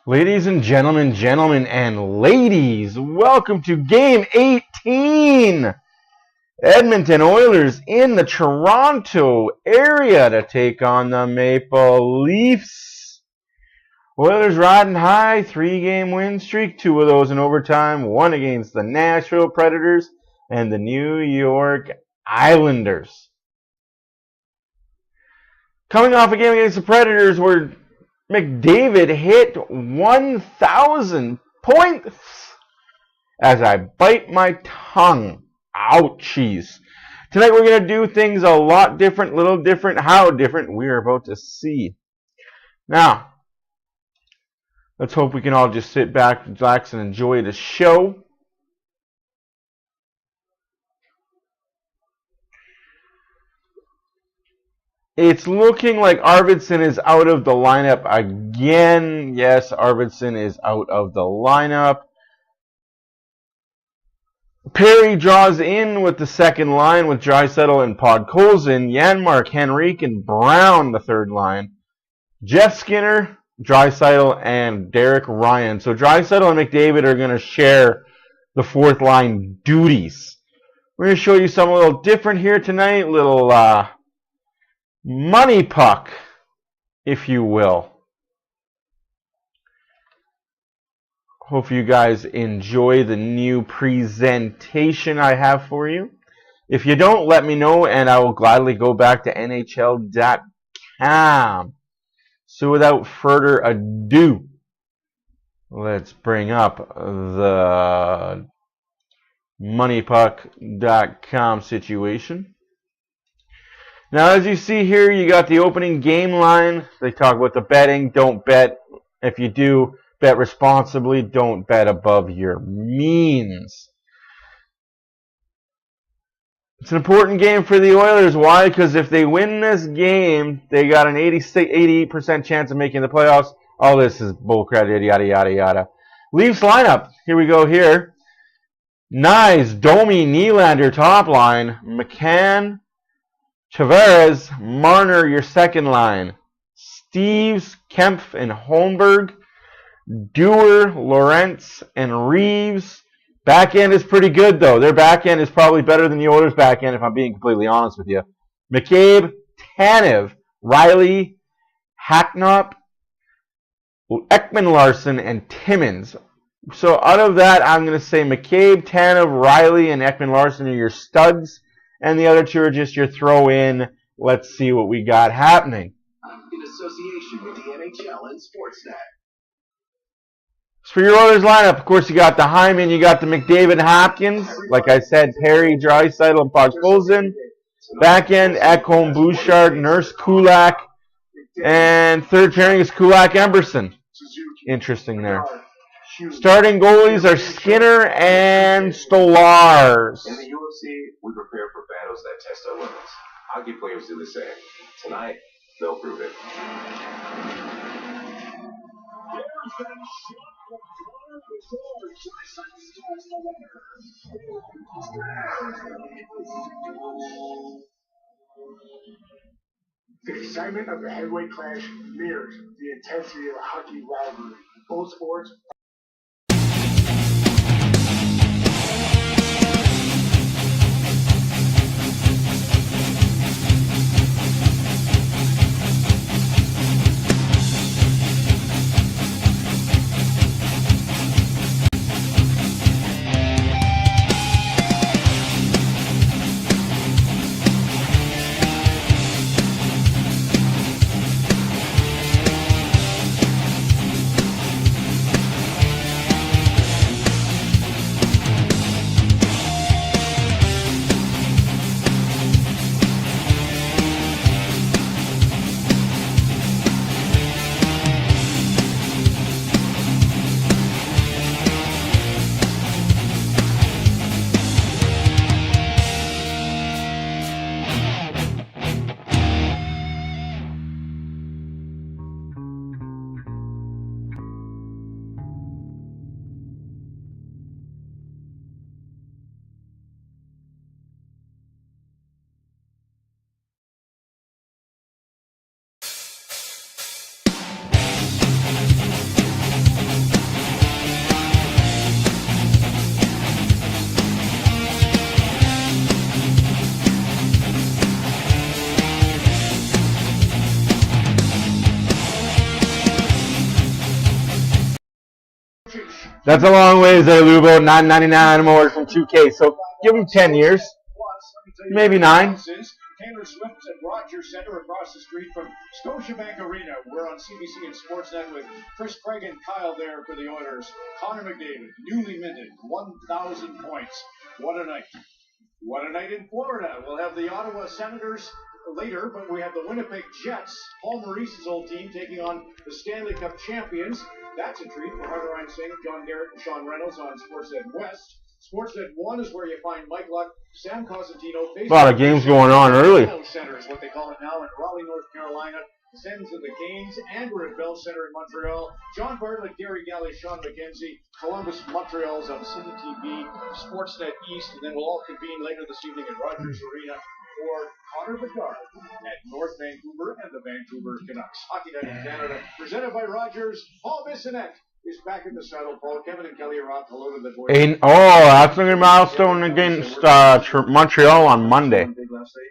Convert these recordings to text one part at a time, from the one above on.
Ladies and gentlemen and ladies, welcome to Game 18. Edmonton Oilers in the Toronto area to take on the Maple Leafs. Oilers riding high, 3-game win streak, 2 of those in overtime, 1 against the Nashville Predators and the New York Islanders. Coming off a game against the Predators where McDavid hit 1,000 points as I bite my tongue. Ouchies. Tonight we're going to do things a lot different, little different. How different, we're about to see. Now, let's hope we can all just sit back, relax, and enjoy the show. It's looking like Arvidsson is out of the lineup again. Yes, Arvidsson is out of the lineup. Perry draws in with the second line with Draisaitl and Podkolzin, Janmark, Henrique, and Brown, the third line. Jeff Skinner, Draisaitl, and Derek Ryan. So Draisaitl and McDavid are going to share the fourth line duties. We're going to show you something a little different here tonight. Little money puck, if you will. Hope you guys enjoy the new presentation I have for you. If you don't, let me know and I will gladly go back to NHL.com. So without further ado, let's bring up the moneypuck.com situation. Now, as you see here, you got the opening game line. They talk about the betting. Don't bet. If you do, bet responsibly. Don't bet above your means. It's an important game for the Oilers. Why? Because if they win this game, they got an 88% chance of making the playoffs. All this is bullcrap, yada, yada, yada. Leafs lineup. Here we go here. Nyes, Domi, Nylander, top line. McCann, Tavares, Marner, your second line. Steves, Kempf, and Holmberg. Dewar, Lawrence, and Reeves. Back end is pretty good, though. Their back end is probably better than the Oilers' back end, if I'm being completely honest with you. McCabe, Tanev, Riley, Hacknop, Ekman-Larsson, and Timmins. So out of that, I'm going to say McCabe, Tanev, Riley, and Ekman-Larsson are your studs. And the other two are just your throw in. Let's see what we got happening. In association with the NHL and Sportsnet. So for your Oilers lineup, of course, you got the Hyman, you got the McDavid, Hopkins. Like I said, Perry, Draisaitl, and Podkolzin. Back end, Ekholm, Bouchard, Nurse, Kulak. And third pairing is Kulak, Emberson. Interesting there. Starting goalies are Skinner and Stolars. In the UFC, we prepare for battles that test our limits. Hockey players do the same. Tonight, they'll prove it. The excitement of the heavyweight clash mirrors the intensity of a hockey rivalry. Both sports That's a long ways there, Lubo. $9.99 more from 2K. So give him 10 years. Maybe 9. Taylor Swift at Rogers Center across the street from Scotiabank Arena. We're on CBC and Sportsnet with Chris Craig and Kyle there for the Oilers. Connor McDavid, newly minted, 1,000 points. What a night. What a night in Florida. We'll have the Ottawa Senators later, but we have the Winnipeg Jets, Paul Maurice's old team, taking on the Stanley Cup champions. That's a treat for Hunter Ryan Singh, John Garrett, and Sean Reynolds on Sportsnet West. Sportsnet 1 is where you find Mike Luck, Sam Cosentino. A lot of games going on early. Center is what they call it now in Raleigh, North Carolina. Sens and the Canes, and we're at Bell Center in Montreal. John Bartlett, Gary Galley, Sean McKenzie, Columbus, Montreal's on City TV, Sportsnet East, and then we'll all convene later this evening at Rogers Arena for Connor Bedard at North Vancouver and the Vancouver Canucks. Hockey Night in Canada, presented by Rogers. Paul Bissonnette is back in the saddle. Paul, Kevin and Kelly are off. Hello to the boys. That's a good milestone against Montreal on Monday.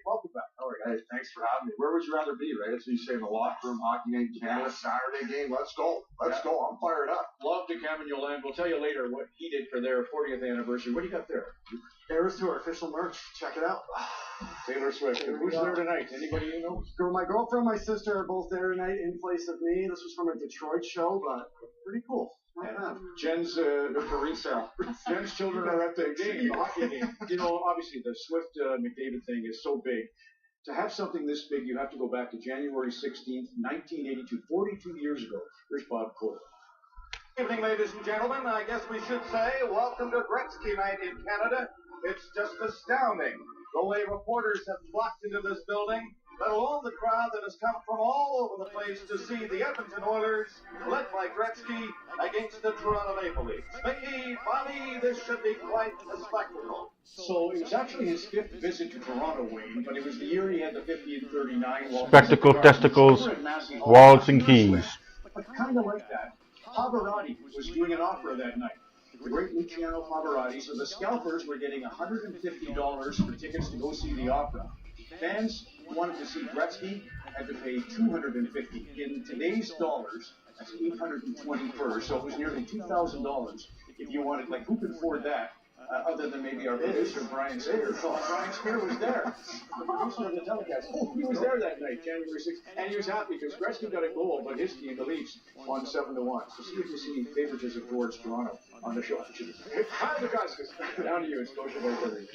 Welcome back. How are you? Hey, thanks for having me. Where would you rather be, right? So you say in the locker room, hockey night in Canada, Saturday game. Let's go. Let's go. I'm fired up. Love to Cameron Yoland. We'll tell you later what he did for their 40th anniversary. What do you got there? There's to our official merch. Check it out. Taylor Swift. And who's there tonight? Anybody you know? My girlfriend, my sister are both there tonight in place of me. This was from a Detroit show, but pretty cool. Jen's for resale. Jen's children are at the game, the hockey game. You know, obviously the Swift McDavid thing is so big. To have something this big, you have to go back to January 16th, 1982, 42 years ago. Here's Bob Cole. Good evening, ladies and gentlemen. I guess we should say welcome to Gretzky Night in Canada. It's just astounding the way reporters have flocked into this building, let alone the crowd that has come from all over the place to see the Edmonton Oilers, led by Gretzky, against the Toronto Maple Leafs. Mickey, Bobby, this should be quite a spectacle. So it was actually his 5th visit to Toronto, Wayne, but it was the year he had the 50 and 39. Spectacle, testicles, wallets, and keys. But kind of like that, Pavarotti was doing an opera that night. The great Luciano Pavarotti. So the scalpers were getting $150 for tickets to go see the opera. Fans who wanted to see Gretzky had to pay $250. In today's dollars, that's $820 per. So it was nearly $2,000 if you wanted. Like, who could afford that? Other than maybe our producer, Brian Sager. So Brian Spear was there, the producer of the telecast. Oh, he was there that night, January 6th. And he was happy because Gretzky got a goal, but his team, the Leafs, won 7-1. So see if you see favoritism towards Toronto on the show. Kyle DeCosta, down to you in Scotiabank Arena.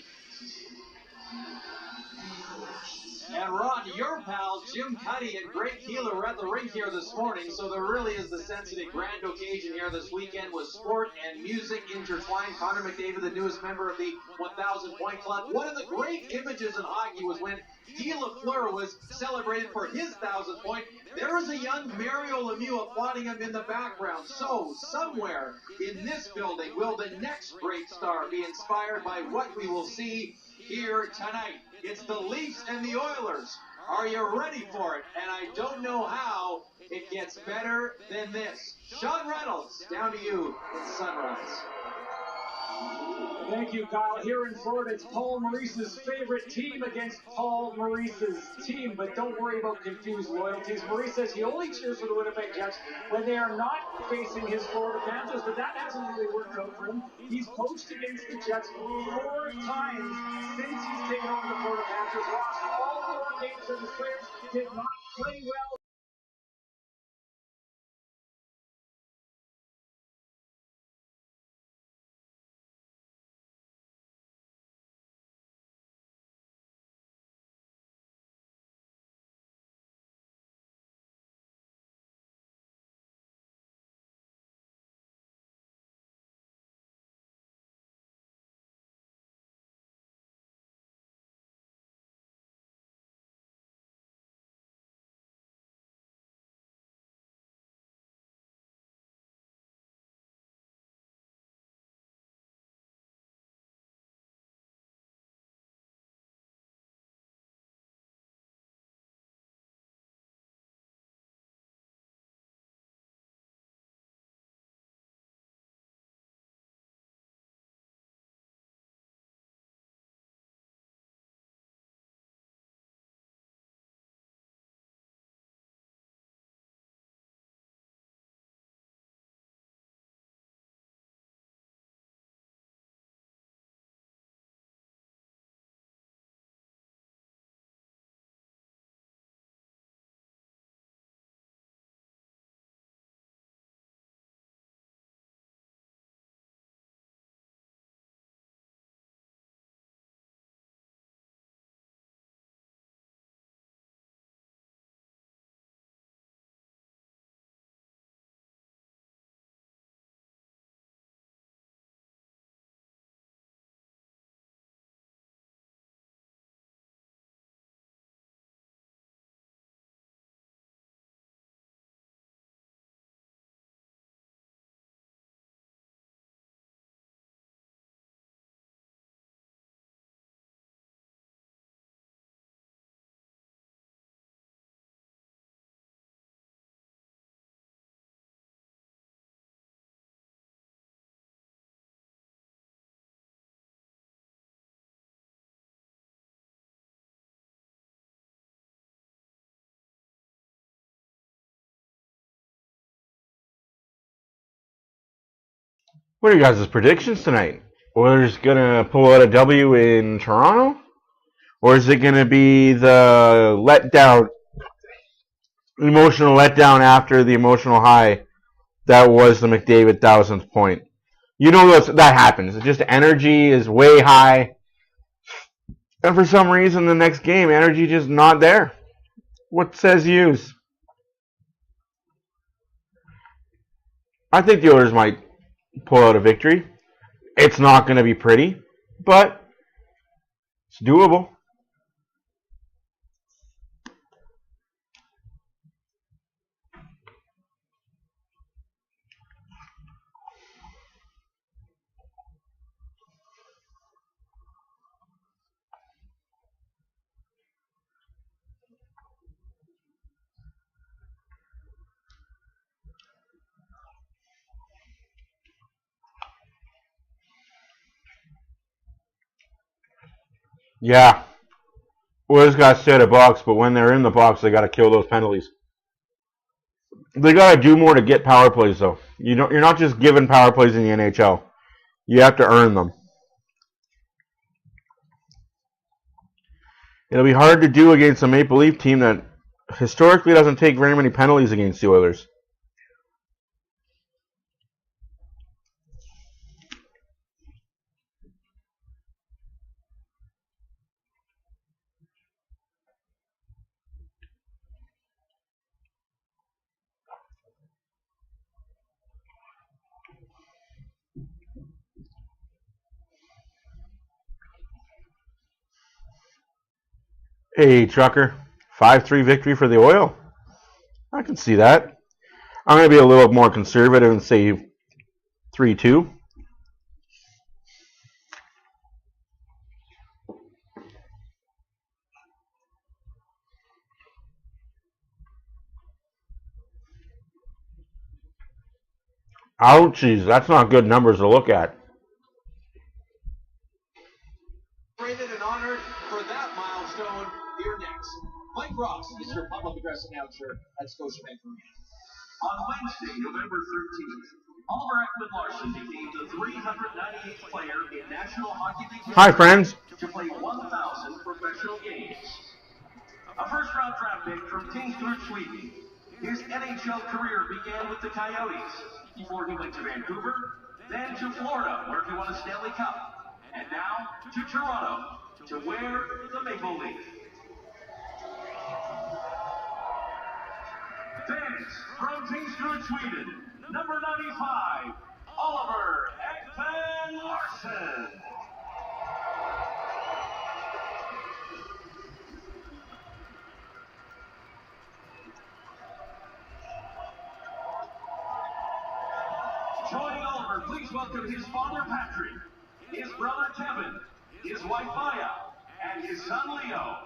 And Ron, your pal Jim Cuddy and Greg Keeler were at the rink here this morning, so there really is the sense of a grand occasion here this weekend with sport and music intertwined. Connor McDavid, the newest member of the 1,000-point club. One of the great images in hockey was when Guy Lafleur was celebrated for his 1,000th point. There was a young Mario Lemieux applauding him in the background. So, somewhere in this building will the next great star be inspired by what we will see here tonight. It's the Leafs and the Oilers. Are you ready for it? And I don't know how it gets better than this. Sean Reynolds, down to you in Sunrise. Thank you, Kyle. Here in Florida, it's Paul Maurice's favorite team against Paul Maurice's team. But don't worry about confused loyalties. Maurice says he only cheers for the Winnipeg Jets when they are not facing his Florida Panthers, but that hasn't really worked out for him. He's coached against the Jets 4 times since he's taken over the Florida Panthers. Lost all 4 games, and his players did not play well. What are you guys' predictions tonight? Oilers gonna pull out a W in Toronto? Or is it gonna be the letdown, emotional letdown after the emotional high that was the McDavid 1000th point? You know that happens. It's just energy is way high. And for some reason, the next game, energy just not there. What says use? I think the Oilers might pull out a victory. It's not going to be pretty, but it's doable. Yeah. Oilers got to stay at a box, but when they're in the box, they got to kill those penalties. They got to do more to get power plays, though. You're not just given power plays in the NHL. You have to earn them. It'll be hard to do against a Maple Leaf team that historically doesn't take very many penalties against the Oilers. Hey, Trucker. 5-3 victory for the Oil. I can see that. I'm going to be a little more conservative and say 3-2. Ouchies, that's not good numbers to look at. Rated and honored for that milestone. Here next, Mike Ross is your public address announcer at Scotiabank Arena. On Wednesday, November 13th, Oliver Ekman-Larsson became the 398th player in National Hockey League history Hi, friends. to play 1,000 professional games. A first-round draft pick from Tingsryd, Sweden. His NHL career began with the Coyotes, before he went to Vancouver, then to Florida, where he won a Stanley Cup, and now to Toronto, to wear the Maple Leaf. Fans from Tingsryd, Sweden, number 95, Oliver Ekman-Larsson. Joining Oliver, please welcome his father Patrick, his brother Kevin, his wife Maya, and his son Leo.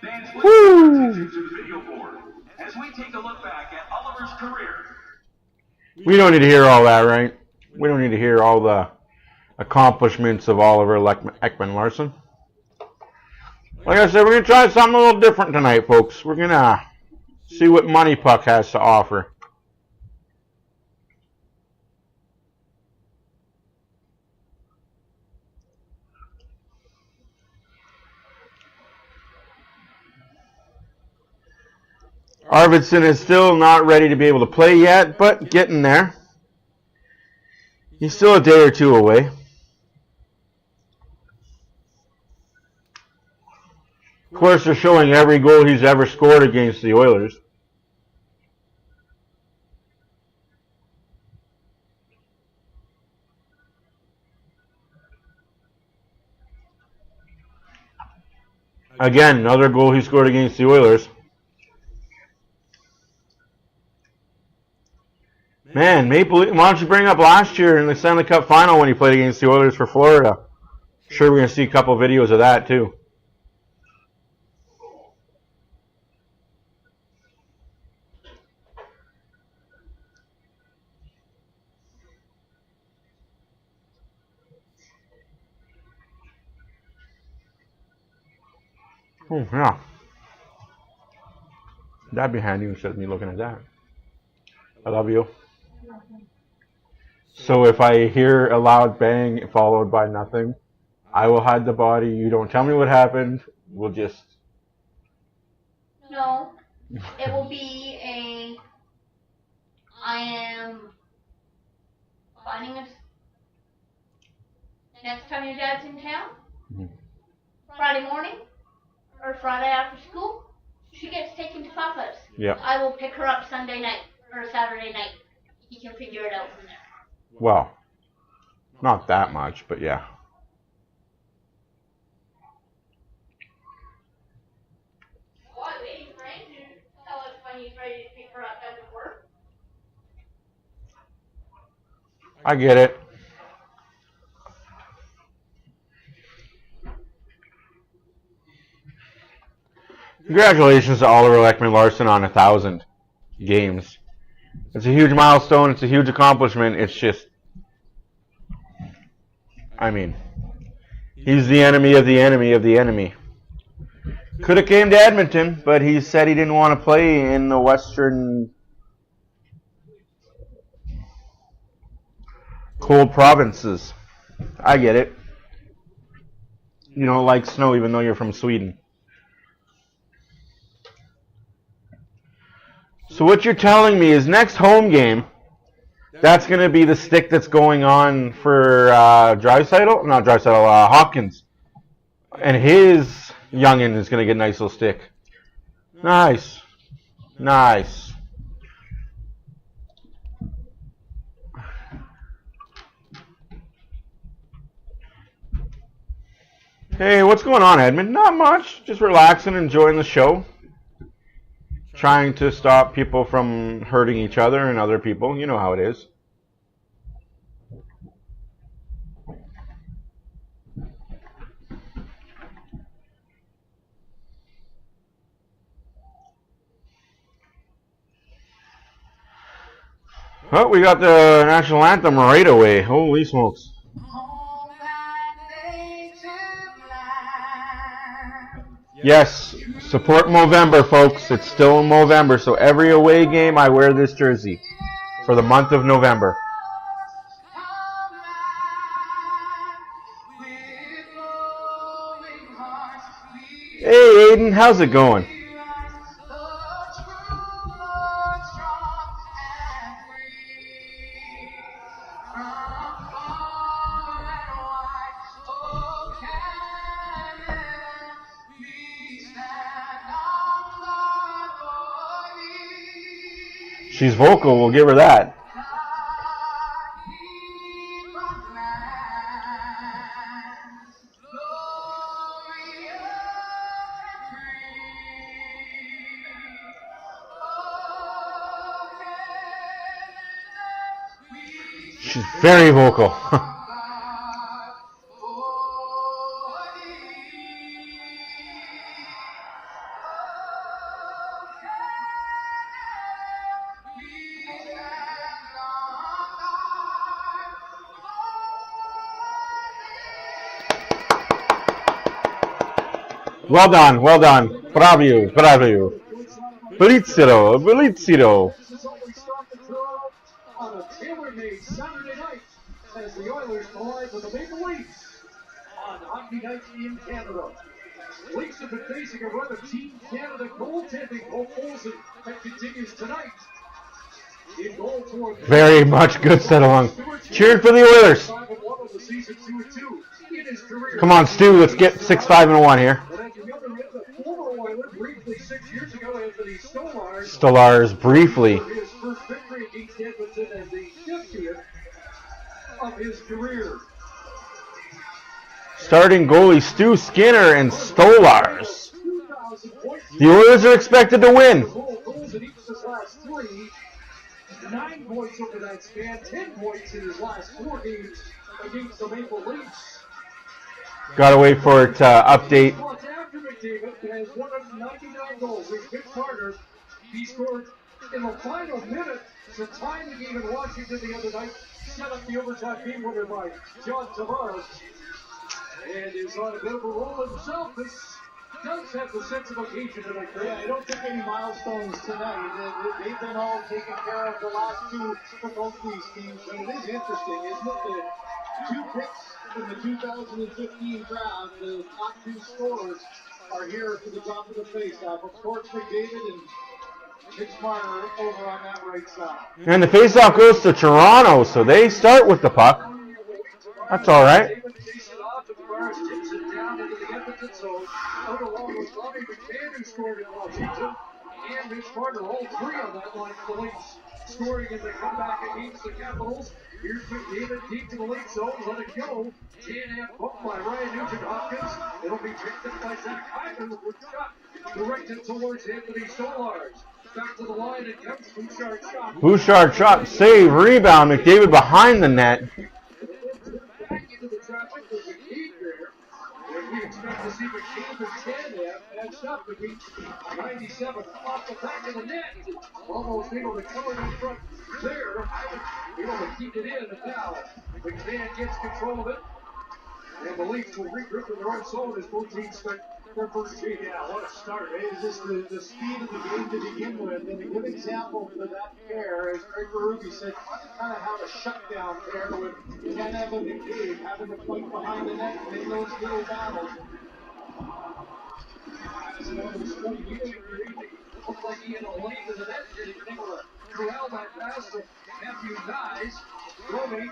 Fans, please pay attention to the video board as we take a look back at Oliver's career. We don't need to hear all that, right? We don't need to hear all the accomplishments of Oliver Ekman-Larsson. Like I said, we're going to try something a little different tonight, folks. We're going to see what Money Puck has to offer. Arvidsson is still not ready to be able to play yet, but getting there. He's still a day or two away. Of course, they're showing every goal he's ever scored against the Oilers. Again, another goal he scored against the Oilers. Man, Maple Leaf, why don't you bring up last year in the Stanley Cup final when he played against the Oilers for Florida? Sure, we're going to see a couple videos of that too. Oh, yeah. That'd be handy instead of me looking at that. I love you. So if I hear a loud bang followed by nothing, I will hide the body. You don't tell me what happened. We'll just... No. It will be a... I am finding us next time your dad's in town. Friday morning or Friday after school, she gets taken to Papa's. Yeah. I will pick her up Sunday night or Saturday night. You can figure it out from there. Well, not that much, but yeah. Why waiting for him to tell us when he's ready to pick her up at work? I get it. Congratulations to Oliver Ekman-Larsson on 1,000 games. It's a huge milestone. It's a huge accomplishment. It's just, I mean, he's the enemy of the enemy of the enemy. Could have came to Edmonton, but he said he didn't want to play in the western cold provinces. I get it. You don't like snow even though you're from Sweden. So what you're telling me is next home game, that's going to be the stick that's going on for Hopkins. And his youngin is going to get a nice little stick. Nice. Nice. Hey, what's going on, Edmund? Not much. Just relaxing, enjoying the show. Trying to stop people from hurting each other and other people. You know how it is. Oh, we got the national anthem right away. Holy smokes. Yes, support Movember, folks. It's still in Movember, so every away game I wear this jersey for the month of November. Hey, Aiden, how's it going? She's vocal, we'll give her that. She's very vocal. Well done, well done. Bravo, bravo. Belizero, Belizero. This is always start the draw on a tailor-made Saturday night as the Oilers collide with the Maple Leafs on Hockey Night in Canada. Leafs have been facing a run of Team Canada goaltending hopefuls that continues tonight. In goal for Very much good set along. Cheering for the Oilers. Come on, Stu, let's get 6-5-1 here. Stolars briefly. His first victory against Edmonton as the 50th of his career. Starting goalie Stu Skinner and Stolars. The Oilers are expected to win. Goals in each of his last three. 9 points over that span. 10 points in his last 4 games against the Maple Leafs. Gotta wait for it to update. After McDavid has 199 goals. His big partner, he scored in the final minute to tie the game in Washington the other night. Set up the overtime game winner by John Tavares. And is on a bit of a roll himself. This does have the sense of occasion tonight. Yeah, I don't think any milestones tonight. They've been all taken care of the last two for both these teams. And it is interesting, isn't it? The two picks in the 2015 draft, the top two scorers, are here to the top of the face-off. Of course, McDavid and Mitch Marner over on that right side. And the face-off goes to Toronto, so they start with the puck. That's all right. David takes it off, and Tavares tips it down into the Edmonton zone. Out along with Bobby McMahon, who scored in Washington, and Mitch Marner, all three on that line for the Leafs, scoring in the comeback against the Capitals. Here's McDavid deep to the late zone, let it go. J&F hooked by Ryan Nugent-Hopkins. It'll be picked up by Zach Hyman with shot directed towards Anthony Solars. Back to the line, it comes Bouchard's shot. Bouchard shot, save, rebound. McDavid behind the net. Back into the traffic with McKean there. And we expect to see McKean and J&F edged up to beat 97 off the back of the net. Almost able to cover in front there. Able to keep it in, and now McMahon gets control of it. And the Leafs will regroup in their own zone as both teams start their first change. Yeah, what a start. It's just the speed of the game to begin with. And a good example for that pair, as Greg Berube said, kind of have a shutdown pair with Jan Evan and Dave having to fight behind the net and in those little battles. As it over the screen, looked like he had a lane to the net and he was able to corral that pass to Matthew Nyes. Romy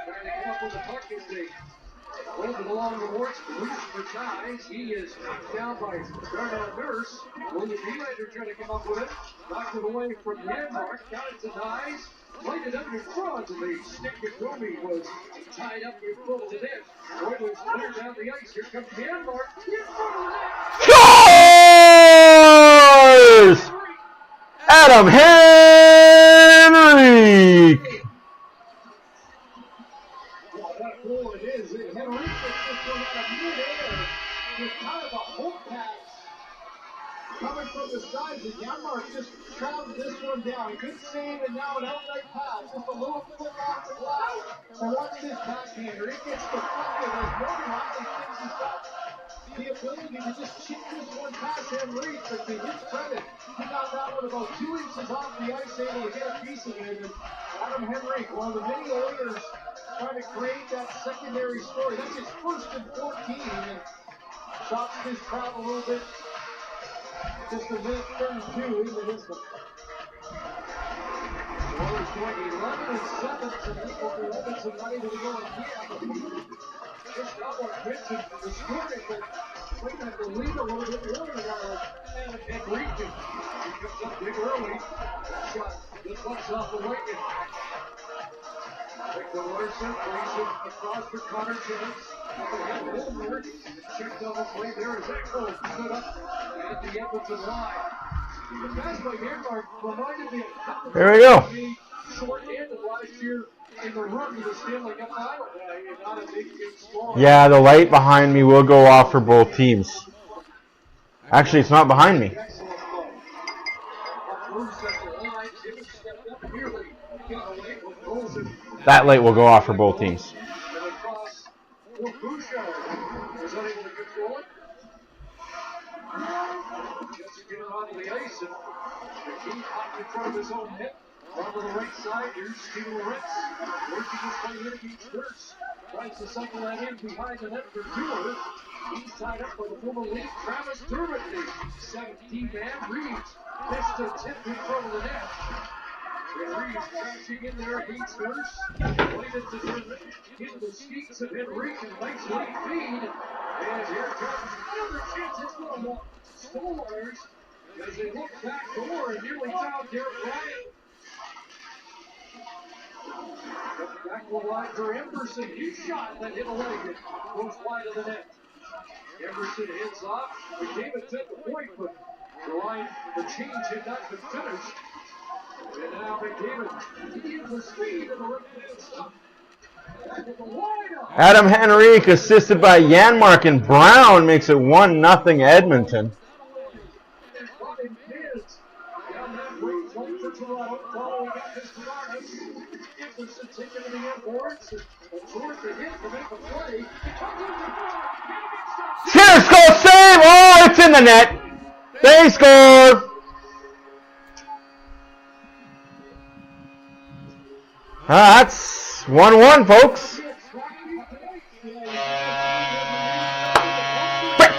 trying to come up with a puck as they rolled it along the boards. Loose for Nyes. He is knocked down by Darnell Nurse. William Nylander trying to come up with it. Knocked it away from Janmark. Got it to Nyes. Played it up in front, and the stick of Romy was tied up in front of the net. Oilers clear down the ice. Here comes Janmark in front of the net. Scores! Adam Henrique! What a goal it is. Henrique gets this one out of mid-air with kind of a hook pass coming from the sides. And Janmark just traveled this one down. Good save, and now an outright pass. Just a little flip off the glass. So watch this backhander. It gets deflected. There's no Riley thinks he's got the ability to just chip this one past Henrique. But to his credit, he got that one about 2 inches off the ice, able to get a piece of it. And Adam Henrique, one of the many Oilers trying to create that secondary score. That's his first and 14, and chops his crowd a little bit. Just a minute 32 into this one. The Oilers going 11-7 tonight over Edmonton, not able to go again. Just got one pitch and the scoring, but wait at the lead a little bit earlier now. And Henrique, he comes up big early. Shot deflects off the right. Victor Larson plays it across for Connor Timmins. Holmberg checked on the play there as Echo stood up at the Edmonton line. The pass by Janmark reminded me of There we go. short-handed last year in the run to the Stanley Cup final. Not a big score. Yeah, the light behind me will go off for both teams. Actually, it's not behind me. Excellent play. Up Bruce at the line. Timmins stepped up nearly. Got away with goals and That light will go off for both teams. and across for Bouchard. Was unable to control it. Just to get it onto the ice, and McKean popped in front of his own net. On to the right side, here's Steve Loretz. Working his way in, beats Hurst. Tries to cycle that in behind the net for Dewar. He's tied up by the former lead. Travis Dermott, the 17-man. Reeves missed a tip in front of the net. And Reeves crashing in there, beats Hurst. Played it to Dermott. In the skates of Henrique, and nice late feed. And here comes another chance. It's going to Stolars as they look back door and nearly found Derek Bryant. Back to the line for Emberson. Huge shot that hit a leg. It goes wide of the net. Emberson heads off. McDavid took the point, but the line, the change had not been finished. And now McDavid, he has the speed of the right hand. Back at the lineup. Adam Henrique, assisted by Janmark and Brown, makes it 1-0 Edmonton. And Robin Kids down that way, one for Toronto, following up his Toronto. Anderson taken to the end boards, and towards the hit to make a play. It comes into the goal. Skinner scores, save! Oh, it's in the net. They score. That's 1-1, folks. Brick.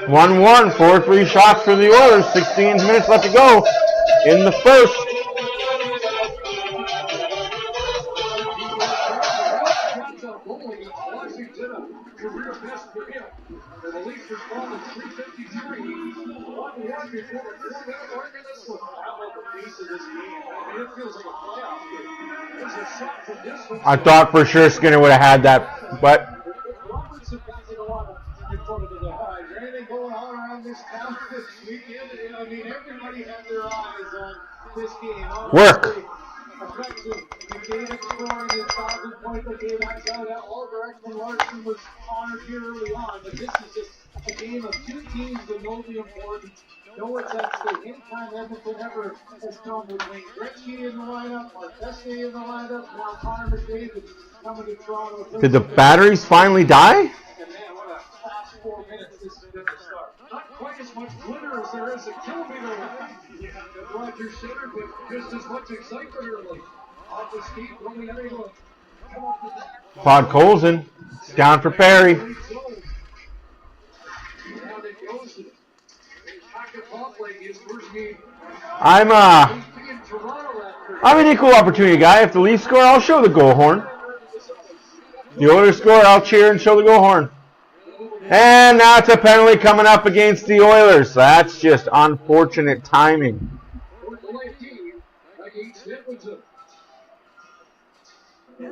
One, 4-3 shots for the Oilers. 16 minutes left to go in the first. I thought for sure Skinner would have had that, but Anything going on around this town this weekend? I mean, everybody had their eyes on this game. work. Effective. David scoring his 1,000 points a game. I saw that Oliver Ekman-Larsson was honored here early on, but this is just a game of two teams that know the importance. Know what's at stake. Anytime Edmonton ever has come with Wayne Gretzky in the lineup, Mark Destiny in the lineup, now Connor McDavid coming to Toronto. Did the batteries finally die? And man, what a fast 4 minutes this is going to start. Not quite as much glitter as there is a kilometer away. Yeah, Roger Center, but just as much excitement early. Off the skate, rolling everyone. Come on to that. Pod Colson. It's down for Perry. Now they goes to Patrick Hoffling, his first game. I'm an equal opportunity guy. If the Leafs score, I'll show the goal horn. The Oilers score, I'll cheer and show the goal horn. And now it's a penalty coming up against the Oilers. That's just unfortunate timing.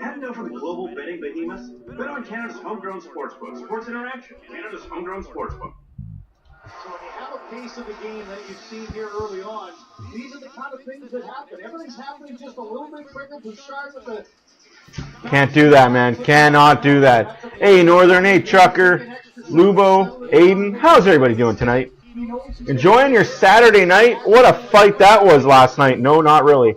Had enough of the global betting behemoths? Bet on Canada's homegrown sportsbook, Sports Interaction, Canada's homegrown sportsbook. So when you have a pace of the game that you've seen here early on, these are the kind of things that happen. Everything's happening just a little bit quicker. Bouchard with the... Can't do that, man. Cannot do that. Hey, Northern, hey, Chucker, Lubo, Aiden. How's everybody doing tonight? Enjoying your Saturday night? What a fight that was last night. No, not really.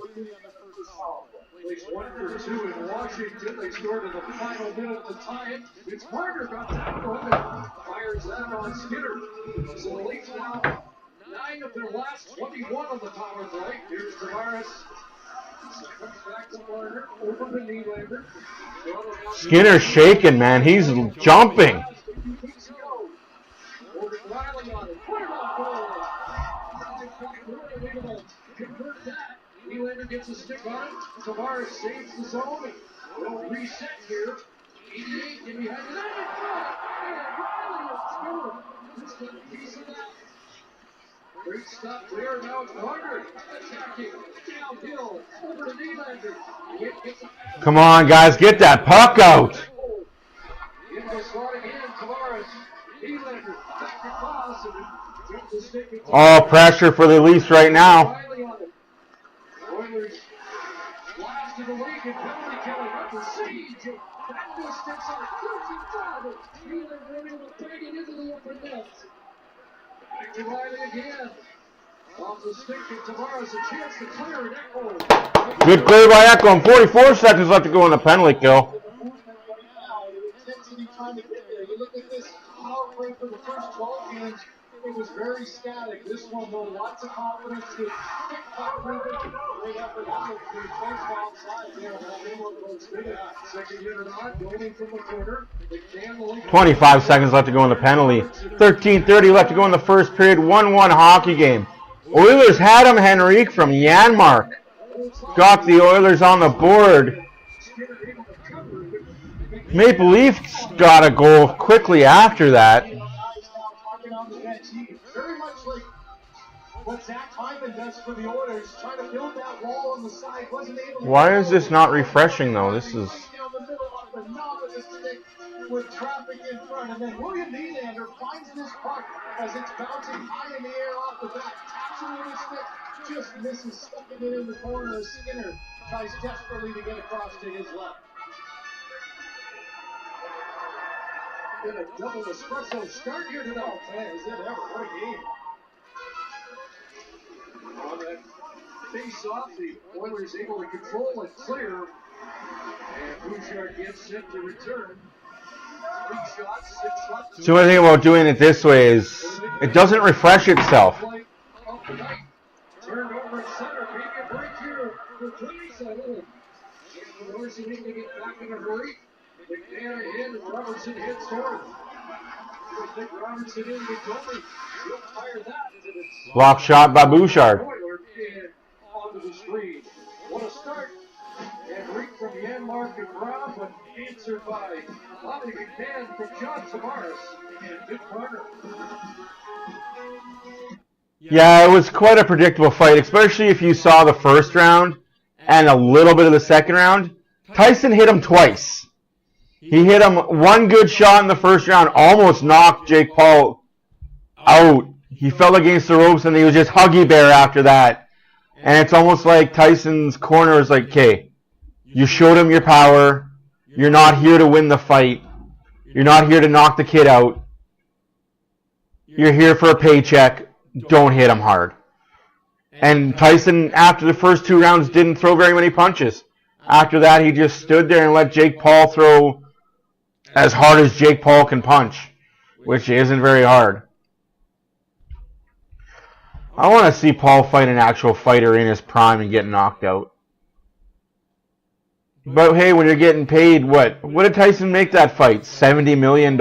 It's 1-2 in Washington. They scored in the final minute to tie it. It's Marner got that one and fires that on Skinner. So the Leafs now 9 of their last 21 on the power play. Here's Tavares. Comes back to Marner over the Nylander. Skinner's shaking, man. He's jumping. Riley on it. Put it on goal. Convert that. Nylander gets a stick on it. Tavares saves the zone. We'll reset here. 88, and we have just got a piece of that. Great stuff there. Now it's Marner attacking. Downhill. Over to Nylander. Come on, guys. Get that puck out. In the slot again. Tavares. Nylander. Back across. And gets the stick. All pressure for the Leafs right now. Oilers blast to the league and penalty killing up the siege. Back to the sticks on a 35. Nylander able to bang it into the upper net. Back to Riley again. Off the stick and Tavares a chance to clear an Echo. Good clear by Echo. 44 seconds left to go in the penalty kill. Intensity trying to get there. You look at this power play for the first 12 games. It was very static. This one, though, lots of confidence. To pick puck movement. Right up and out. The defense outside there. Second unit on, going from the corner. 25 seconds left to go in the penalty. 13:30 left to go in the first period. 1-1 hockey game. Oilers had him, Henrique, from Janmark. Got the Oilers on the board. Maple Leafs got a goal quickly after that. Very much like what Zach Hyman does for the Oilers, trying to build that wall on the side, wasn't able to. Why is this not refreshing though? This is. Down the middle on the knob of the stick with traffic in front. And then William Nylander finds this puck as it's bouncing high in the air off the bat. Taps it with his stick, just misses, stuffing it in the corner. Skinner tries desperately to get across to his left. Been a double espresso start here tonight. Oh, man, is it ever? What a game. On that face-off, the Oilers able to control and clear. And Bouchard gets set to return. 3 shots, 6 shots. So one thing about doing it this way is it doesn't refresh itself. Turned over at center, maybe a break here for 27. And Larson able to get back in a hurry. McMahon ahead, and Robertson hits toward. Nick Robertson in the goalie. He'll fire that into the Block shot by Bouchard. Onto the screen. What a start. And Reek from Yanmark and Brown, but answered by Bobby McMahon from John Tavares and Vic Carter. Yeah, it was quite a predictable fight, especially if you saw the first round and a little bit of the second round. Tyson hit him twice. He hit him one good shot in the first round, almost knocked Jake Paul out. He fell against the ropes, and he was just huggy bear after that. And it's almost like Tyson's corner is like, okay, you showed him your power. You're not here to win the fight. You're not here to knock the kid out. You're here for a paycheck. Don't hit him hard. And Tyson, after the first 2 rounds, didn't throw very many punches. After that, he just stood there and let Jake Paul throw as hard as Jake Paul can punch, which isn't very hard. I want to see Paul fight an actual fighter in his prime and get knocked out. But hey, when you're getting paid, what did Tyson make that fight? $70 million?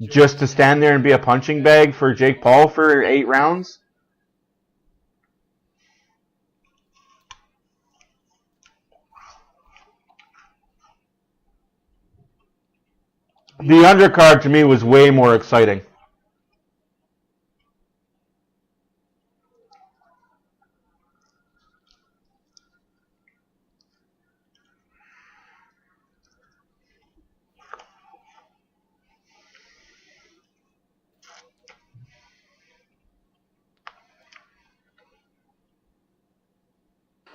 Just to stand there and be a punching bag for Jake Paul for 8 rounds? The undercard to me was way more exciting.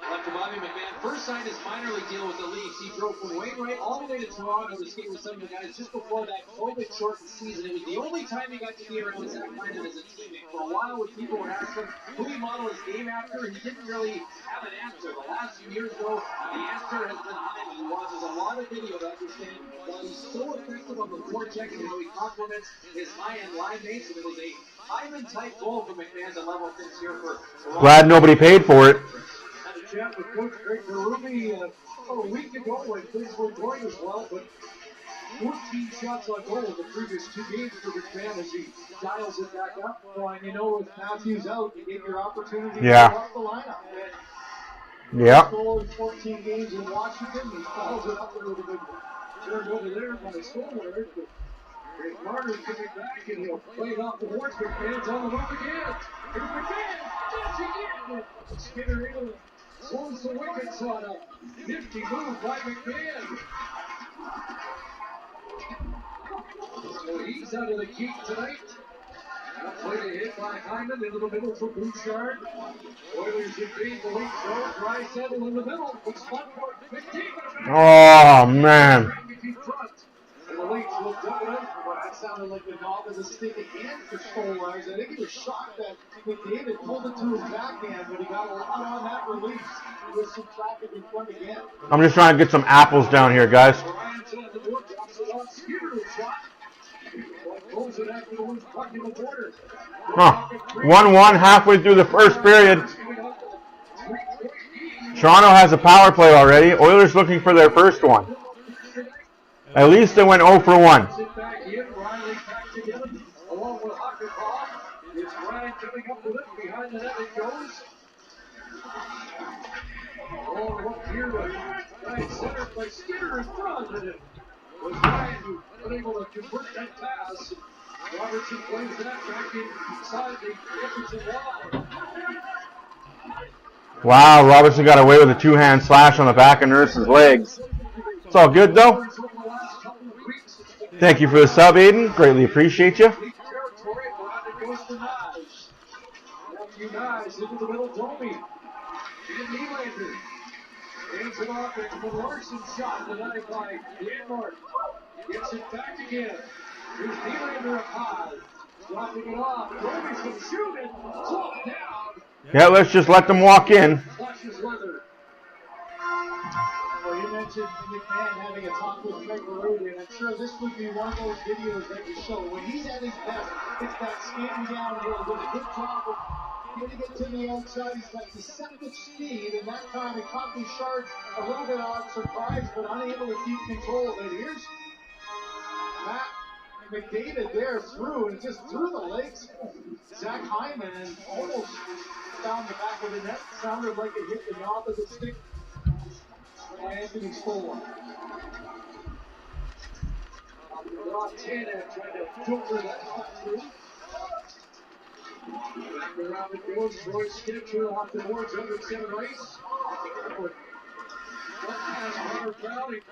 After Bobby McMahon first signed his minor league deal with the Leafs, he drove from Wainwright all the way to Toronto to skate with some of the guys just before that COVID-shortened season. It was the only time he got to be around Zach Hyman as a teammate. For a while, when people were asking him who he modeled his game after, he didn't really have an answer. The last few years, though, the answer has been Hyman. He watches a lot of video to understand why he's so effective on the forecheck and how he complements his high-end line mates. And it was a Hyman-type goal for McMahon to level things here for Toronto. Glad nobody paid for it. Chat with Coach Greg Berube a week ago when things were going as well, but 14 shots on goal in the previous 2 games for McMahon as he dials it back up. And you know, with Matthews out, you get your opportunity to go off the lineup. Yeah. Goal in 14 games in Washington, he follows it up a little bit. Turned over there by the scorer. Greg Carter's coming back and he'll play it off the boards. McMahon's on the move again. Here's McMahon. Yes, again. Skinner able to close the wickets on a nifty move by McMahon. So he's out of the gate tonight. Now play the hit by Hyman into the middle for Bouchard. Oilers invade the late zone. Dry settle in the middle. It's Funcourt. Oh, man. And the Leafs will double up. Well, that sounded like the knob of the stick again for Stolarz. I think he was shocked that McDavid pulled it to his backhand, but he got a lot on that release with some traffic in front again. I'm just trying to get some apples down here, guys. Huh. 1-1 halfway through the first period. Toronto has a power play already. Oilers looking for their first one. At least they went 0 for 1. Robertson plays that back inside the Edmonton wall. Wow, Robertson got away with a 2-hand slash on the back of Nurse's legs. It's all good, though. Thank you for the sub, Aiden. Greatly appreciate you. Nice into the middle, Domi. And Nylander. Hands it off, it's the Larson shot denied by Denmark. Gets it back again. Here's Nylander up high. Dropping it off. Domi's going to shoot it. Slow it down. Yeah, let's just let them walk in. Flashes weather. Well, you mentioned McMahon having a talk with Craig Berube, and I'm sure this would be one of those videos that you show. When he's at his best, it's that skating downhill, does a good job of getting it to the outside. He's got deceptive speed, and that time he caught Bouchard a little bit on surprise, but unable to keep control of it. Here's Matt McDavid there through, and just through the legs. Zach Hyman and almost found the back of the net. Sounded like it hit the knob of the stick by Anthony Stoll. Montana trying to filter that puck through. Back around the goal, Troy Stitcher off the boards under center ice. That pass, Robert Browning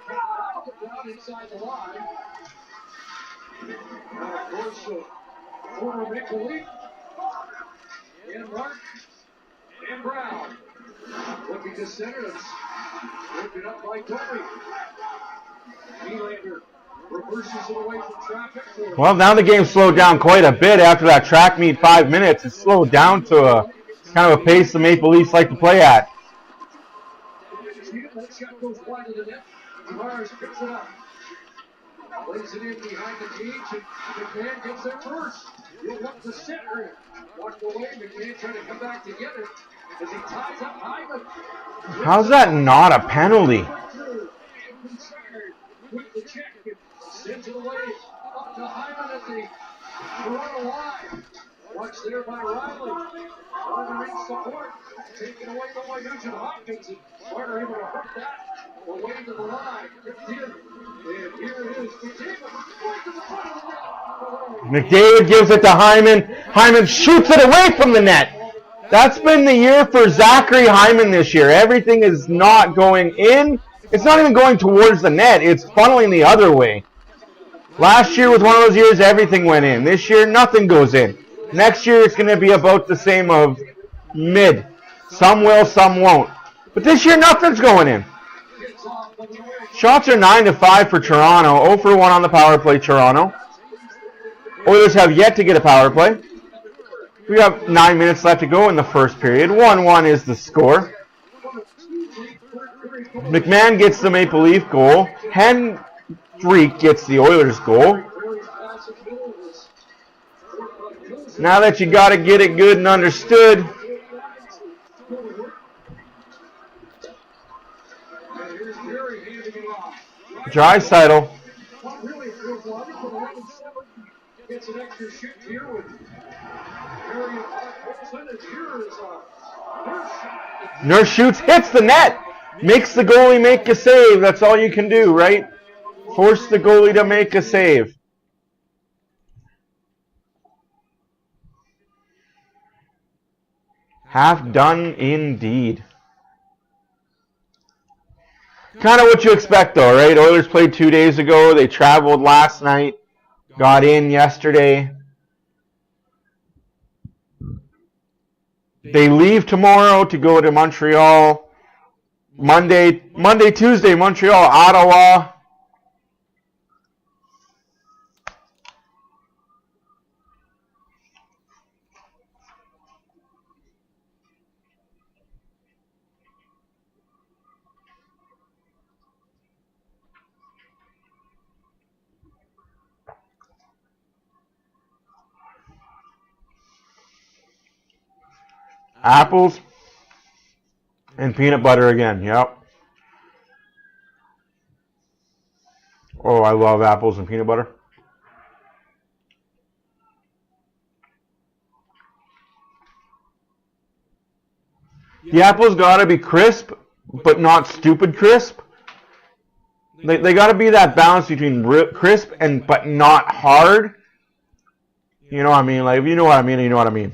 down inside the line. Now, of course, former Maple Leaf. And Mark and Brown. Looking to center. Looking up by Domi. Nylander reverses it away from traffic. Well, now the game slowed down quite a bit after that track meet 5 minutes. It slowed down to a kind of a pace the Maple Leafs like to play at. That shot goes wide of the net. Tavares picks it up. Lays it in behind the cage, and McMahon gets there first. He'll look to center. Walked away. McMahon trying to come back together as he ties up Hyman. How's that not a penalty? With the check, sends it away up to Hyman at the Toronto line. Watch there by Riley. Marner in support. Taken away by Nugent Hopkins. And Marner able to hook that away to the line. And here it is. McDavid gives it to Hyman. Hyman shoots it away from the net. That's been the year for Zachary Hyman this year. Everything is not going in. It's not even going towards the net. It's funneling the other way. Last year was one of those years everything went in. This year, nothing goes in. Next year, it's going to be about the same of mid. Some will, some won't. But this year, nothing's going in. Shots are 9-5 for Toronto. 0 for 1 on the power play, Toronto. Oilers have yet to get a power play. We have 9 minutes left to go in the first period. 1-1 is the score. McMahon gets the Maple Leaf goal. Henrique gets the Oilers goal. Now that you got to get it good and understood, Draisaitl. Gets an extra shoot here with Nurse shoots, hits the net, makes the goalie make a save. That's all you can do, right? Force the goalie to make a save. Half done indeed. Kind of what you expect though, right? Oilers played 2 days ago. They traveled last night. Got in yesterday. They leave tomorrow to go to Montreal. Monday, Tuesday, Montreal, Ottawa. Apples and peanut butter again. Yep. Oh, I love apples and peanut butter. The apples gotta be crisp, but not stupid crisp. They gotta be that balance between crisp and but not hard. You know what I mean? Like, if you know what I mean, you know what I mean.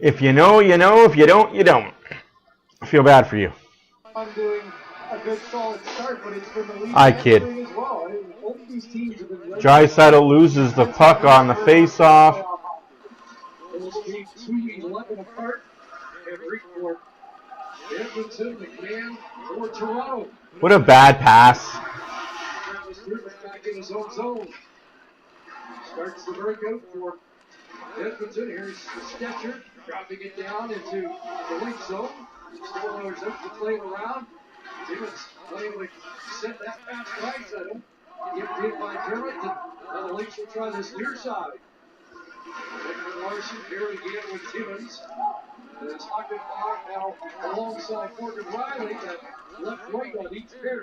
If you know, you know. If you don't, you don't. I feel bad for you. I'm doing a good solid start, but it's been the lead I kid. as well. Both these teams have been ready. Draisaitl loses the puck on the face-off. Those being 2-11 apart and report Edmonton, McMahon, or Toronto. What a bad pass. Travis Rivers back in his own zone. Starts the breakout for Edmonton. Here's Sketcher dropping it down into the weak zone. Oilers up to play around. Timmons playing to set that pass right at him. Get hit by Dermott. And the Lakes will try this near side. Edmund Larson here again with Timmons. It's Hockett now alongside Morgan Riley. That left right on each pair.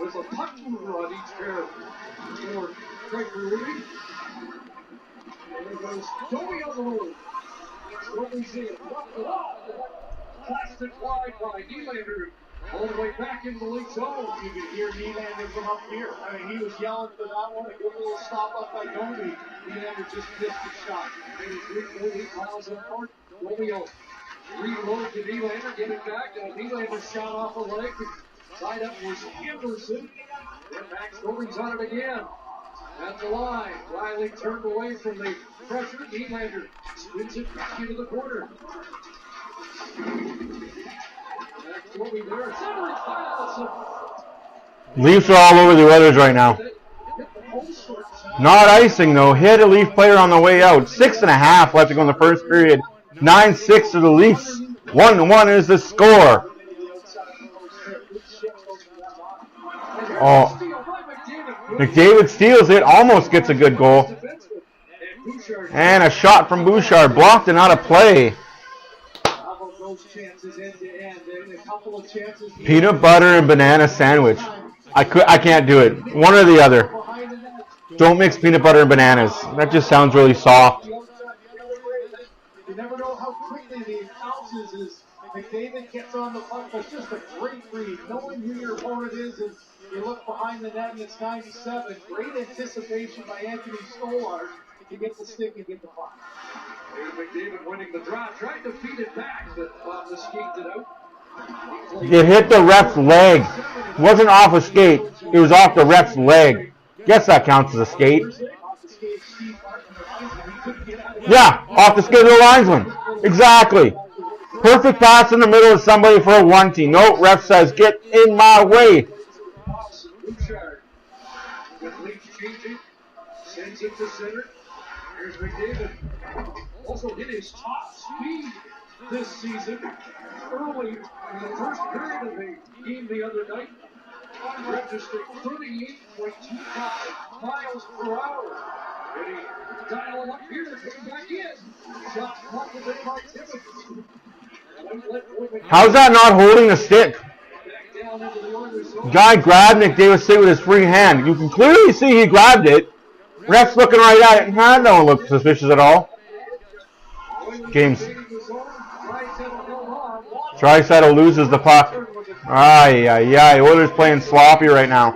With a puck mover on each pair for Craig Rudy. And there goes Toby on the move. That's what we see. Plastic wide by Nylander. All the way back into the league zone. You can hear Nylander from up here. I mean, he was yelling for that one. A good little stop up by Domi. Nylander just missed the shot. Maybe 3-4 miles up north. Domi will reload to Nylander. Get it back. Nylander shot off a leg. Tied up was Anderson. And Max Domi's on it again. At the line. Riley turned away from the pressure. Nylander spins it back into the corner. Leafs are all over the Oilers right now. Not icing though. Hit a Leaf player on the way out. 6.5 left to go in the first period. 9-6 to the Leafs. 1-1 is the score. Oh, McDavid steals it. Almost gets a good goal. And a shot from Bouchard. Blocked and out of play. Peanut butter and banana sandwich. I can't do it. One or the other. Don't mix peanut butter and bananas. That just sounds really soft. You never know how quickly the ounces is. McDavid gets on the puck, but just a great read. Knowing who your opponent is, and you look behind the net and it's 97. Great anticipation by Anthony Stolarz to get the stick and get the puck. Here's McDavid winning the draw, trying to feed it back, but Bob skated it out. It hit the ref's leg. It wasn't off a skate. It was off the ref's leg. Guess that counts as a skate. Yeah, off the skate of the linesman. Exactly. Perfect pass in the middle of somebody for a 1-2. No, ref says, get in my way. Sends it to center. Here's McDavid. Also hit his top speed this season. Early in the first period of the game the other night. Registered 38.25 miles per hour. And he dialed up here, came back in. Shot blocked by Timmons. How's that not holding the stick? Guy grabbed McDavid's stick with his free hand. You can clearly see he grabbed it. Ref's looking right at it, and don't look suspicious at all. Games. Draisaitl loses the puck. Ay, ay, ay. Oilers playing sloppy right now.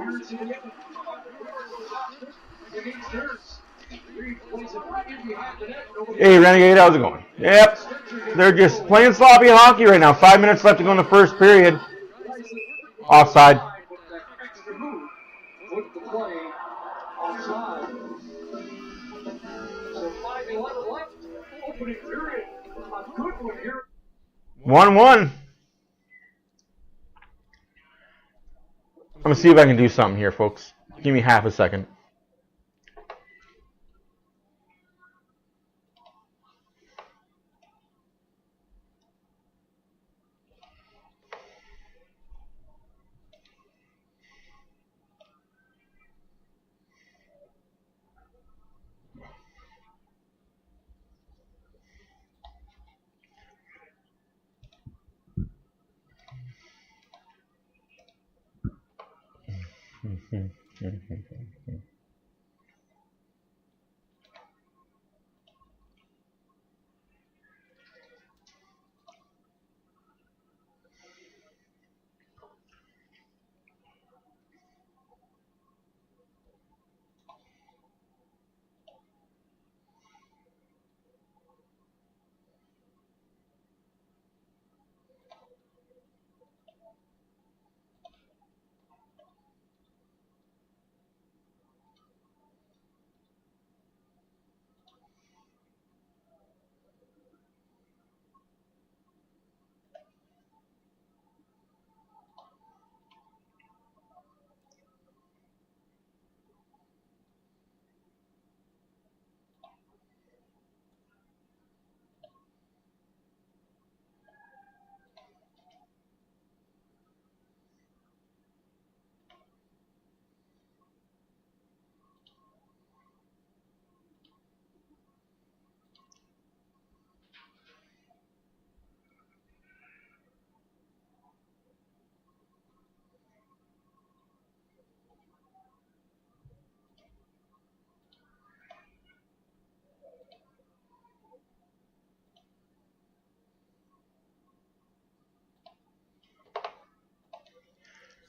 Hey, Renegade, how's it going? Yep. They're just playing sloppy hockey right now. 5 minutes left to go in the first period. Offside. Put the play offside. So 5:11 left. Opening period. A good one here. 1-1. I'm going to see if I can do something here, folks. Give me half a second.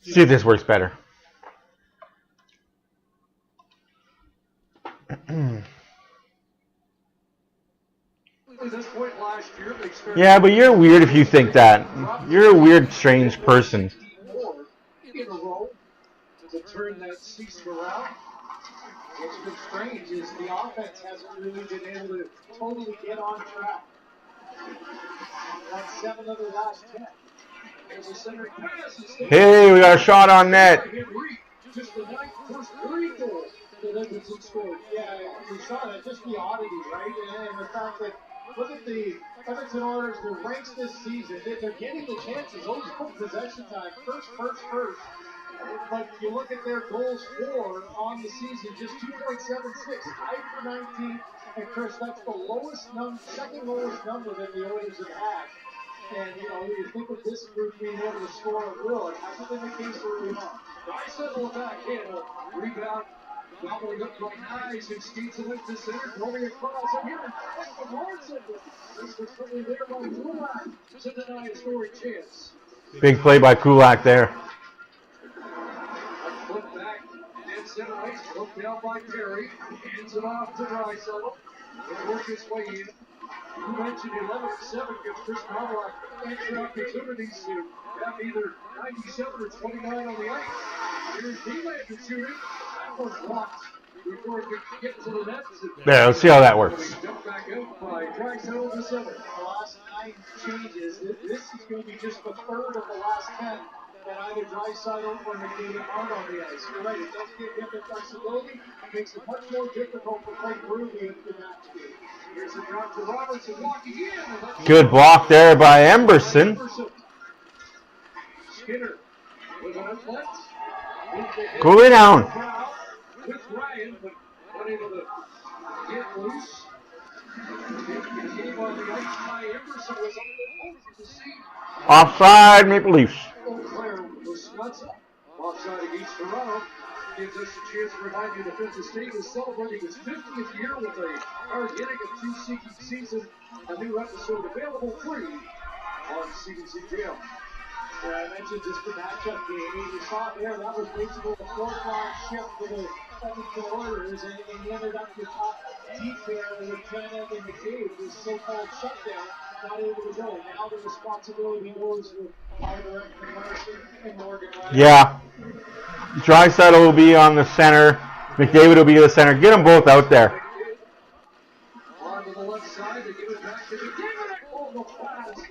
See if this works better. Yeah, but you're weird if you think that. You're a weird, strange person. In a row to turn that season around. What's been strange is the offense hasn't really been able to totally get on track. Won 7 of the last 10. There's a center pass. Hey, we got a shot on net. Just the first 3 goals that Edmonton scored. Yeah, we saw that. Just the oddity, right? And the fact that, look at the Edmonton Oilers, their ranks this season. They're getting the chances. Always put possession time. First. But you look at their goals for on the season, just 2.76, tied for 19. And Chris, that's the lowest number, second lowest number that the Oilers have had. And you think of this group being able to score a goal. It hasn't been the case early on. Draisaitl back in, a rebound, gobbling up by Knies, who skates it up to center, rolling across. And here, Morrison. This was certainly there by Kulak to deny a scoring chance. Big play by Kulak there. Flip back, and center ice, looked down by Perry, hands it off to Draisaitl. He'll work his way in. You mentioned 11-7 gives Chris Knobloch extra opportunities to have either 97 or 29 on the ice. Here's Nylander shooting. That was blocked before it could get to the net. There, let's see how that works. Jumped back out by Draisaitl to center. The last 9 changes. This is going to be just the third of the last 10. And either Draisaitl or McDavid aren't on the ice. You're right, it does give him the flexibility. It makes it much more difficult for Clayton Ruby in the match game. Here's a drop to Robertson, walking in. Good block there by Emberson. Skinner with an outlet. Cool it down. With Ryan, but unable to get loose. The game on the ice by Emberson was unable to see. Offside, Maple Leafs. Offside against Toronto gives us a chance to remind you that Defensive State is celebrating its 50th year with a hard-hitting and two-seeking season. A new episode available free on CBC Jail. I mentioned just the matchup game. You saw it there. That was basically the fourth-line shift for the Edmonton Oilers, and he ended up with deep there with Canada and McDavid, this so-called shutdown, not able to go. Now the responsibility goes with either Emerson and Morgan. Yeah. Draisaitl will be on the center. McDavid will be the center. Get them both out there. On to the left side, they give it back to McDavid. Oh, the pass.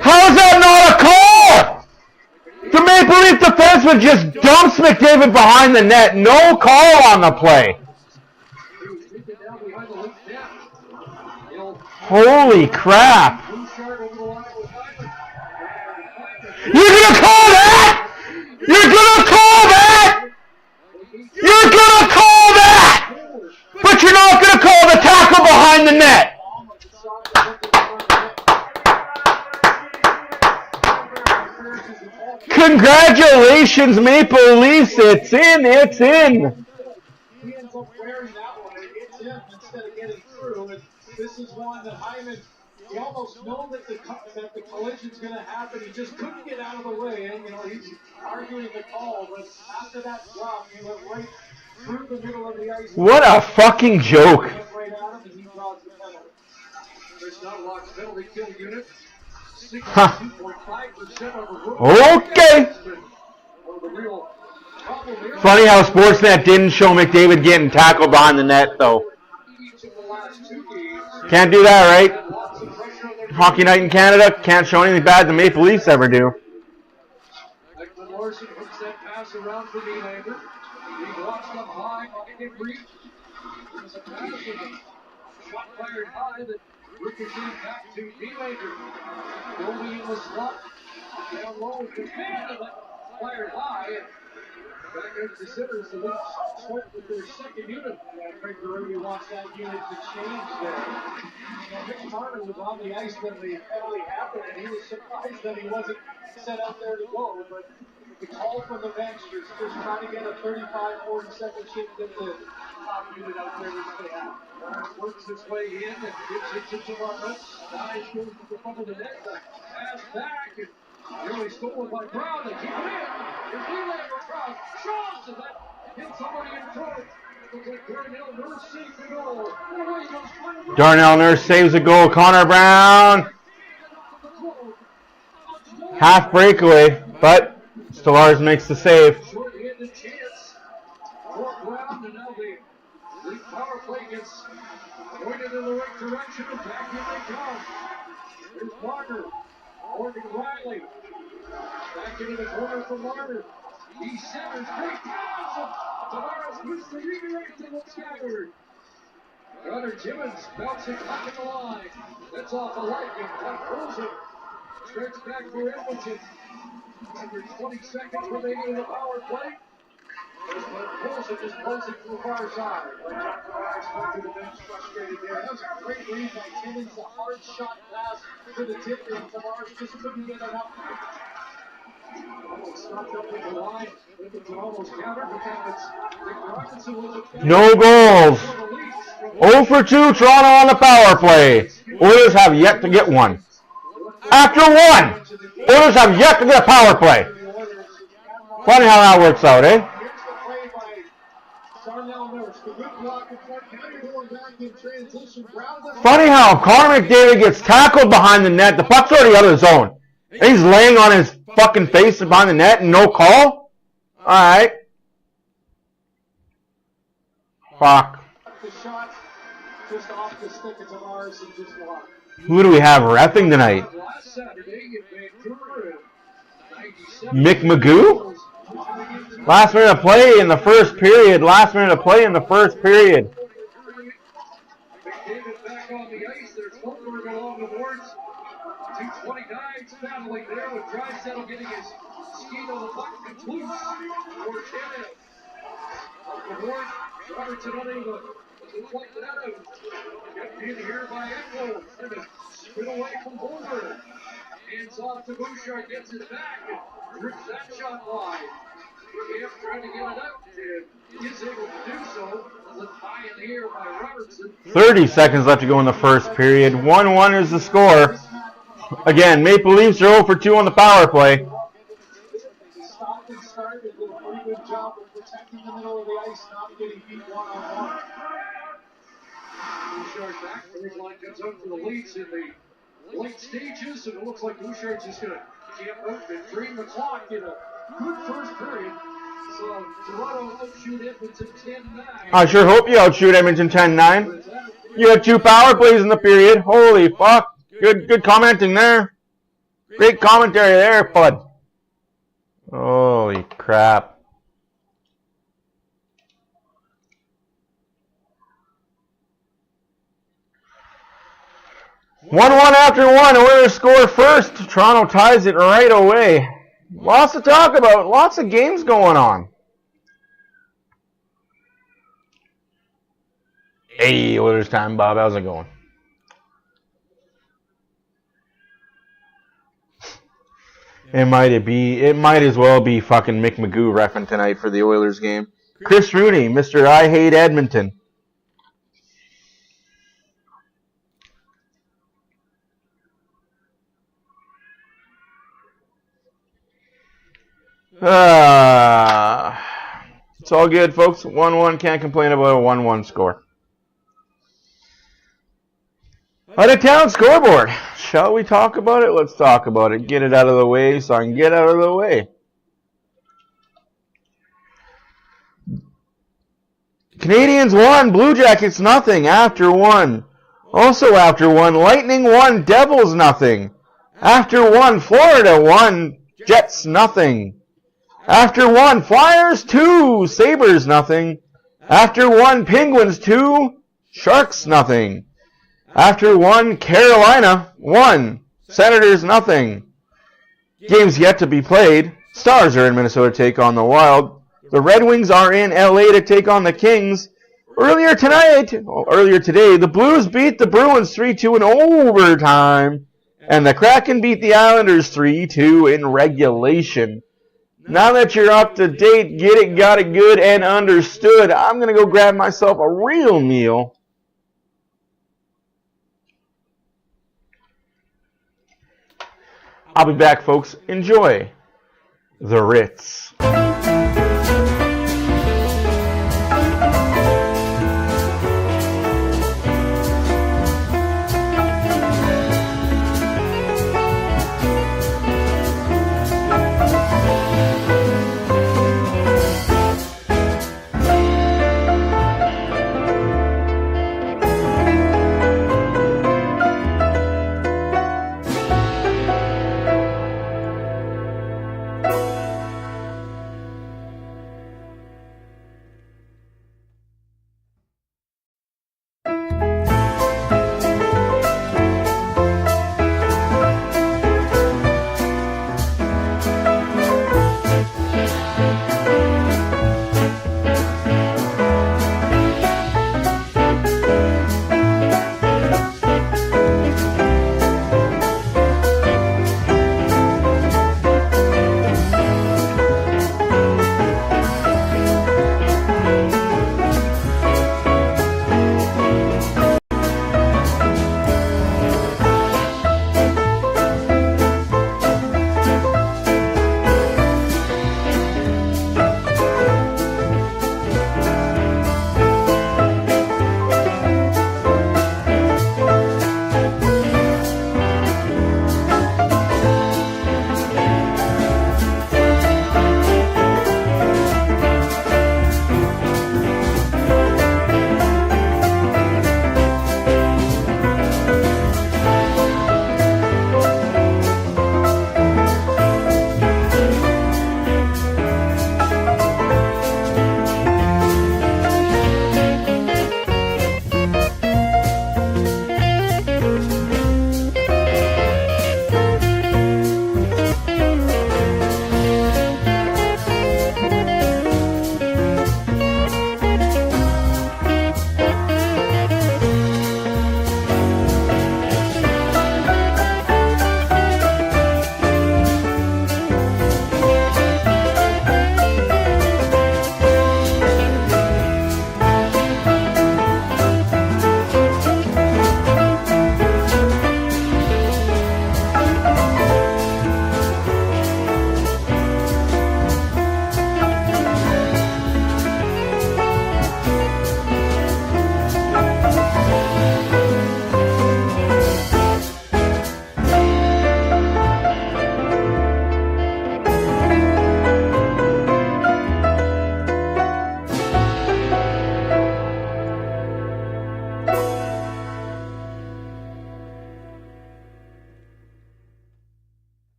How is that not a call? The Maple Leaf defenseman just dumps McDavid behind the net. No call on the play. Holy crap. You're going to call that? You're going to call that? You're going to call that? But you're not going to call the tackle behind the net. Congratulations, Maple Leafs. It's in. It's in. He ends up wearing that one. It hits him instead of getting through. And this is one that Hyman, you almost know that the collision's going to happen. He just couldn't get out of the way. And, he's arguing the call. But after that drop, he went right through the middle of the ice. What a fucking joke. Right at him, and he draws the penalty. There's not a lot of penalty kill unit. 62.5% of Okay. Funny how Sportsnet didn't show McDavid getting tackled behind the net, though. Can't do that, right? Hockey Night in Canada can't show anything bad the Maple Leafs ever do. Larson hooks that pass around for Nylander. He walks up high, in reach. There's a pass with a shot fired high that ricocheted back to Nylander. Goldie in the slot. Down low to Canada. Fired high. Back out to center. So Leafs spoke with their second unit. Craig Berube wants that unit to change there. Mitch Marner was on the ice when the penalty happened, and he was surprised that he wasn't set out there to go. But the call from the bench is just trying to get a 35-40-second shift in the top unit out there which they have. Marner works his way in and gives it to Toronto. Nice goes to the front of the net. Pass back. And Nearly stolen by Brown. They keep it in. Here's Wheeler for Brown. Shots, and that hits somebody in front. Looks like Darnell Nurse saves the goal. Away goes Connor. Darnell Nurse saves the goal. Connor Brown. Half breakaway, but Stellaris makes the save. Short-handed chance for Brown, and now the power play gets pointed in the right direction, and back in they come. Here's Parker. Morgan Riley. Back into the corner for Marner. He centers. Great pass. Tavares puts the redirect and it's gathered. Connor Timmons bouncing back in the line. That's off the leg and Mike Olsen starts back for Edmonton. Under 20 seconds remaining in the power play. Olsen just closing to the far side. Tavares went to the bench frustrated there. That was a great read by Timmons. A hard shot pass to the tip, and Tavares just couldn't get it up. Stopped up in the line. Edmonton almost countered, but then it's Nick Robinson with it. No goals. 0 for 2 Toronto on the power play. Oilers have yet to get one. After one, Oilers have yet to get a power play. Funny how that works out, eh? Funny how Connor McDavid gets tackled behind the net. The puck's already out of the zone. And he's laying on his fucking face behind the net and no call? Alright. Fuck. Who do we have reffing tonight? Mick Magoo? Last minute of play in the first period. Last minute of play in the first period. McDavid back on the ice. There's Holmberg along the boards. 2:29 battling there with Draisaitl getting his skate on the puck and loose for Canada. Up the board, Robertson unable to deflect that out. Kept in here by Echo. Trying to spin away from Holmberg. Hands off to Bouchard, gets it back and rips that shot wide. Camp trying to get it out and is able to do so. Lit high in the air by Robertson. 30 seconds left to go in the first period. 1-1 is the score. Again, Maple Leafs are 0 for 2 on the power play. Stopped and started, did a pretty good job of protecting the middle of the ice, not getting beat one-on-one. Bouchard back, third line comes out for the Leafs in the late stages, and it looks like Bouchard's just going to camp out and drain the clock in a good first period. So Toronto outshoot Edmonton 10-9. I sure hope you outshoot Edmonton 10-9. You had 2 power plays in the period. Holy fuck. Good commenting there. Great commentary there, bud. Holy crap. One after one. Oilers score first. Toronto ties it right away. Lots to talk about. Lots of games going on. Hey, Oilers time, Bob. How's it going? It might as well be fucking Mick Magoo reffing tonight for the Oilers game. Chris Rooney, Mr. I Hate Edmonton. It's all good, folks. 1-1. Can't complain about a 1-1 score. Out of town scoreboard. Shall we talk about it? Let's talk about it. Get it out of the way so I can get out of the way. Canadians 1, Blue Jackets nothing after 1. Also after 1, Lightning 1, Devils nothing. After 1, Florida 1, Jets nothing. After 1, Flyers 2, Sabres nothing. After 1, Penguins 2, Sharks nothing. After 1, Carolina 1, Senators nothing. Games yet to be played. Stars are in Minnesota to take on the Wild. The Red Wings are in LA to take on the Kings. Earlier today, the Blues beat the Bruins 3-2 in overtime. And the Kraken beat the Islanders 3-2 in regulation. Now that you're up to date, get it, got it good, and understood, I'm going to go grab myself a real meal. I'll be back, folks. Enjoy the Ritz.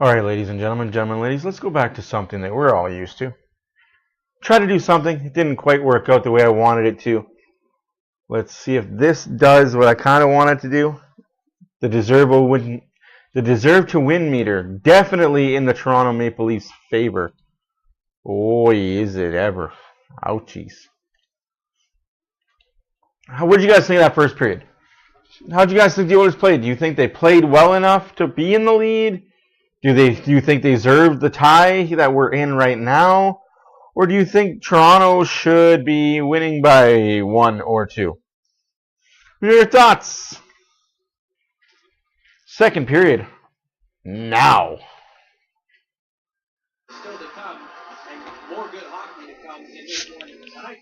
All right, ladies and gentlemen, ladies, let's go back to something that we're all used to. Try to do something. It didn't quite work out the way I wanted it to. Let's see if this does what I kind of want it to do. The deserve to win meter, definitely in the Toronto Maple Leafs' favor. Boy, is it ever. Ouchies. What did you guys think of that first period? How did you guys think the Oilers played? Do you think they played well enough to be in the lead? Do you think they deserve the tie that we're in right now? Or do you think Toronto should be winning by 1 or 2? What are your thoughts? Second period. Now. Still to come, and more good hockey to come in this one tonight.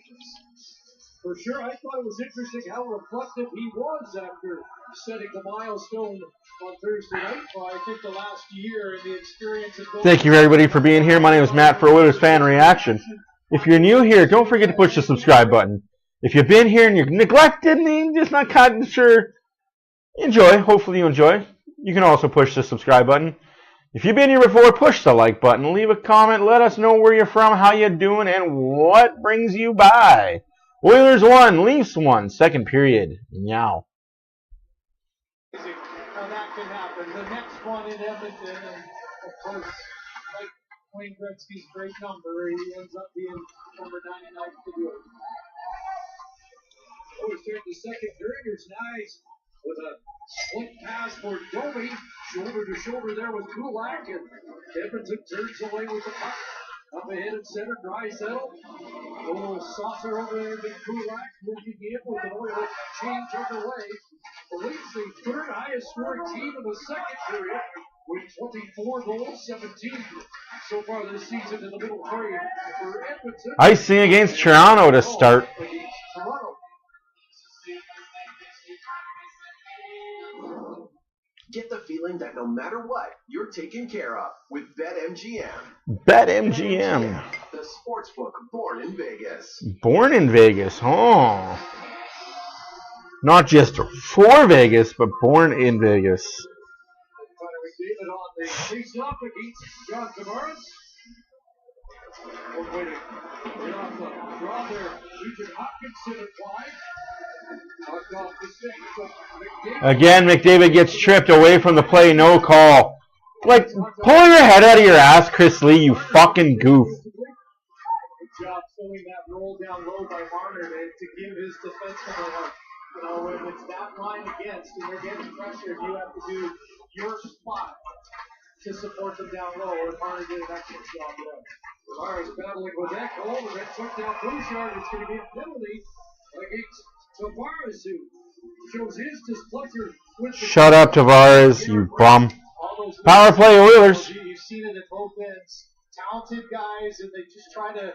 For sure, I thought it was interesting how reflective he was after setting the milestone on Thursday night. Well, I think the last year and the experience of going. Thank you, everybody, for being here. My name is Matt for OilersFanReaction. If you're new here, don't forget to push the subscribe button. If you've been here and you're neglected and you're just not kind of sure, enjoy. Hopefully you enjoy. You can also push the subscribe button. If you've been here before, push the like button. Leave a comment. Let us know where you're from, how you're doing, and what brings you by. Oilers 1, Leafs 1, second period. Meow. How that can happen. The next one in Edmonton, and of course, like Wayne Gretzky's great number, he ends up being number 99 to do it. Oh, we start the second period. Here's Nice with a split pass for Domi. Shoulder to shoulder there with Kulak, and Edmonton turns away with the puck. Up ahead at center, Draisaitl. A little saucer over there to Kulak, looking in with an Oilers change underway. The Leafs, the third highest scoring team in the second period, with 24 goals, 17 so far this season in the middle frame for Edmonton. Icing against Toronto to start. Toronto. Get the feeling that no matter what, you're taken care of with BetMGM. BetMGM. The sportsbook born in Vegas. Born in Vegas, huh? Not just for Vegas, but born in Vegas. David on the face-off against John Tavares. We're waiting. Right off the draw there. Nugent Hopkins applied. Knocked off the stick. Again, McDavid gets tripped away from the play, no call. Like, pull your head out of your ass, Chris Lee, you fucking goof. Good job filling that roll down low by Marner to give his defenseman you know, when it's that line against and they're getting pressured, you have to do your spot to support them down low, and Marner did an excellent job there. Tavares battling with Echo, and then took down Bouchard. It's going to be a penalty against Tavares, who shows his displeasure with the Shut up, Tavares, you bum. Power play Oilers. You've seen it at both ends. Talented guys, and they just try to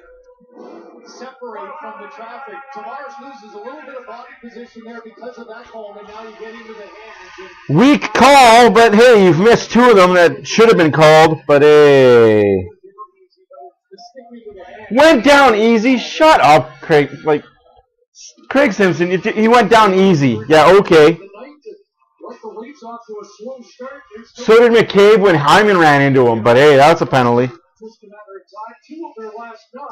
separate from the traffic. Tavares loses a little bit of body position there because of that call, and now you get into the hands. Weak call, but hey, you've missed 2 of them that should have been called, but hey. Went down easy. Shut up, Craig. Like, Craig Simpson, he went down easy. Yeah, okay. So did McCabe when Hyman ran into him, but hey, that's a penalty. Just a matter of time. 2 of their last 9,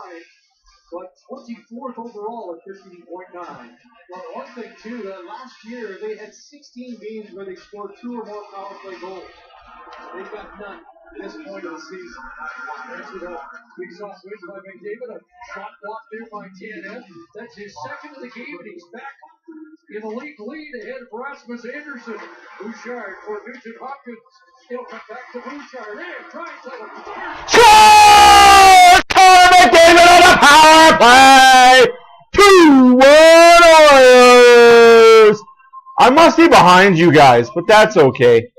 but 24th overall at 15.9. Well, one thing too, that last year they had 16 games where they scored 2 or more power play goals. They've got none at this point of the season. There's the big soft switch by McDavid, a shot blocked there by TNF. That's his second of the game, and he's back in the league lead ahead of Rasmus Anderson. Bouchard for Nugent Hopkins. He'll come back to Bouchard. There, tries to Score! Connor McDavid on a power play! 2-1 Oilers! I must be behind you guys, but that's okay.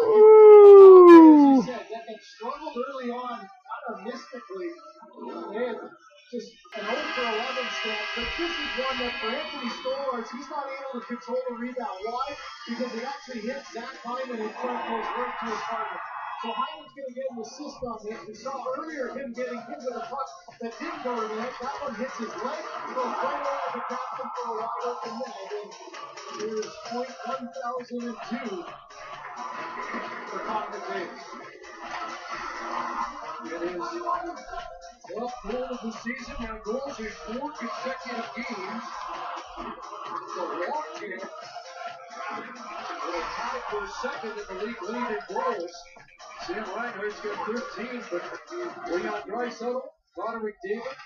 Ooh. They struggled early on, kind of mystically. They had just an 0 for 11 stat, but this is one that for Anthony Stolarz, he's not able to control the rebound. Why? Because it actually hit Zach Hyman in front, goes right to his partner. So Hyman's going to get an assist on this. We saw earlier him getting hit with a puck that didn't go to the net. That one hits his leg, goes right over the captain for a wide open net. And here's point 1002. for Connor McDavid. It is 12th goal of the season, now goals in 4 consecutive games. The Washington will tie for second in the league lead in goals. Sam Reinhart's got 13, but Leon Draisaitl, Connor McDavid,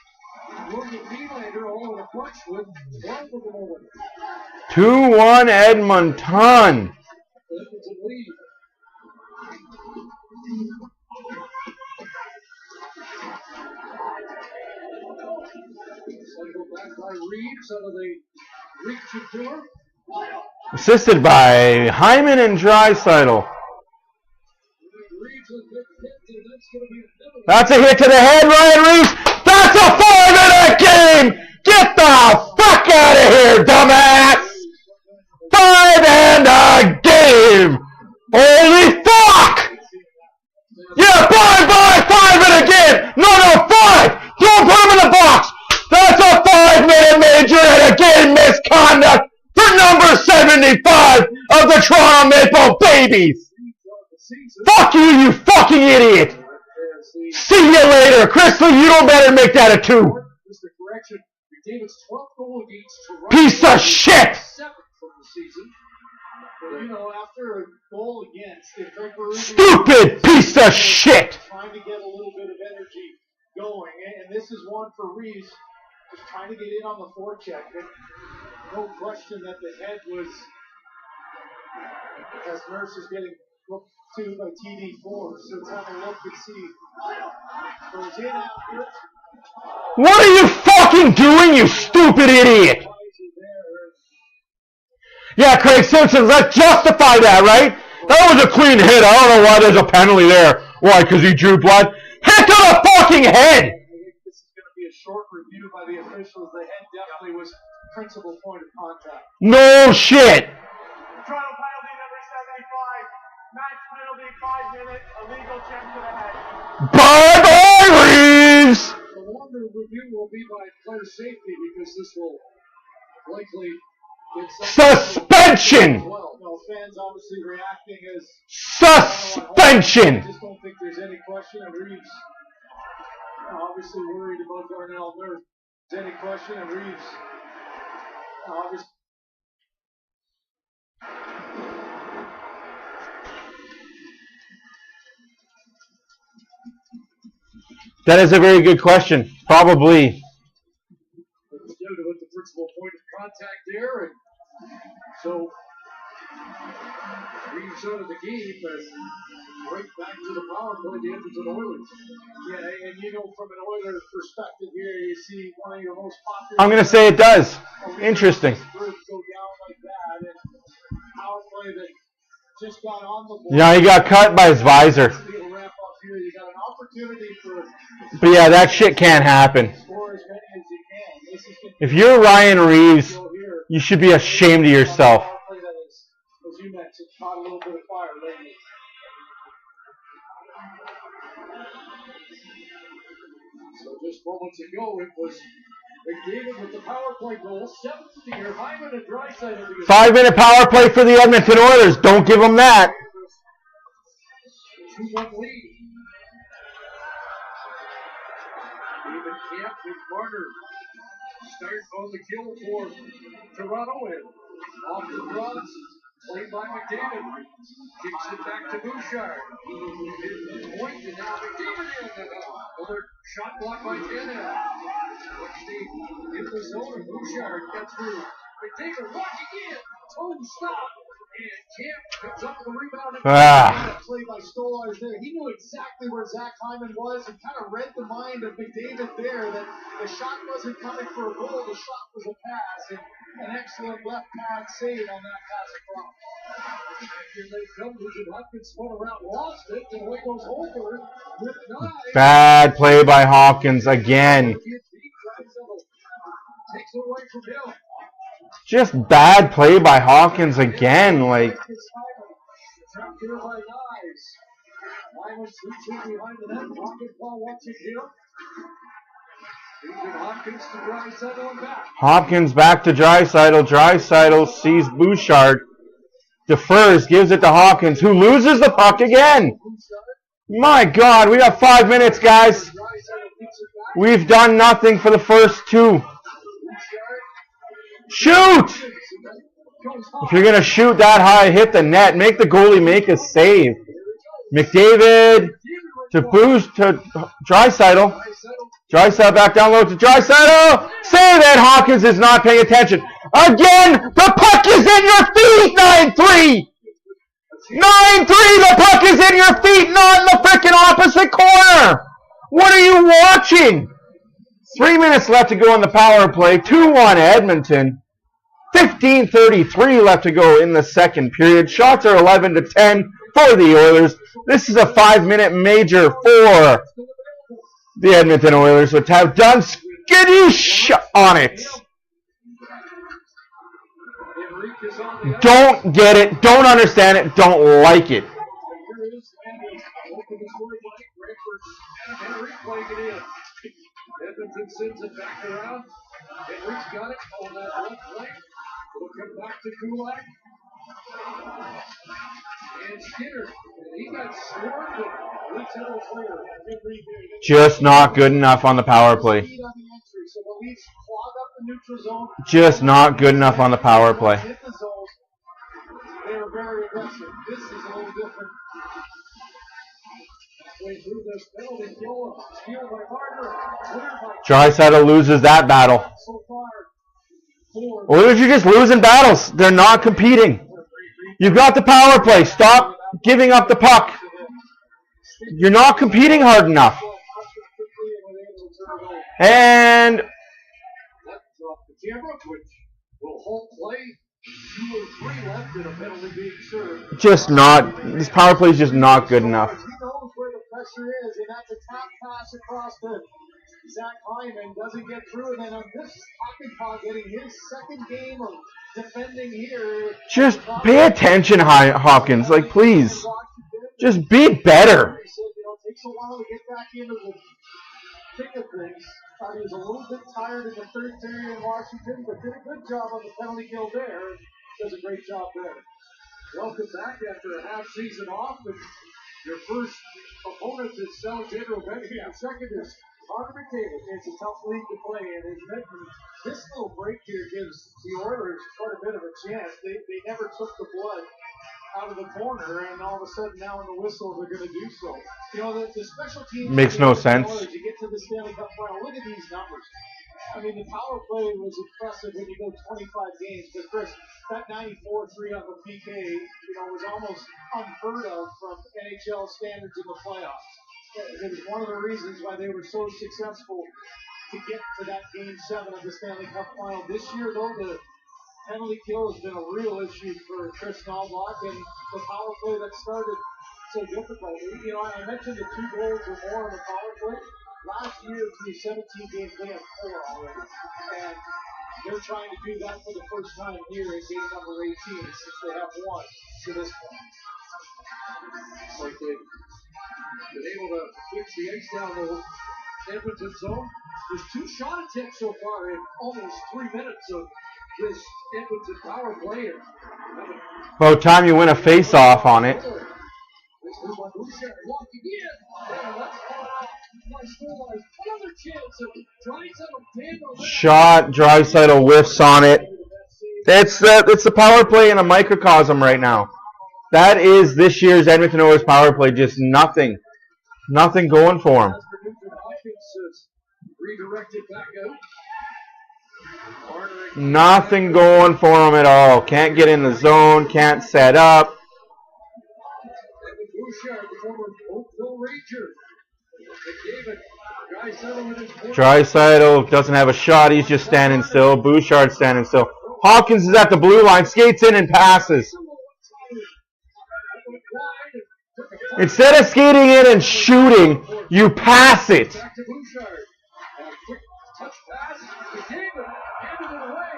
Morgan Nylander all in the punch with 12 of the moment. 2-1 Edmonton. Edmonton lead. Cycle back by Reeves out of the reach of tour. Assisted by Hyman and Draisaitl. That's a hit to the head, Ryan Reeves. That's a 5-minute game. Get the fuck out of here, dumbass. 5 and a game. Holy fuck. Yeah, 5 and a game. No, 5. Don't put him in the box. That's a 5-minute major and a game misconduct for number 75 of the Toronto Maple Babies. Fuck you, you fucking idiot. See you later. Chrisley, you don't better make that a 2. Piece of shit. You know, after a goal against, Stupid piece of shit. Trying to get a little bit of energy going, and this is one for Reeves, just trying to get in on the forecheck. No question that the head was, as Nurse is getting looked to by TD4, so it's having a look and see. Goes in after. What are you fucking doing, you stupid idiot? Yeah, Craig Simpson, let's justify that, right? That was a clean hit. I don't know why there's a penalty there. Why? Because he drew blood? Hit to the fucking head! I think this is going to be a short review by the officials. The head definitely was principal point of contact. No shit! Toronto penalty number 75. Match penalty, 5 minutes. Illegal check to the head. Bye-bye, Reeves! The longer review will be by player safety because this will likely get suspension! Well, no, fans obviously reacting as suspension! I just don't think there's any question. And Reeves obviously worried about Darnell Nurse. There's any question, and Reeves obviously. That is a very good question. Probably. With the principal point of contact there, and so Reeves out of the game, but right back to the power play, the Edmonton Oilers. Yeah, and you know, from an Oilers perspective here, you see one of your most popular. I'm going to say it does. Interesting. Go down like that, and power play that just got on the board. Yeah, he got cut by his visor. Wrap up here. You got an opportunity for. But yeah, that shit can't happen. Score as many as you can. This is If you're Ryan Reeves, you should be ashamed of yourself. as you mentioned, caught a little bit of fire lately. So just moments ago, it was McDavid with the power play goal, 7th year, Hyman and Draisaitl. 5-minute power play for the Edmonton Oilers. Don't give them that. 2-1 lead. David Camp with Marner. Start on the kill for Toronto, and off the runs. Played by McDavid. Kicks it back to Bouchard. Point, and now McDavid in. Another shot blocked by Canada. In the zone, Bouchard gets through. McDavid walking in. Toe stop. And Camp comes up with the rebound. Play by Stolarz there. He knew exactly where Zach Hyman was and kind of read the mind of McDavid there that the shot wasn't coming for a goal. The shot was a pass. And an excellent left pad save on that pass across. Here they come. Hopkins spun around, lost it, and away goes Holford with 9. Bad play by Hopkins again. Takes it away from him. Just bad play by Hopkins again. Like, Trapped here by Knives. Lyman's reaching behind the net. Hopkins ball watching him. Hopkins to Draisaitl and back. Hopkins back to Draisaitl. Draisaitl sees Bouchard. defers, gives it to Hawkins, who loses the puck again. My God, we got 5 minutes, guys. We've done nothing for the first 2. Shoot! If you're going to shoot that high, hit the net. Make the goalie make a save. McDavid to boost to Draisaitl. Draisaitl back down low to Draisaitl. Save it. Hawkins is not paying attention. Again, the puck is in your feet. 9-3. 9-3. The puck is in your feet, not in the freaking opposite corner. What are you watching? 3 minutes left to go on the power play. 2-1 Edmonton. 15:33 left to go in the second period. Shots are 11-10 for the Oilers. This is a 5-minute major for the Edmonton Oilers, which have done skittish on it. Don't get it, don't understand it, don't like it. Edmonton sends it back around. Henry's got it on that left flank. We'll come back to Kulak. And Skinner. He got swarmed with Lieutenant player. Just not good enough on the power play. Just not good enough on the power play. They're very aggressive. This is a little different. Draisaitl loses that battle. Oilers are just losing battles. They're not competing. You've got the power play. Stop giving up the puck. You're not competing hard enough. And just not, this power play is just not good enough. He knows where the pressure is, and that's a tap pass across to Zach Hyman. Doesn't get through, and then on this Hakanpää getting his second game of defending here. Just pay attention, Hawkins. Like, please. Just be better. It takes a while to get back into the thick of things. He was a little bit tired in the third period in Washington, but did a good job on the penalty kill there. Does a great job there. Welcome back after a half season off. And your first opponent is Alexander Ovechkin. And second is Connor McDavid. It's a tough league to play in. And this little break here gives the Oilers quite a bit of a chance. They never took the blood out of the corner, and all of a sudden now in the whistle they're going to do so. You know, the special teams makes no sense. You get to the Stanley Cup final. Look at these numbers. I mean, the power play was impressive when you go 25 games, but Chris, that 94-3 on the PK, was almost unheard of from NHL standards in the playoffs. It was one of the reasons why they were so successful to get to that Game 7 of the Stanley Cup final. This year, though, the penalty kill has been a real issue for Chris Knobloch, and the power play that started so difficultly. I mentioned the 2 goals or more on the power play. Last year, through 17 games, they had 4 already. And they're trying to do that for the first time here in game number 18, since they have 1 to this point. Like they've been able to fix the ice down the Edmonton zone. There's 2 shot attempts so far in almost 3 minutes of this Edmonton power play. About time you win a face-off on it. Shot, Draisaitl whiffs on it. It's the power play in a microcosm right now. That is this year's Edmonton Oilers power play. Just nothing going for them. Nothing going for them at all. Can't get in the zone. Can't set up. Draisaitl doesn't have a shot. He's just standing still. Bouchard's standing still. Hawkins is at the blue line. Skates in and passes. Instead of skating in and shooting, you pass it.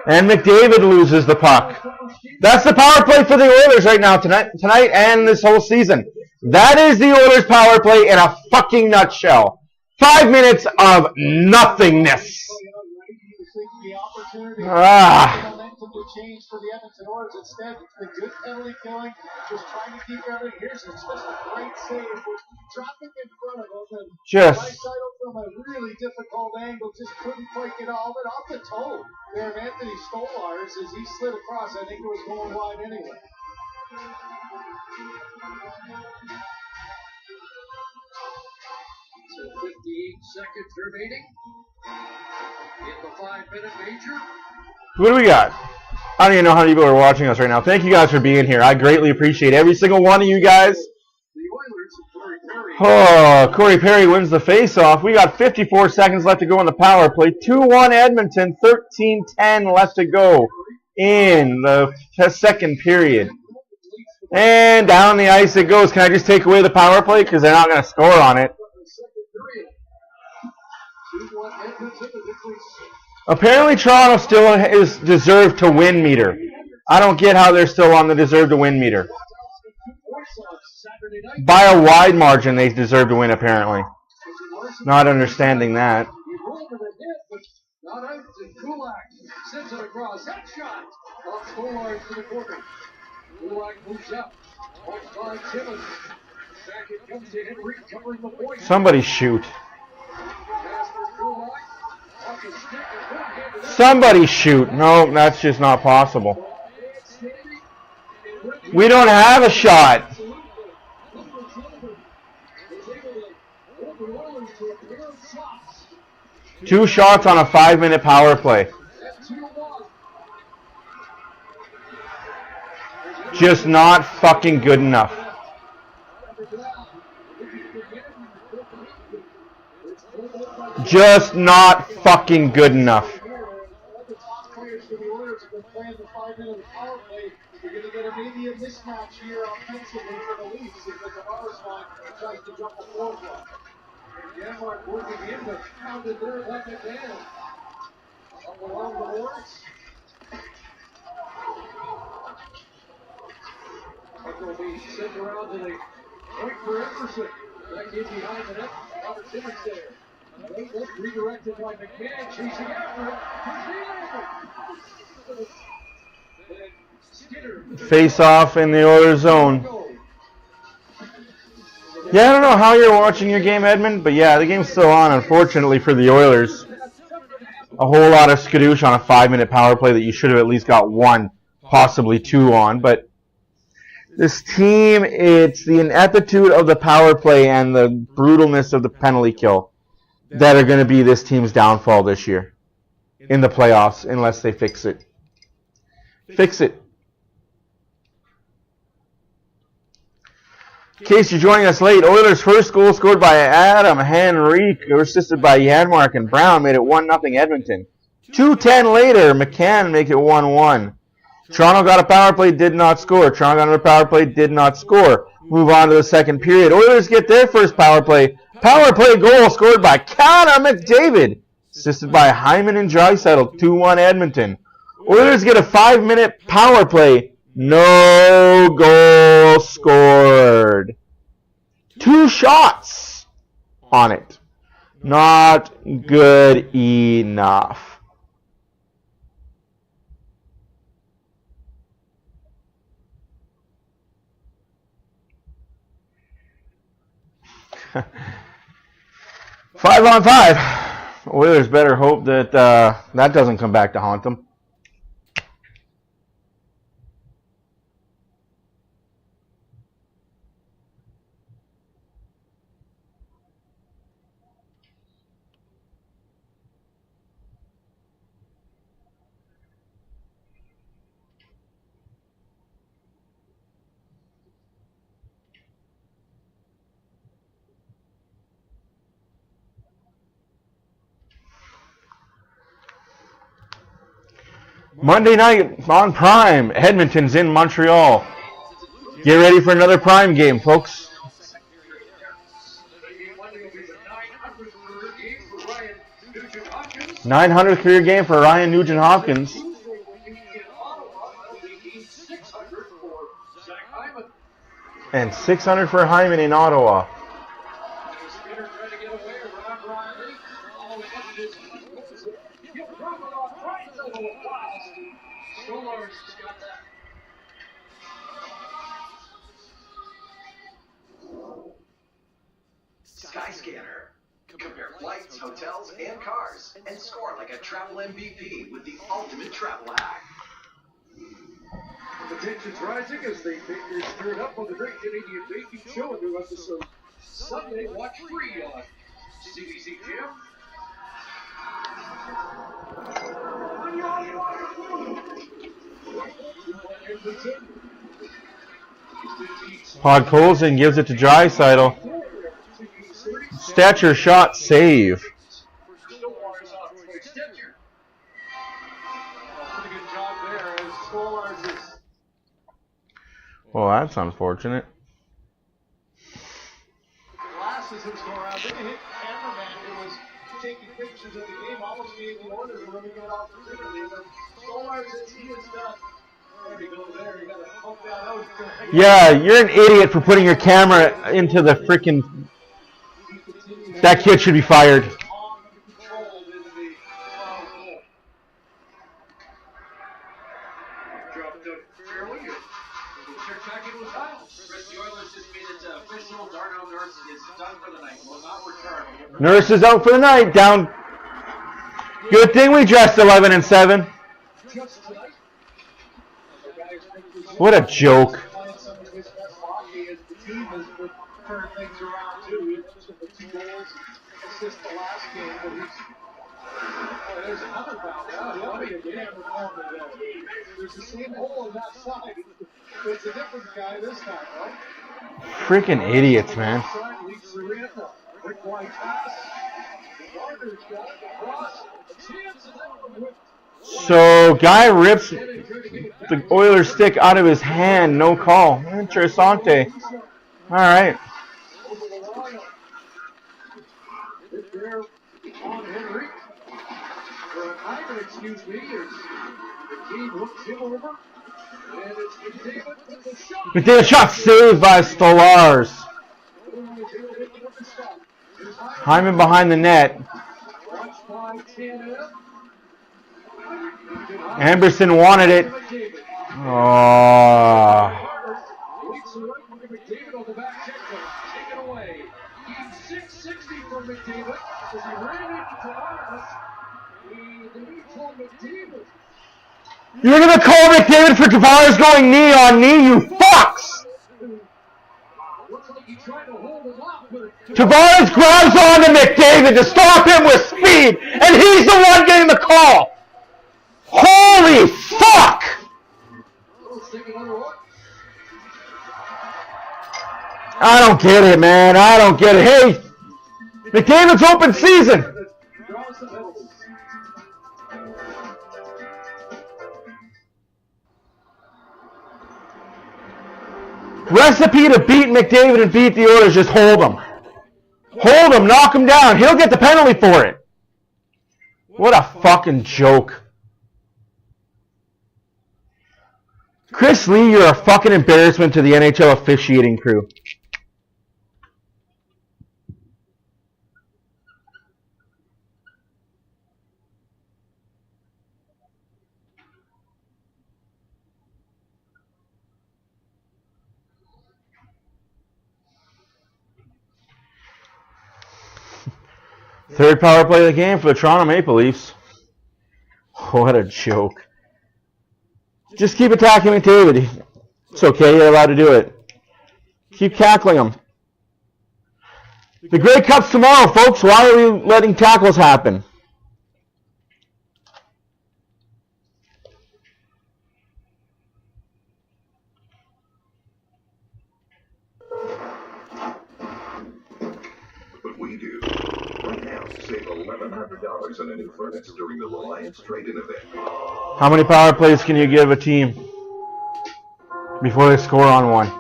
And McDavid loses the puck. That's the power play for the Oilers right now, tonight and this whole season. That is the Oilers power play in a fucking nutshell. 5 minutes of nothingness. Oilers instead. The good penalty killing, just trying to keep everything. Here's just a great save. Dropping in front of him. And Just Draisaitl from a really difficult angle just couldn't quite get all of it off the toe. There, of Anthony Stolarz as he slid across. I think it was going wide anyway. So 58 seconds remaining in the 5-minute major. what do we got? I don't even know how many people are watching us right now. Thank you guys for being here. I greatly appreciate every single one of you guys. The Oilers, Corey Perry. Oh, Corey Perry wins the face-off. We got 54 seconds left to go in the power play. 2-1 Edmonton, 13-10 left to go in the second period. And down the ice it goes. Can I just take away the power play? Because they're not going to score on it. Apparently Toronto still is deserved to win meter. I don't get how they're still on the deserve to win meter. By a wide margin they deserve to win apparently. Not understanding that. Somebody shoot. Somebody shoot. No, that's just not possible. We don't have a shot. Two shots on a 5-minute power play. Just not fucking good enough. Just not fucking good enough. Sent around to the point for Emerson. Back in behind the net. Robert Simmons there. Redirected by McCann, chasing after it. Face off in the Oilers zone. Yeah, I don't know how you're watching your game, Edmund, but yeah, the game's still on, unfortunately, for the Oilers. A whole lot of skadoosh on a 5-minute power play that you should have at least got one, possibly two on, but this team, it's the ineptitude of the power play and the brutalness of the penalty kill that are going to be this team's downfall this year in the playoffs unless they fix it. Fix it. In case you're joining us late, Oilers' first goal scored by Adam Henrique, assisted by Janmark and Brown, made it 1-0 Edmonton. 2:10 later, McCann make it 1-1. Toronto got a power play, did not score. Toronto got another power play, did not score. Move on to the second period. Oilers get their first power play. Power play goal scored by Connor McDavid, assisted by Hyman and Draisaitl, 2-1 Edmonton. Oilers get a 5-minute power play. No goal scored. 2 shots on it. Not good enough. Five on five. Oilers better hope that that doesn't come back to haunt them. Monday night on Prime, Edmonton's in Montreal. Get ready for another Prime game, folks. 900th career game for Ryan Nugent-Hopkins. And 600 for Hyman in Ottawa. Skyscanner. Compare flights, hotels, and cars, and score like a travel MVP with the ultimate travel hack. The tension's rising as they make their stirred up on the Great Canadian Baking Show. A new episode Sunday. Watch free on CBC Gym. Pod Colson gives it to Draisaitl. Stature shot save. Well, that's unfortunate. Glasses him score out. Then he hit cameraman who was taking pictures of the game, almost gave the Oilers a really good opportunity. But Stolarz says he is done. There he goes there. You got to poke that out. Yeah, you're an idiot for putting your camera into the freaking. That kid should be fired. Nurse is out for the night. Down. Good thing we dressed 11 and 7. What a joke. There's the same hole on that side. It's a different guy this time, right? Freaking idiots, man. So, guy rips the Oilers stick out of his hand. No call. Interessante. All right. Excuse me, McDavid looks him over, and it's McDavid with the shot. McDavid shot saved by Stolarz. Hyman behind the net. Anderson wanted it. Oh. McDavid on the back check, taken away. Game 660 from McDavid as he ran into Tavares. You're gonna call McDavid for Tavares going knee on knee, you fucks! Tavares grabs onto McDavid to stop him with speed, and he's the one getting the call! Holy fuck! I don't get it, man. I don't get it. Hey, McDavid's open season. Recipe to beat McDavid and beat the Oilers, just hold him. Hold him, knock him down. He'll get the penalty for it. What a fucking joke. Chris Lee, you're a fucking embarrassment to the NHL officiating crew. Third power play of the game for the Toronto Maple Leafs. What a joke. Just keep attacking McDavid. It's okay, you're allowed to do it. Keep tackling him. The Grey Cup's tomorrow, folks. Why are we letting tackles happen? But we do. Right now, save $1,100 on a new furnace during the Reliance trade-in event. How many power plays can you give a team before they score on one?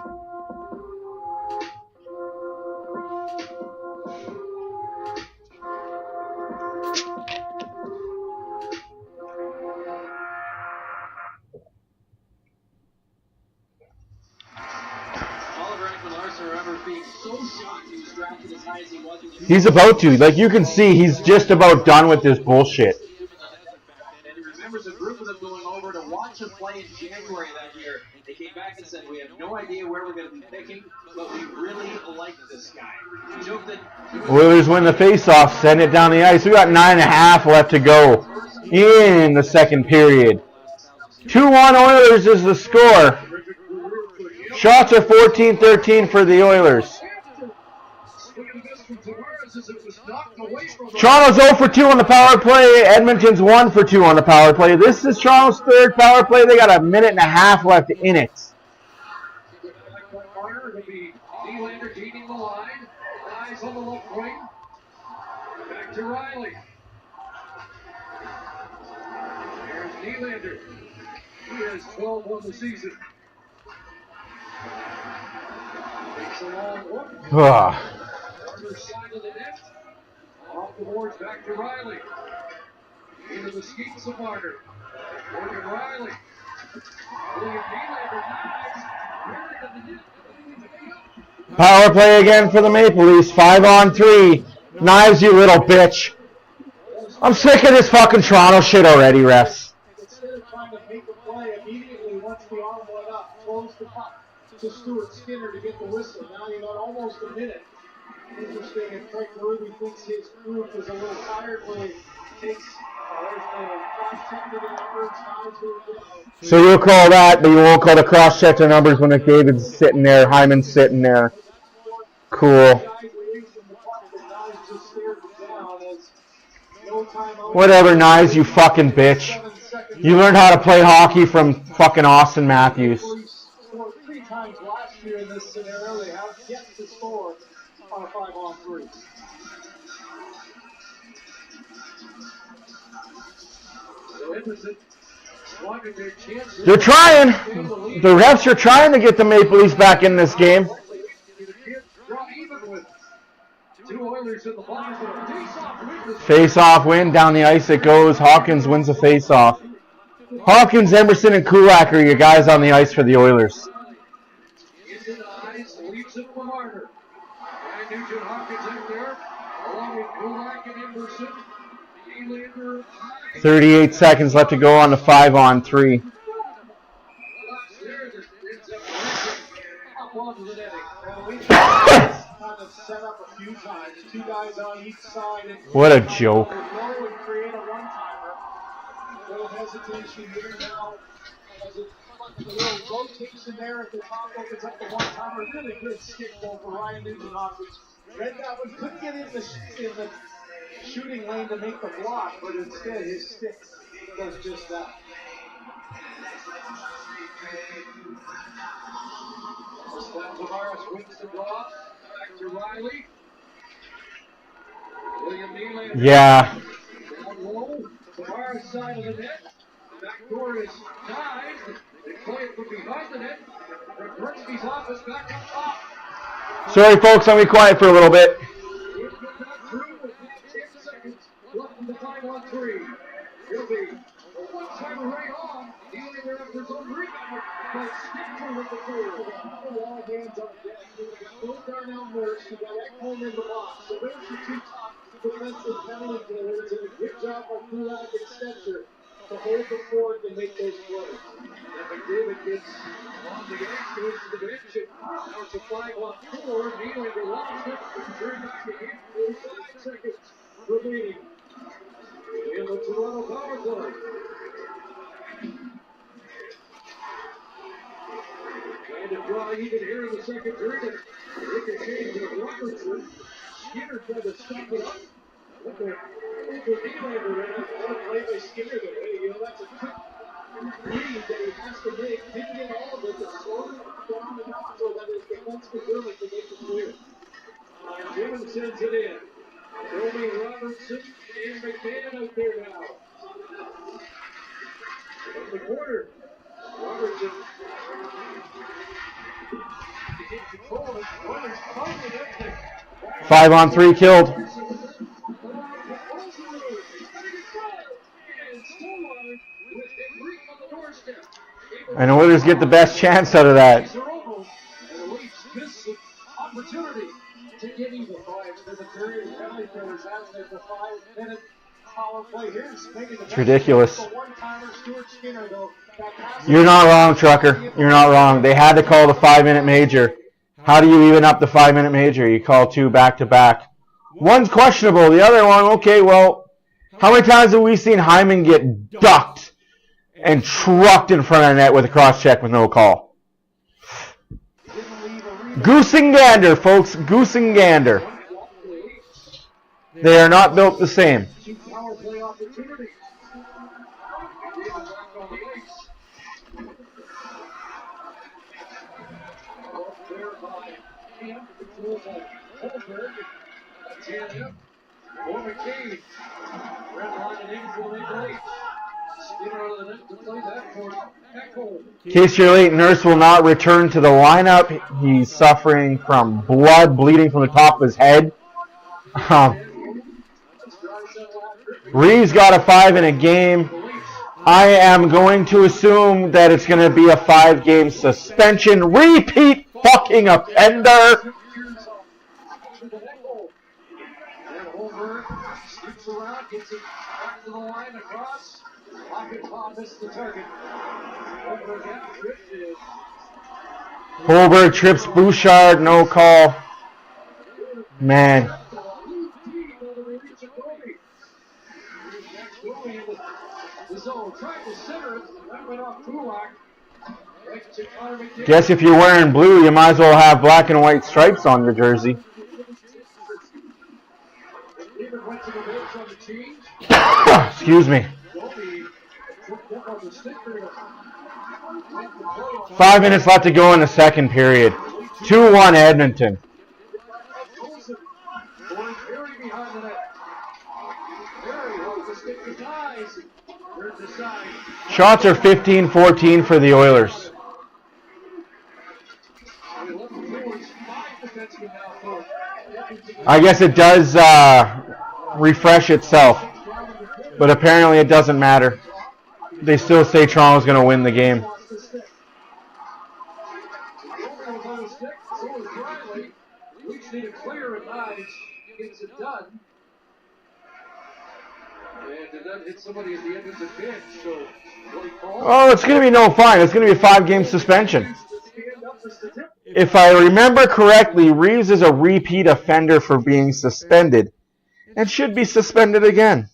He's about to. Like, you can see, he's just about done with this bullshit. And he remembers a group of them going over to watch bunch of play in January that year. They came back and said, we have no idea where we're going to be picking, but we really like this guy. He joked that Oilers win the face-off, send it down the ice. We got 9.5 left to go in the second period. 2-1 Oilers is the score. Shots are 14-13 for the Oilers. Toronto's 0 for 2 on the power play. Edmonton's 1 for 2 on the power play. This is Toronto's third power play. They got a minute and a half left in it. Nylander gaining the line. Eyes on the left wing. Back to Riley. There's Nylander. He has 12 on the season. Takes a long look. Other side of the net. Off the boards, back to Riley. Into the skates of Marner. Morgan Riley. William Nylander dives. Power play again for the Maple Leafs. 5-on-3. Knives, you little bitch. I'm sick of this fucking Toronto shit already, refs. Instead of trying to make a play immediately once the arm went up, throws the puck to Stuart Skinner to get the whistle. Now you got almost a minute. Interesting, and Craig Ruby thinks his group is a little tired when he takes cross-check to the numbers. So you'll call that, but you won't call the cross-check to numbers when McDavid's sitting there, Hyman's sitting there. Cool. Whatever, Knives, you fucking bitch. You learned how to play hockey from fucking Austin Matthews. Scored 3 times last year in this scenario. They have yet to score on a 5-on-3. They're trying. The refs are trying to get the Maple Leafs back in this game. Face-off win. Down the ice it goes. Hawkins wins the face-off. Hawkins, Emerson, and Kulak are your guys on the ice for the Oilers. 38 seconds left to go on the 5-on-3. What a joke. Rotation there at the top opens up the one-timer. Really good stick goal for Ryan Nugent-Hopkins. Red Goblin couldn't get in the shooting lane to make the block, but instead his stick does just that. Tavares wins the draw. Back to Riley. William Nylander. Yeah. Down low. Tavares side of the net. Back door is dived. They play it from behind the net. From Gretzky's office back up top. Sorry, folks, I'll be quiet for a little bit. Left in the 5-on-3. He'll be a one-timer right on. Nylander after his own rebound. But Skinner with the goal. All hands on deck. You got both Darnell Nurse. You got Ekholm in the box. So there's your 2 top defensive penalty players. And a good job by Kulak and Stetcher to hold the fort and make those plays. And McDavid gets on the ice, goes to the bench, and now it's a flag on 4. Nylander lost it, turned back again, 45 seconds remaining in the Toronto power play. Trying to draw even here in the second period. Ricochet to Robertson. Skinner tried to stop it up. Look at Nylander right now. What a play by Skinner there. Hey, you know, that's a quick read that he has to make. Didn't get all of it, but slowed it down enough so that his defense could do it to make it clear. Gibbons sends it in. Domi, Robertson, and McMahon out there now. From the corner, Robertson. To get control of it, Robertson pounding it. 5-on-3 killed. And the Oilers get the best chance out of that. Opportunity to get even 5-minute period. Penalty players has there for 5-minute power play here. It's ridiculous. The one-timer Stuart Skinner though You're not wrong, Trucker. You're not wrong. They had to call the 5-minute major. How do you even up the 5-minute major? You call 2 back-to-back. One's questionable. The other one, okay, well, how many times have we seen Hyman get ducked and trucked in front of the net with a cross-check with no call? Goose and gander, folks. Goose and gander. They are not built the same. In case you're late, Nurse will not return to the lineup. He's suffering from blood bleeding from the top of his head. Reeves got a 5 in a game. I am going to assume that it's going to be a 5-game suspension. Repeat fucking offender. Holberg trips Bouchard, no call. Man. Guess if you're wearing blue, you might as well have black and white stripes on your jersey. Excuse me. 5 minutes left to go in the second period. 2-1 Edmonton. Shots are 15-14 for the Oilers. I guess it does refresh itself, but apparently it doesn't matter. They still say Toronto's going to win the game. Oh, it's going to be no fine. It's going to be a 5-game suspension. If I remember correctly, Reeves is a repeat offender for being suspended and should be suspended again.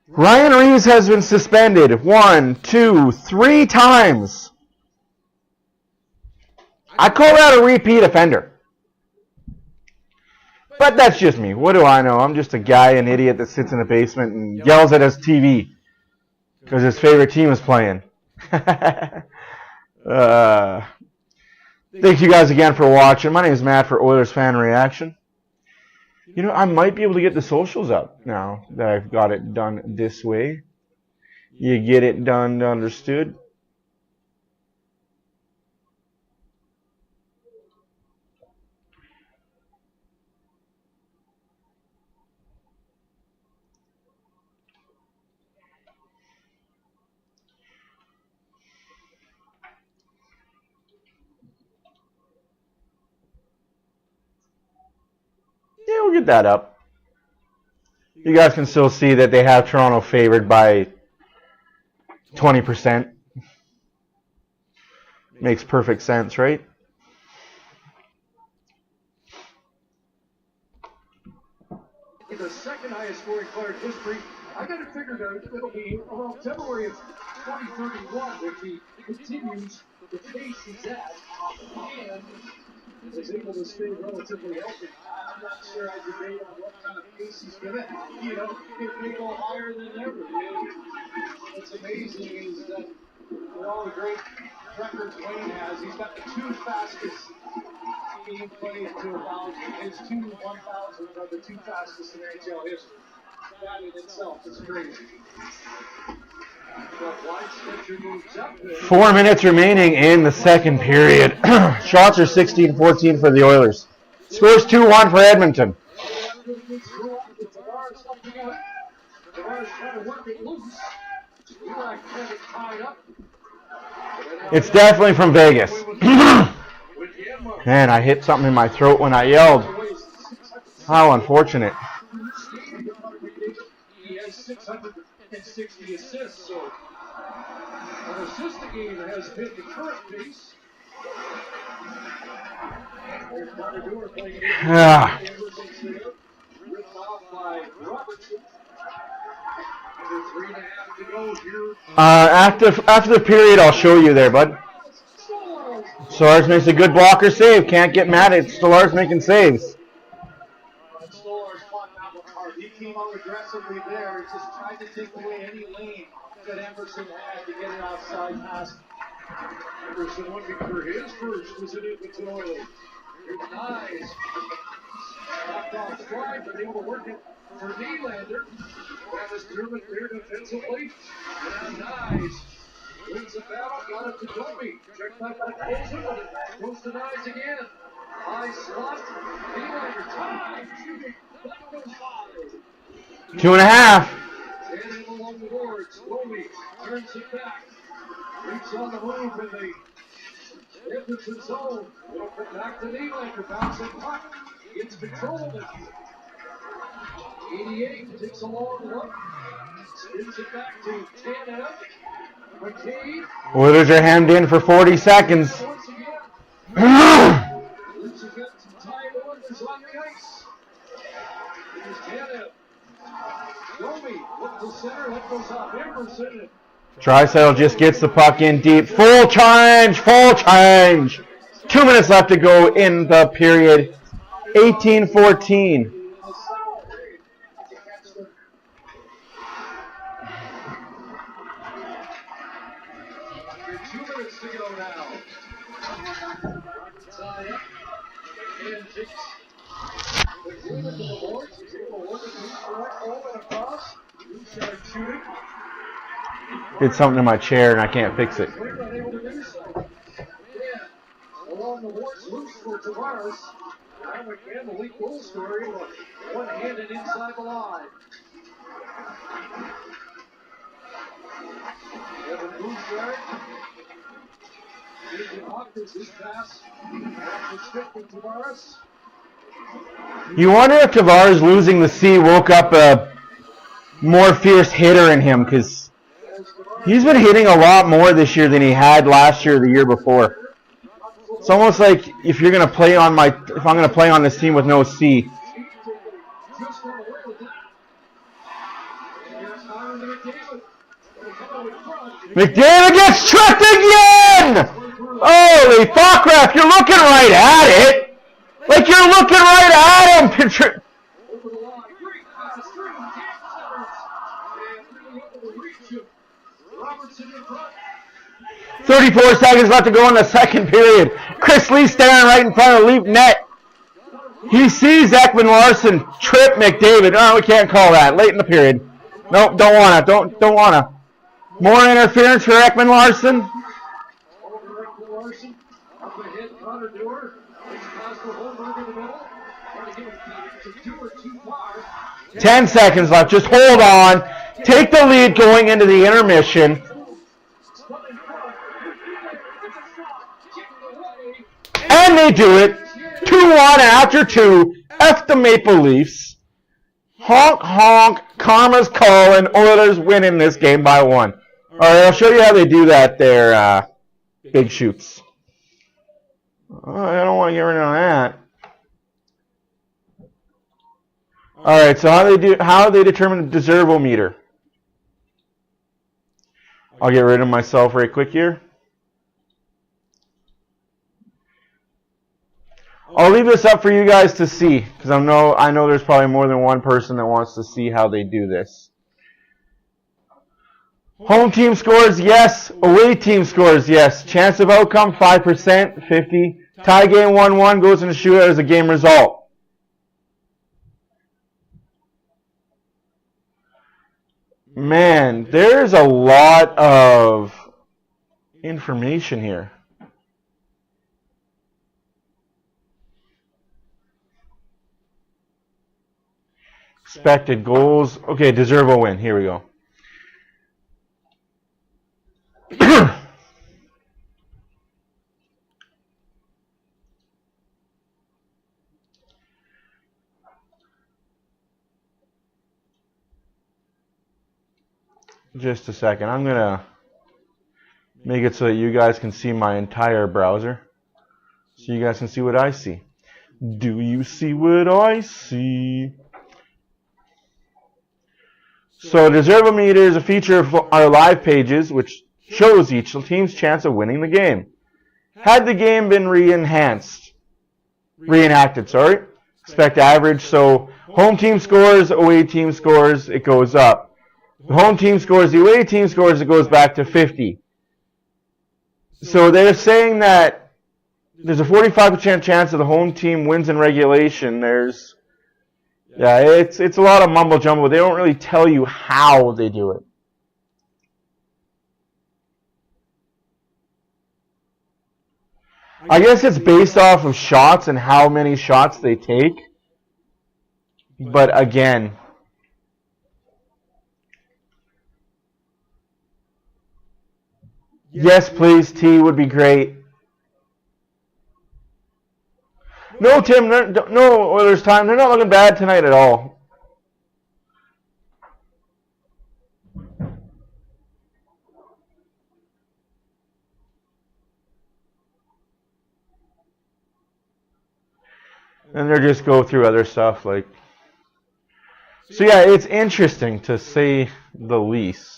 Ryan Reeves has been suspended 1, 2, 3 times. I call that a repeat offender. But that's just me. What do I know? I'm just a guy, an idiot that sits in the basement and yells at his TV because his favorite team is playing. Thank you guys again for watching. My name is Matt for OilersFanReaction. You know, I might be able to get the socials up now that I've got it done this way. You get it done, understood? Yeah, we'll get that up. You guys can still see that they have Toronto favored by 20%. Makes perfect sense, right? The second highest scoring player in history. I got it figured out. It'll be around February of 2031 if he continues the pace he's at and is able to stay relatively healthy. I'm not sure I debate on what kind of pace he's going to, it may go higher than ever. What's amazing is that with all the great records Wayne has. He's got the 2 fastest game play into 1,000. His 2 1,000s are the 2 fastest in NHL history. That in itself is crazy. 4 minutes remaining in the second period. Shots are 16-14 for the Oilers. Scores 2-1 for Edmonton. It's definitely from Vegas. Man, I hit something in my throat when I yelled. How unfortunate. He has 660 assists, so an assist a game has been the current pace. There's Monador playing ripped off by Robertson. Under 3.5 to go here. After the period, I'll show you there, bud. Stolarz makes a good blocker save. Can't get mad at Stolarz making saves. Stolarz fought that one hard. He came out aggressively there. He just tried to take away any lane that Emerson had to get it outside past. Emerson looking for his first was in Edmonton Oilers. Here's Nyes. Knocked off stride, but able to work it for Nylander. Travis Dermott there defensively. And Nyes wins the battle, got it to Toby. Check back by Colson, but it goes to Nyes again. High slot. Nylander time. Shooting. That goes high. 2.5. And in along the boards. Toby turns it back. Reaps on the move in the Edmonton zone. It'll come back to Nylander. Bouncing puck. Gets control of it. 88 takes a long look. Spins it back to Tanev. McCabe. Oilers are hemmed in for 40 seconds. Once again. Looks to get some tight orders on the ice. Here's Tanev. Roby with the center. That goes off Emerson. Draisaitl just gets the puck in deep. Full change. 2 minutes left to go in the period. 18-14. Did something to my chair and I can't fix it. Along the boards, loose for Tavares. Now McCann, the lead goal scorer, one-handed inside the line. Evan Bouchard. Jason Hawkins, his pass. Off the stick with Tavares. You wonder if Tavares losing the C woke up a more fierce hitter in him, because he's been hitting a lot more this year than he had last year or the year before. It's almost like if you're gonna play on if I'm gonna play on this team with no C. McDavid gets tricked again! Holy fuck, ref, you're looking right at it! Like you're looking right at him! 34 seconds left to go in the second period. Chris Lee standing right in front of the Leaf net. He sees Ekman Larson trip McDavid. Oh, we can't call that. Late in the period. Nope, don't wanna. Don't wanna. More interference for Ekman Larson. 10 seconds left. Just hold on. Take the lead going into the intermission. And they do it. 2-1 after 2. F the Maple Leafs. Honk, honk. Karma's calling. Oilers winning this game by 1. All right, I'll show you how they do that there, Big Shoots. Oh, I don't want to get rid of that. All right, so how they determine the deserval-meter. I'll get rid of myself right quick here. I'll leave this up for you guys to see, because I know there's probably more than one person that wants to see how they do this. Home team scores, yes. Away team scores, yes. Chance of outcome, 5%, 50. Tie game 1-1 goes in a shootout as a game result. Man, there's a lot of information here. Expected goals. Okay, deserve a win. Here we go. Just a second. I'm going to make it so that you guys can see my entire browser. So you guys can see what I see. Do you see what I see? So Deserve-O-Meter is a feature of our live pages which shows each team's chance of winning the game. Had the game been reenacted, expect average. So home team scores, away team scores, it goes up. The home team scores, the away team scores, it goes back to 50. So they're saying that there's a 45% chance that the home team wins in regulation. It's a lot of mumbo jumbo. They don't really tell you how they do it. I guess it's based off of shots and how many shots they take. But again, yes, please, T would be great. No, Tim, no Oilers time. They're not looking bad tonight at all. And they just go through other stuff like. So yeah, it's interesting to say the least.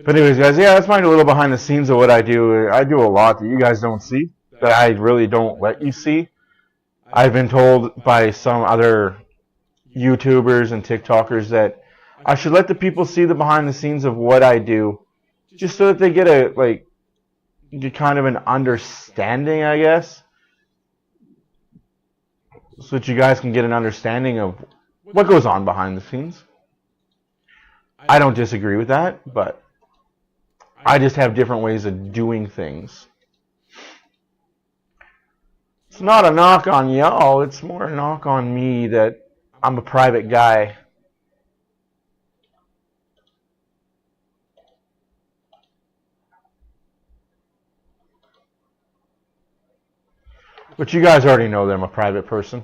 But anyways, guys, yeah, that's my little behind the scenes of what I do. I do a lot that you guys don't see, that I really don't let you see. I've been told by some other YouTubers and TikTokers that I should let the people see the behind the scenes of what I do, just so that they get get kind of an understanding, I guess, so that you guys can get an understanding of what goes on behind the scenes. I don't disagree with that, but I just have different ways of doing things. It's not a knock on y'all, it's more a knock on me that I'm a private guy. But you guys already know that I'm a private person.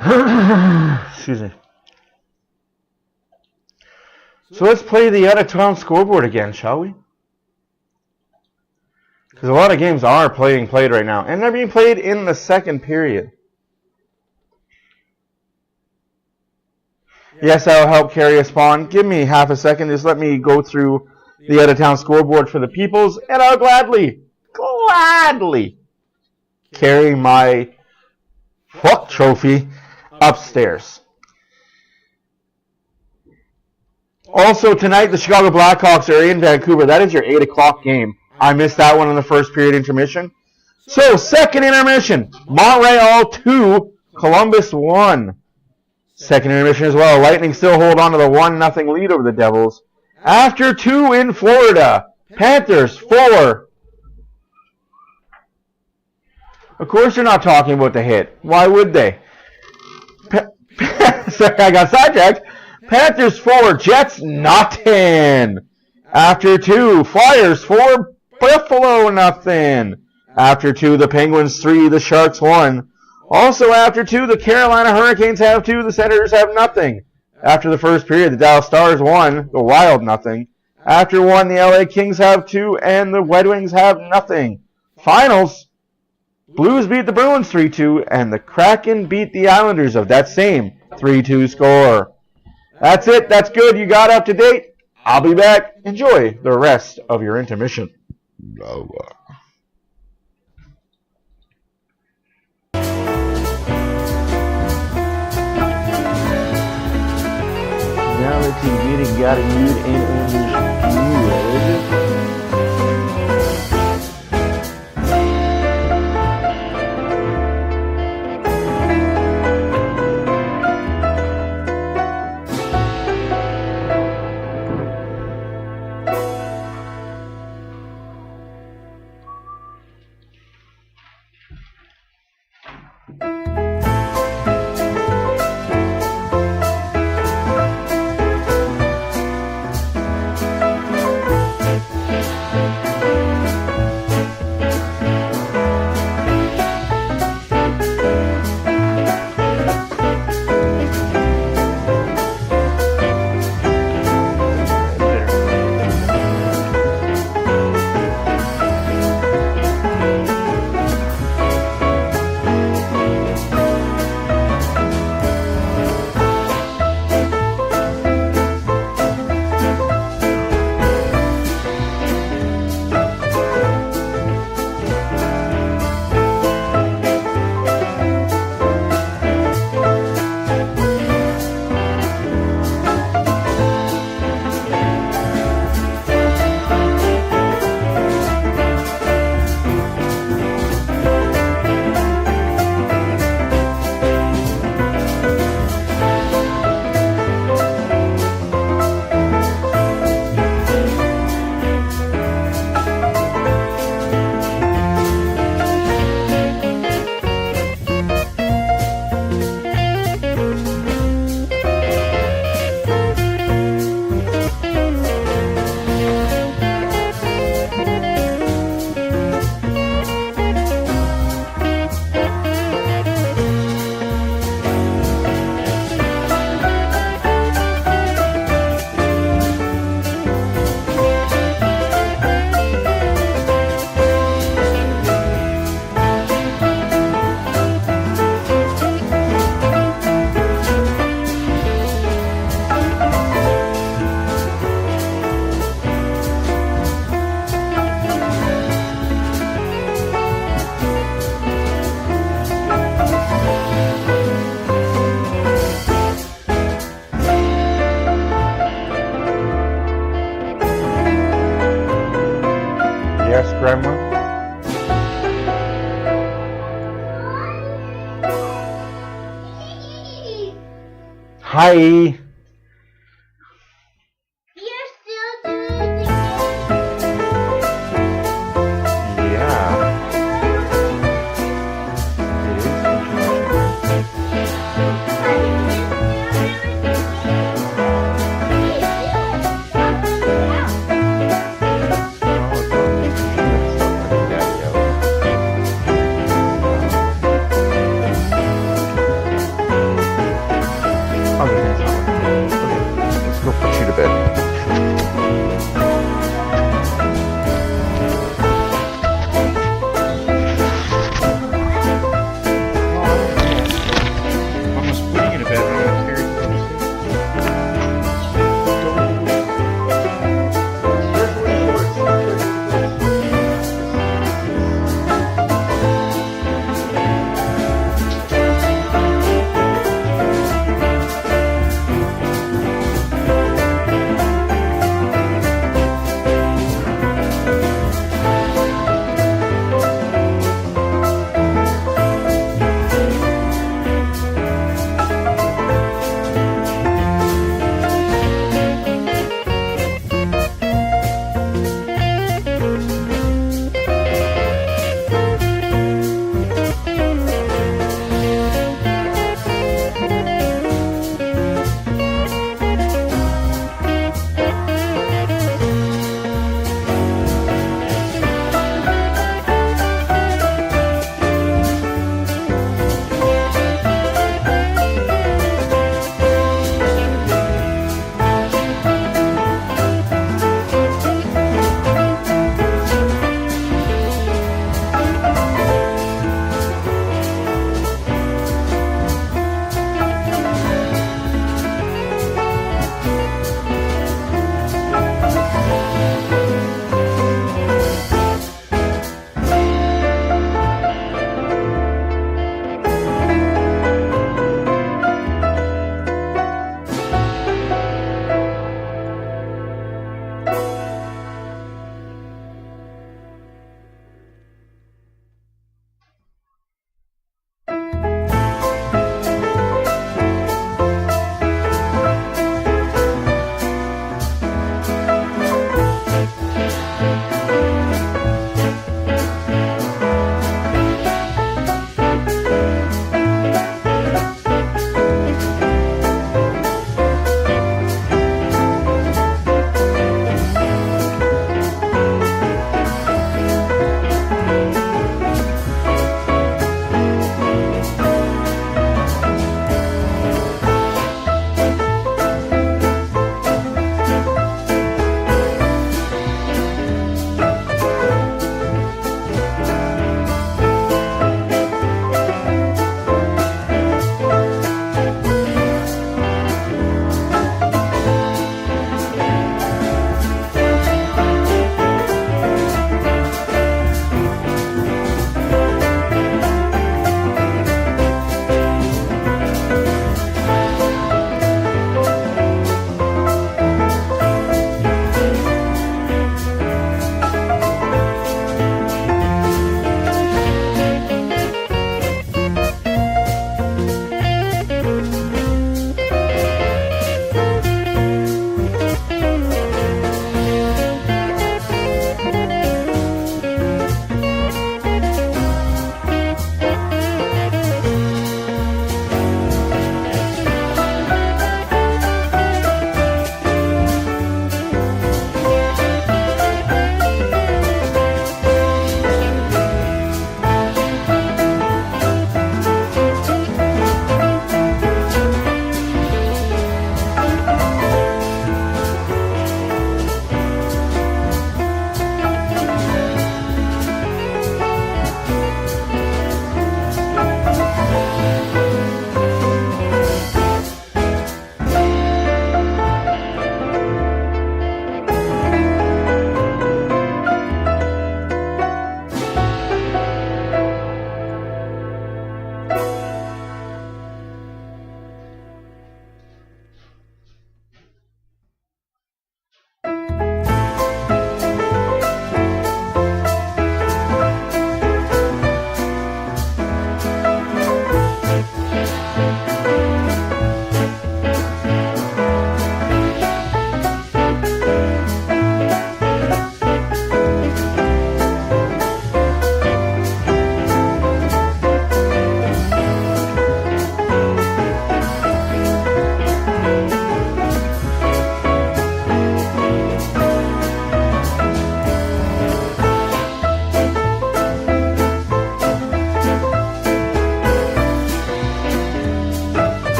Excuse me. So let's play the out-of-town scoreboard again, shall we? Because a lot of games are played right now. And they're being played in the second period. Yes, I'll help carry a spawn. Give me half a second. Just let me go through the out-of-town scoreboard for the Peoples. And I'll gladly carry my trophy upstairs. Also, tonight, the Chicago Blackhawks are in Vancouver. That is your 8 o'clock game. I missed that one in the first period intermission. So, second intermission. Montreal 2, Columbus 1. Second intermission as well. Lightning still hold on to the 1-0 lead over the Devils. After 2 in Florida. Panthers 4. Of course they're not talking about the hit. Why would they? Sorry, I got sidetracked. Panthers 4, Jets nothing. After 2, Flyers 4, Buffalo nothing. After 2, the Penguins 3, the Sharks 1. Also after 2, the Carolina Hurricanes have 2, the Senators have nothing. After the first period, the Dallas Stars 1, the Wild nothing. After 1, the LA Kings have 2, and the Red Wings have nothing. Finals, Blues beat the Bruins 3-2, and the Kraken beat the Islanders of that same 3-2 score. That's it. That's good. You got up to date. I'll be back. Enjoy the rest of your intermission. Reality getting got a nude and understood. Yes, Grandma? Hi. You're still doing it. Yeah. It is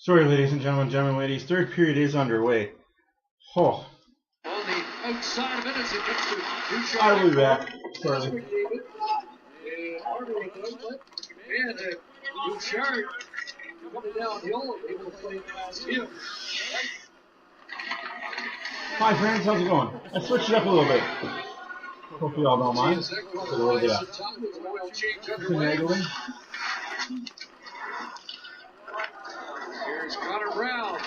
Sorry, ladies and gentlemen, ladies. Third period is underway. Oh. On the outside of it as it gets to Bouchard. I will be back. Sorry. And Bouchard coming downhill, able to play past him. Hi, friends. How's it going? I switched it up a little bit. Hope you all don't mind. There's Connor Brown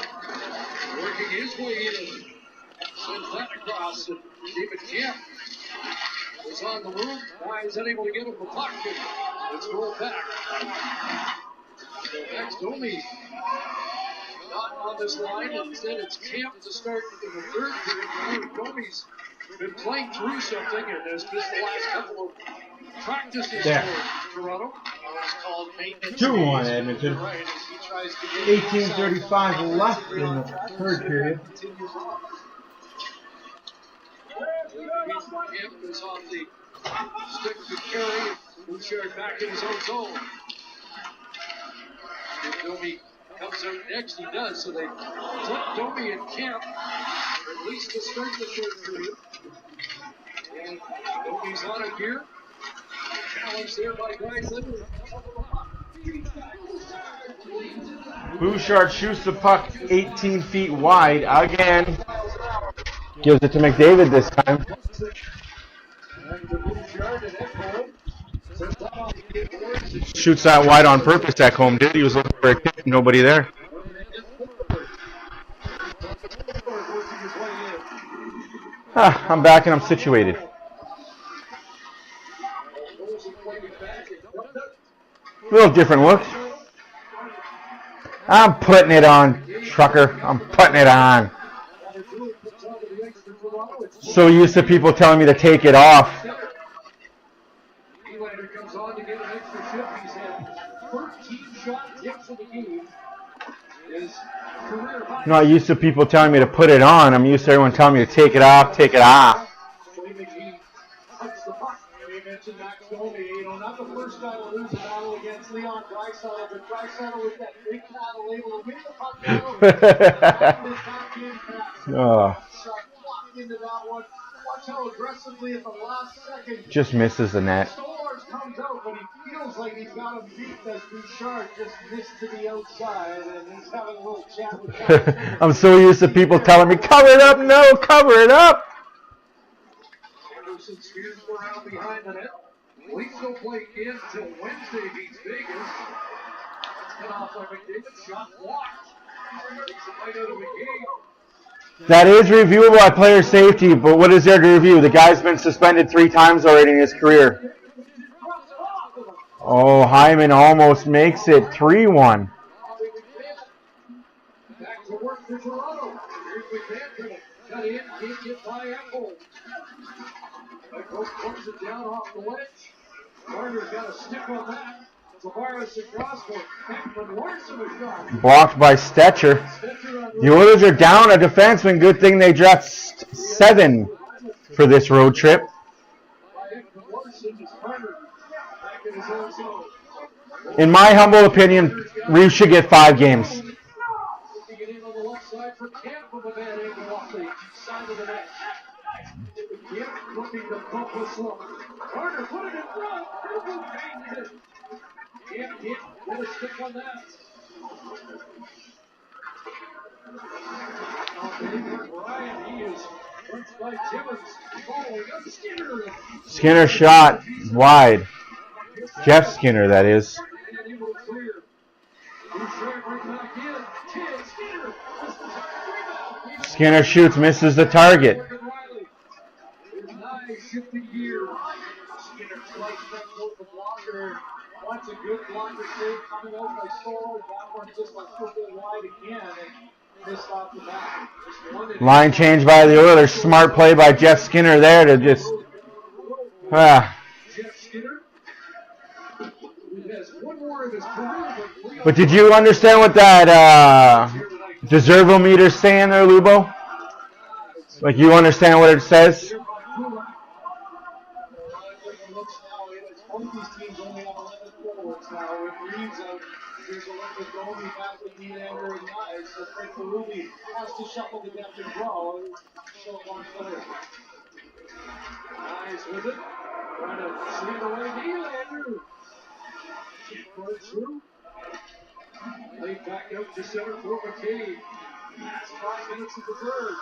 working his way in. Sends that across. And David Kemp was on the move. Why is unable to get him the puck? Let's roll back. So next, Domi not on this line. Instead, it's Kemp to start in the third period. Domi's been playing through something and has missed the last couple of practices for Toronto. 2-1 Edmonton. 18:35 left in the third period. Kemp is on the stick to carry. Bouchard back in his own zone. If Domi comes out next, he does. So they flip Domi and Kemp, at least to start the third period. And Domi's on it here. Challenge there by Greislin. Bouchard shoots the puck 18 feet wide again. Gives it to McDavid this time. Shoots that wide on purpose at home, did he? Was looking for a kick, nobody there. I'm back and I'm situated. A little different look. I'm putting it on, trucker. I'm putting it on. So used to people telling me to take it off. Comes on to get an extra shift. He's had 13 shot attempts in the game. His career high. Not used to people telling me to put it on. I'm used to everyone telling me to take it off, take it off. We mentioned Max Domi, not the first guy to lose a battle against Leon Draisaitl, but Draisaitl with that big paddle able to win the puck battle. Into that one. Watch how aggressively at the last second. Just misses the net. Stolars comes out, but he feels like he's got him beat as Bouchard just missed to the outside, and he's having a little chat with him. I'm so used to people telling me, cover it up, no, cover it up. Anderson spears around behind the net. Leafs will play again until Wednesday beats Vegas. That's cut off by McDavid. Shot blocked. Takes a bite out of the game. That is reviewable at player safety, but what is there to review? The guy's been suspended 3 times already in his career. Oh, Hyman almost makes it 3-1. Back to work for Toronto. Here's McMahon cut in, can't get by Apple. Coach puts it down off the ledge. Garner's got a stick on that. Tavares across for Beckman Larson is gone. Blocked by Stetcher. The Oilers are down a defenseman. Good thing they dressed 7 for this road trip. In my humble opinion, Reeves should get 5 games. Let us stick on that. Ryan, he is punched by Timmons. Following up Skinner. Skinner shot wide. Jeff Skinner, that is. Skinner shoots, misses the target. Wants a good blocker save coming out by Stoll. That one just went quickly wide again and missed off the back. Line change by the Oilers. Smart play by Jeff Skinner there to just. But did you understand what that deservometer's saying there, Lubo? Like, you understand what it says? Here's a look at Domi back with Nylander and Knives. So Frank Berube has to shuffle the depth and draw. Show one player. Knives with it. Trying to sneak away Nylander. Right through. Laid back out to center for McCabe. That's 5 minutes of the third.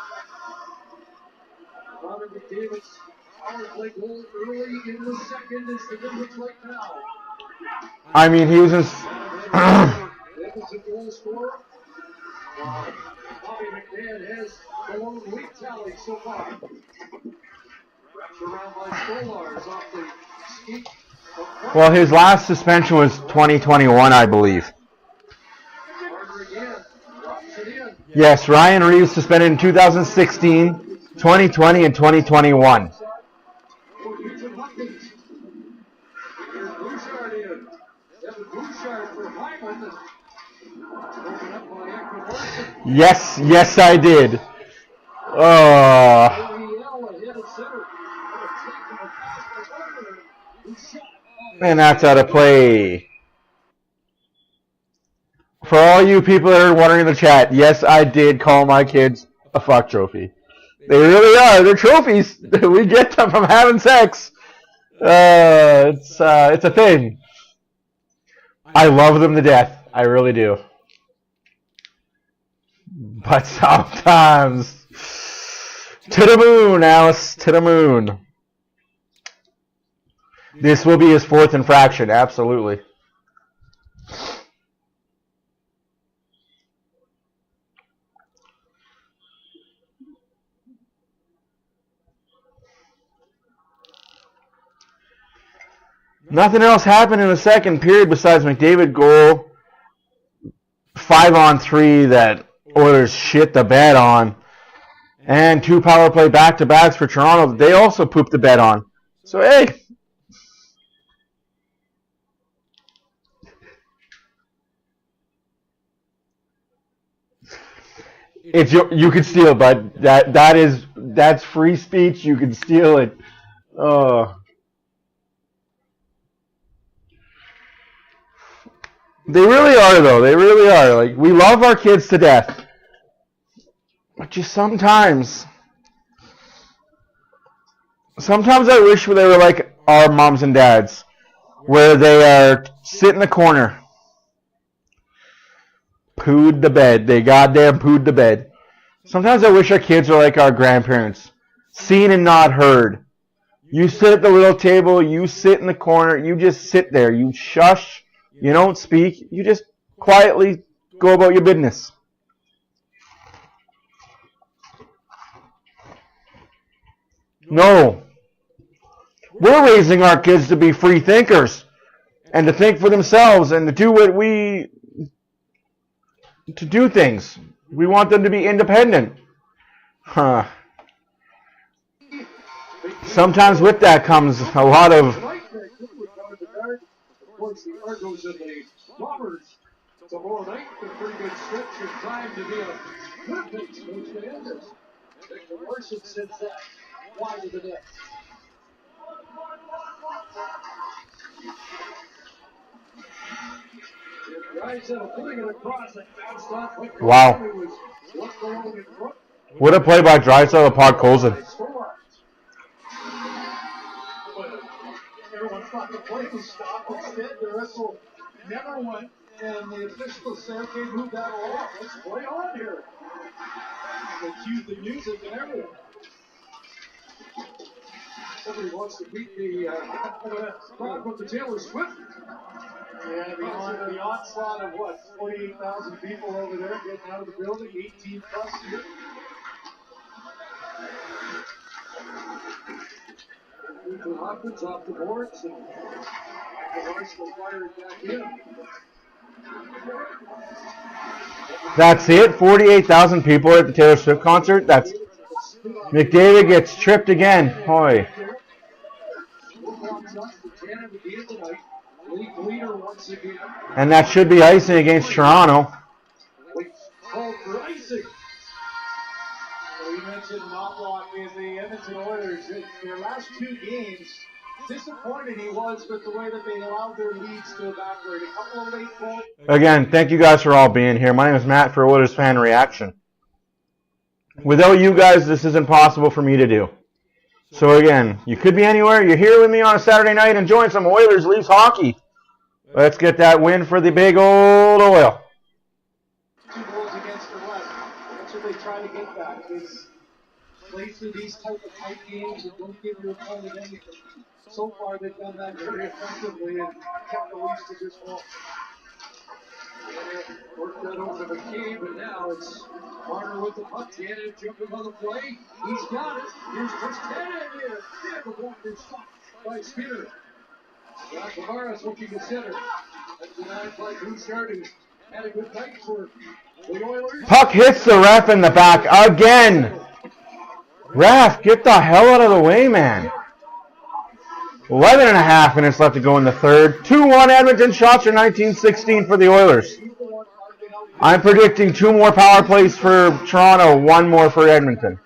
Connor McDavid's power play goal early in the second is the difference right now. I mean, he was in. Edmonton goal scorer. Bobby McMahon has the lone lead tally so far. Wrapped around by Stolars off the ski. Well, his last suspension was 2021, I believe. Yes, Ryan Reeves suspended in 2016, 2020, and 2021. Yes, yes, I did. And that's out of play. For all you people that are wondering in the chat, yes, I did call my kids a fuck trophy. They really are. They're trophies. We get them from having sex. It's a thing. I love them to death. I really do. But sometimes, to the moon, Alice, to the moon. This will be his 4th infraction, absolutely. Nothing else happened in the second period besides McDavid goal, 5-on-3 that Oilers shit the bed on, and 2 power play back-to-backs for Toronto that they also pooped the bed on. So, hey. It's you can steal it, bud. That's free speech. You can steal it. They really are, though. They really are. Like, we love our kids to death. But just sometimes I wish they were like our moms and dads, where they are sit in the corner, pooed the bed. They goddamn pooed the bed. Sometimes I wish our kids were like our grandparents, seen and not heard. You sit at the little table, you sit in the corner, you just sit there, you shush. You don't speak. You just quietly go about your business. No. We're raising our kids to be free thinkers and to think for themselves and to do to do things. We want them to be independent. Sometimes with that comes a lot of The Argos and the Bombers tomorrow night. A pretty good stretch of time to be a perfect coach to end this. Victor Larson sends that wide of the net. Putting it across and bounced off. Wow. What a play by Draisaitl of Podkolzin. Everyone thought the play was stopped. Instead, the whistle never went, and the official said, okay, move that along. Let's play on here. They cued the music and everything. Somebody wants to beat the talk with the Taylor Swift. Yeah, the onslaught of what, 48,000 people over there getting out of the building, 18 plus here. Hopkins off the boards and Arsenal fired back in. That's it. 48,000 people at the Taylor Swift concert. That's McDavid gets tripped again. Hoy. And that should be icing against Toronto. Called for icing. We mentioned Knoblauch in the Edmonton Oilers. In their last 2 games, disappointed he was with the way that they allowed their leads to evaporate. A couple of late goals. Again, thank you guys for all being here. My name is Matt for Oilers Fan Reaction. Without you guys, this isn't possible for me to do. So again, you could be anywhere. You're here with me on a Saturday night enjoying some Oilers Leafs hockey. Let's get that win for the big old Oil. 2 goals against the West. That's what they try to get back, is play through these type of tight games and don't give your opponent anything. So far, they've done that very effectively and kept the Leafs to just one. Worked that over the cave, and now it's Marner with the puck. Tanev jumping on the play. He's got it. Here's Chris Tanev here. Yeah, the blocker stopped by Skinner. Now Tavares looking to center. That's denied by Bouchard, who had a good night for the Oilers. Puck hits the ref in the back again. Ref, get the hell out of the way, man. 11 and a half minutes left to go in the third. 2-1 Edmonton. Shots are 19-16 for the Oilers. I'm predicting 2 more power plays for Toronto, 1 more for Edmonton.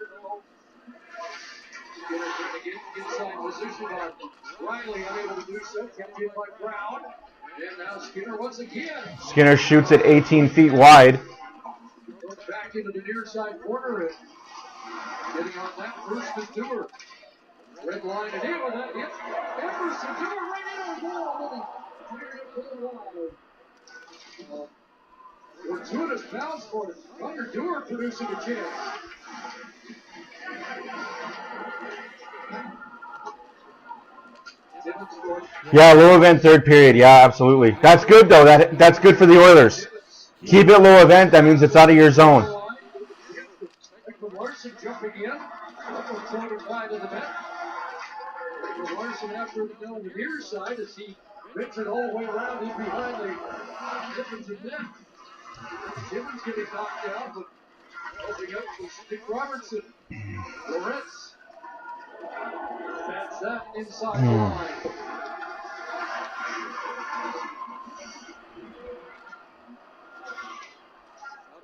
Inside position on Riley, unable to do so. Kept in by Brown. And now Skinner once again. Skinner shoots it 18 feet wide. Goes back into the near side corner and getting on that first is Dewar. Red line and in with that hit. Emerson Dewar right into the wall. Fortuitous bounce for Connor Dewar producing a chance. Yeah, low event third period. Yeah, absolutely. That's good though. That's good for the Oilers. Keep it low event. That means it's out of your zone. Larson jumping in. Floated wide of the net. Larson after it down the near side as he rips it all the way around in behind the Timmins net. Timmins getting knocked down, but helping up was Dick Robertson. Lawrence. That's that inside the line.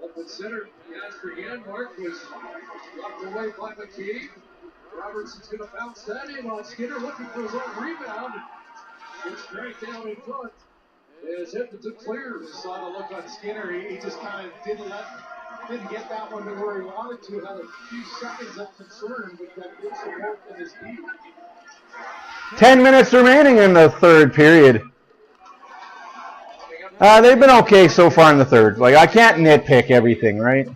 Up at center, Jasper Janmark was knocked away by McKee. Robertson's going to bounce that in on Skinner, looking for his own rebound. It's right down in front. As Edmonton clears. Saw the look on Skinner. He just kind of didn't get that one to where he wanted to. Had a few seconds of concern, but got good support in his feet. 10 minutes remaining in the third period. They've been okay so far in the third. Like, I can't nitpick everything, right?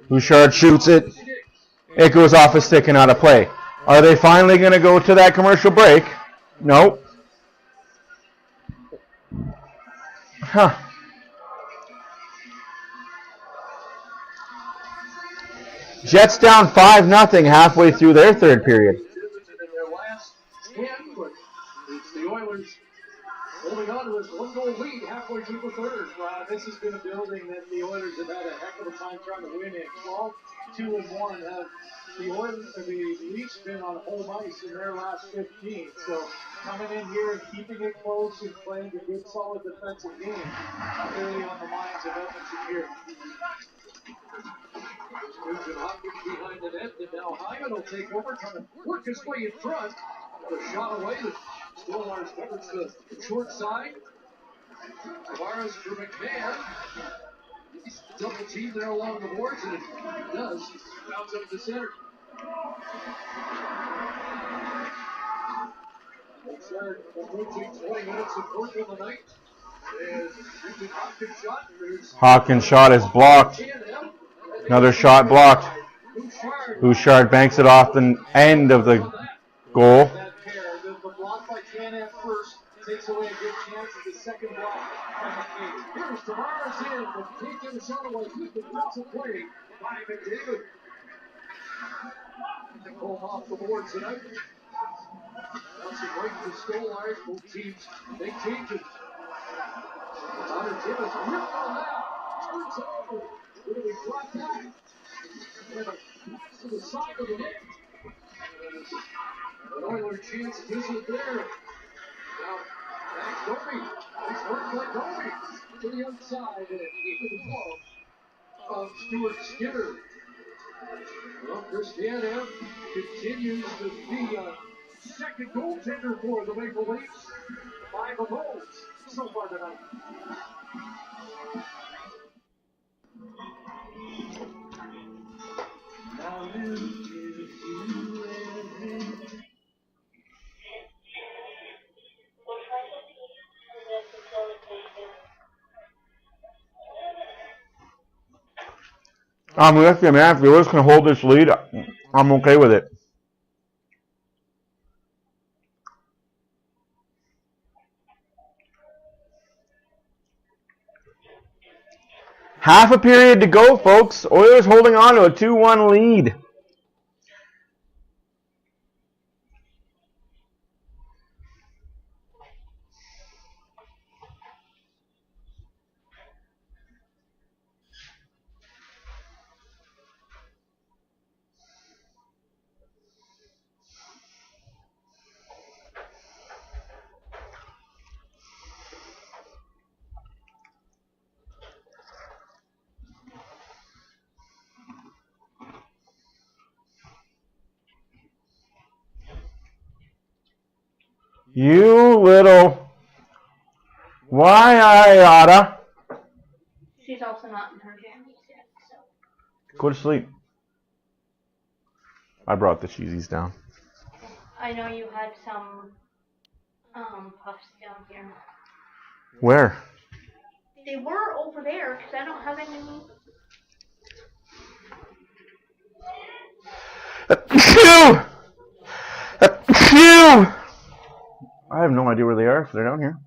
Bouchard shoots it. It goes off a stick and out of play. Are they finally going to go to that commercial break? Nope. Huh. Jets down 5-0 halfway through their third period. It's the Oilers holding on to his 1-goal lead halfway through the third. This has been a building that the Oilers have had a heck of a time trying to win in. 12-2-1 have the Leafs been on home ice in their last 15. So coming in here and keeping it close and playing a good, solid defensive game clearly on the minds of Edmonton here. Nugent Hopkins behind the net, and now Hyman will take over, trying to work his way in front. The shot away, the Stillwater's covers the short side. Tavares for McMahon. He's double teamed there along the boards, and it does. Bounce up the center. It's approaching 20 minutes of work on the night. Nugent Hopkins shot. Hopkins' shot is blocked. Another shot blocked. Bouchard banks it off the end of the goal. The block by Tanev first takes away a good chance of the second block by McKee. Here's Tavares in, but taking the shot away with the defensive play by McDavid. Pulled off the board tonight. That's a break for Stillwater. Both teams make changes. Connor Timmins ripped on that. Turns over. Really brought back. And a pass to the side of the net. An Oiler chance visit there. Now, back Domi. Nice work by Domi. To the outside and into the glove of Stuart Skinner. Well, Chris Tanev continues to be a second goaltender for the Maple Leafs. 5 goals so far tonight. Now look if you ever. I'm with you, man. If the Oilers can hold this lead, I'm okay with it. Half a period to go, folks. Oilers holding on to a 2-1 lead. You little... Why I oughta... She's also not in her jammies yet, so. Go to sleep. I brought the cheesies down. I know you had some puffs down here. Where? They were over there because I don't have any. I have no idea where they are if they're down here.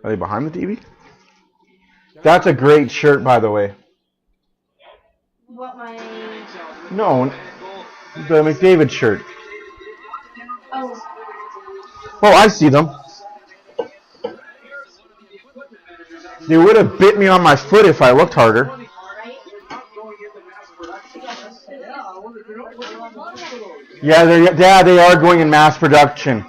Are they behind the TV? That's a great shirt, by the way. What, my... No, the McDavid shirt. Oh. Oh, I see them. They would have bit me on my foot if I looked harder. Yeah, they are going in mass production.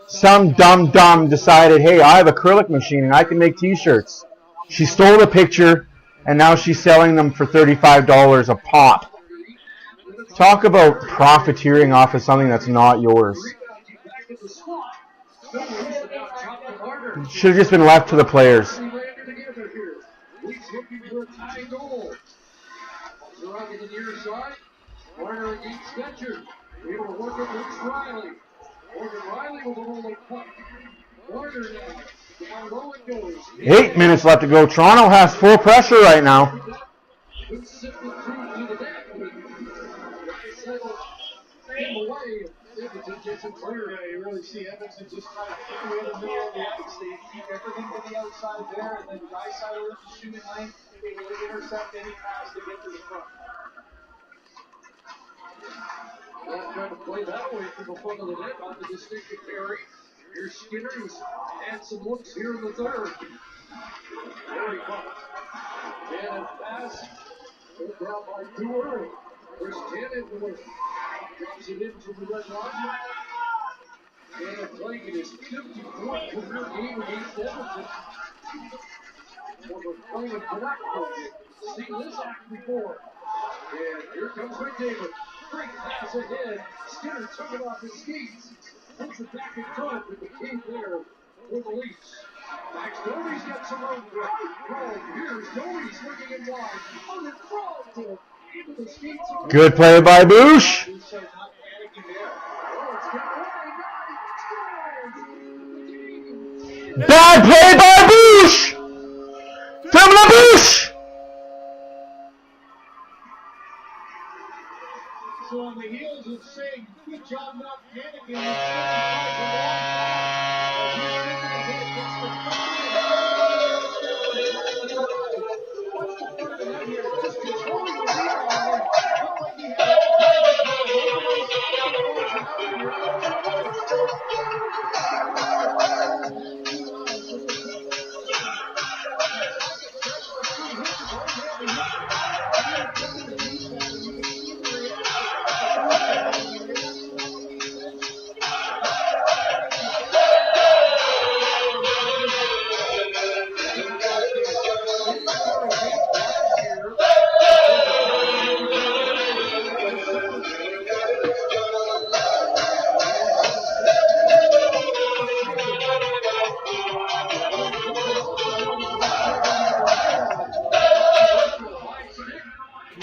Some dumb decided, hey, I have a acrylic machine and I can make t-shirts. She stole the picture and now she's selling them for $35 a pop. Talk about profiteering off of something that's not yours. Should have just been left to the players. Eight minutes left to go. Toronto has full pressure right now. Edmonton gets it clear. You really see Edmonton just trying to pick away the middle of the ice. They keep everything to the outside there, and then Draisaitl with the shooting lane, able to intercept any pass to get to the front. Not trying to play that away from the front of the net on the distinctive carry. Here's Skinner, who's had some looks here in the third. There he comes. And a pass. They're brought by too early. There's 10 into it. Drops it into the red line. And playing in his 54th career game against Edmonton. We're playing a direct project. Seen this act before. And here comes McDavid. Great pass ahead. Skinner took it off his skis. Puts it back in front with the key there for the Leafs. Max Doty's got some room for it. Here's Doty's looking in wide. On the front. Good play by Bush. Bad play by Bush. From the Bush. So on the heels of saying, good job not panicking,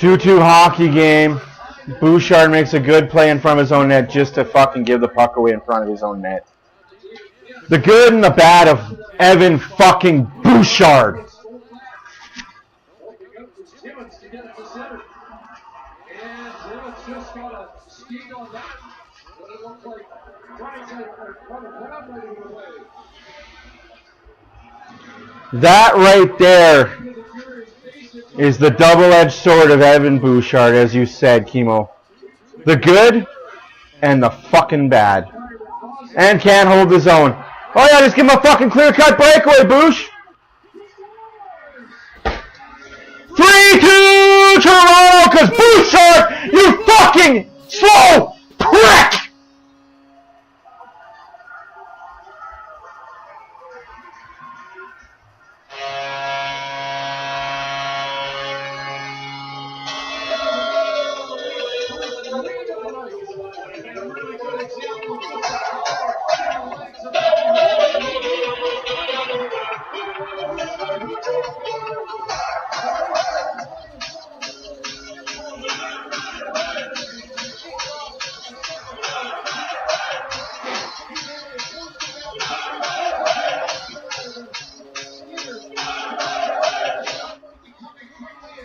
2-2 hockey game. Bouchard makes a good play in front of his own net just to fucking give the puck away in front of his own net. The good and the bad of Evan fucking Bouchard. That right there is the double-edged sword of Evan Bouchard, as you said, Kimo. The good and the fucking bad. And can't hold his own. Oh yeah, just give him a fucking clear-cut breakaway, Bouch. 3-2 Toronto, because Bouchard, you fucking slow prick!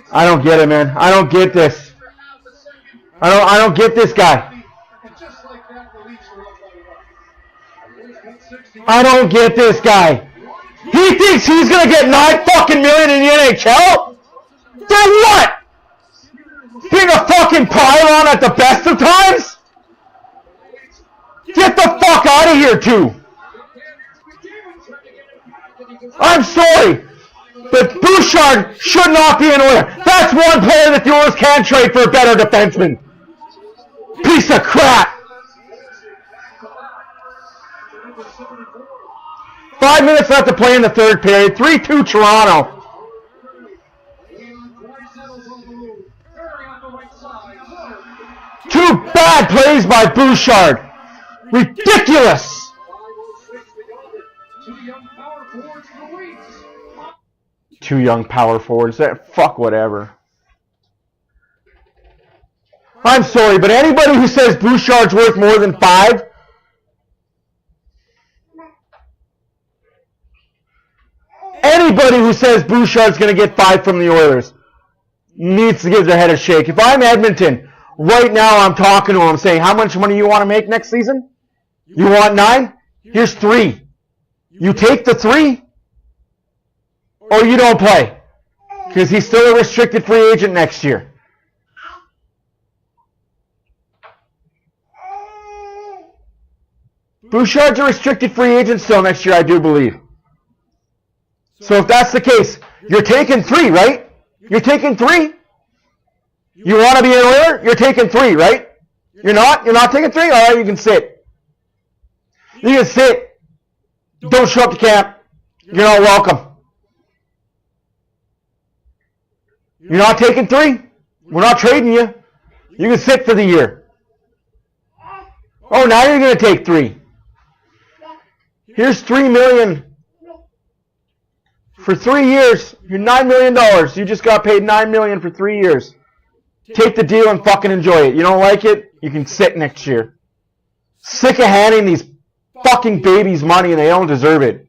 I don't get it, man. I don't get this. I don't get this guy. I don't get this guy. He thinks he's gonna get $9 fucking million in the NHL? For what? Being a fucking pylon at the best of times? Get the fuck out of here, too. I'm sorry, but Bouchard should not be an Oiler. That's one player that the Oilers can trade for a better defenseman. Piece of crap. 5 minutes left to play in the third period. 3-2 Toronto. Two bad plays by Bouchard. Ridiculous. Two young power forwards. Fuck whatever. I'm sorry, but anybody who says Bouchard's worth more than 5, anybody who says Bouchard's going to get 5 from the Oilers needs to give their head a shake. If I'm Edmonton, right now I'm talking to him saying, how much money you want to make next season? You want 9? Here's 3. You take the 3, or you don't play. Because he's still a restricted free agent next year. Bouchard's a restricted free agent still next year, I do believe. So if that's the case, you're taking 3, right? You're taking 3? You want to be an Oiler? You're taking 3, right? You're not? You're not taking 3? All right, you can sit. You can sit. Don't show up to camp. You're not welcome. You're not taking 3? We're not trading you. You can sit for the year. Oh, now you're going to take 3. Here's $3 million. For 3 years, you're $9 million. You just got paid $9 million for 3 years. Take the deal and fucking enjoy it. You don't like it? You can sit next year. Sick of handing these fucking babies money and they don't deserve it.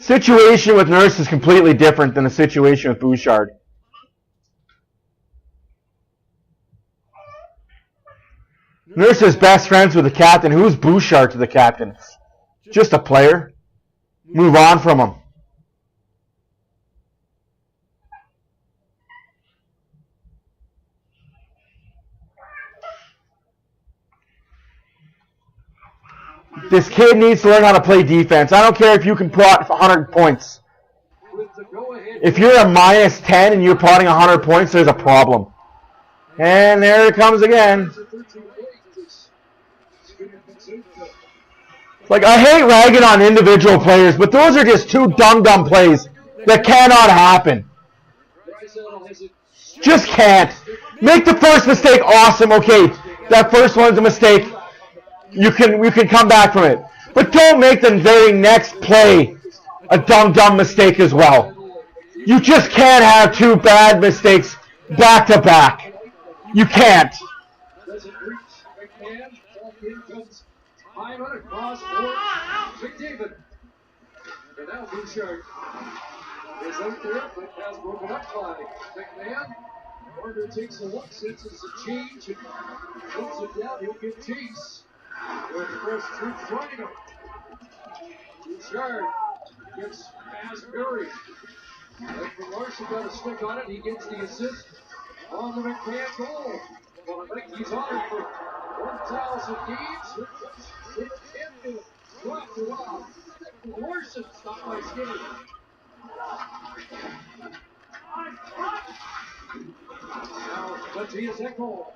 Situation with Nurse is completely different than the situation with Bouchard. Nurse is best friends with the captain. Who's Bouchard to the captain? Just a player. Move on from him. This kid needs to learn how to play defense. I don't care if you can plot 100 points. If you're a minus 10 and you're plotting 100 points, there's a problem. And there it comes again. Like, I hate ragging on individual players, but those are just two dumb plays that cannot happen. Just can't. Make the first mistake awesome. Okay, that first one's a mistake. We can come back from it. But don't make the very next play a dumb mistake as well. You just can't have two bad mistakes back to back. You can't. Doesn't reach McMahon. Off in comes Hyman across for McDavid. And now Bouchard is out there, but has broken up by McMahon. Marner takes a look, senses a change, and puts it down. He'll get Chase. With the first through Triangle. Bouchard gets Asbury. And from Larson got a stick on it. He gets the assist on the McMahon goal. Well, I think he's on it for 1,000 games. Dropped it off. Larson stopped by Skinner. Now, Matthias Ekholm.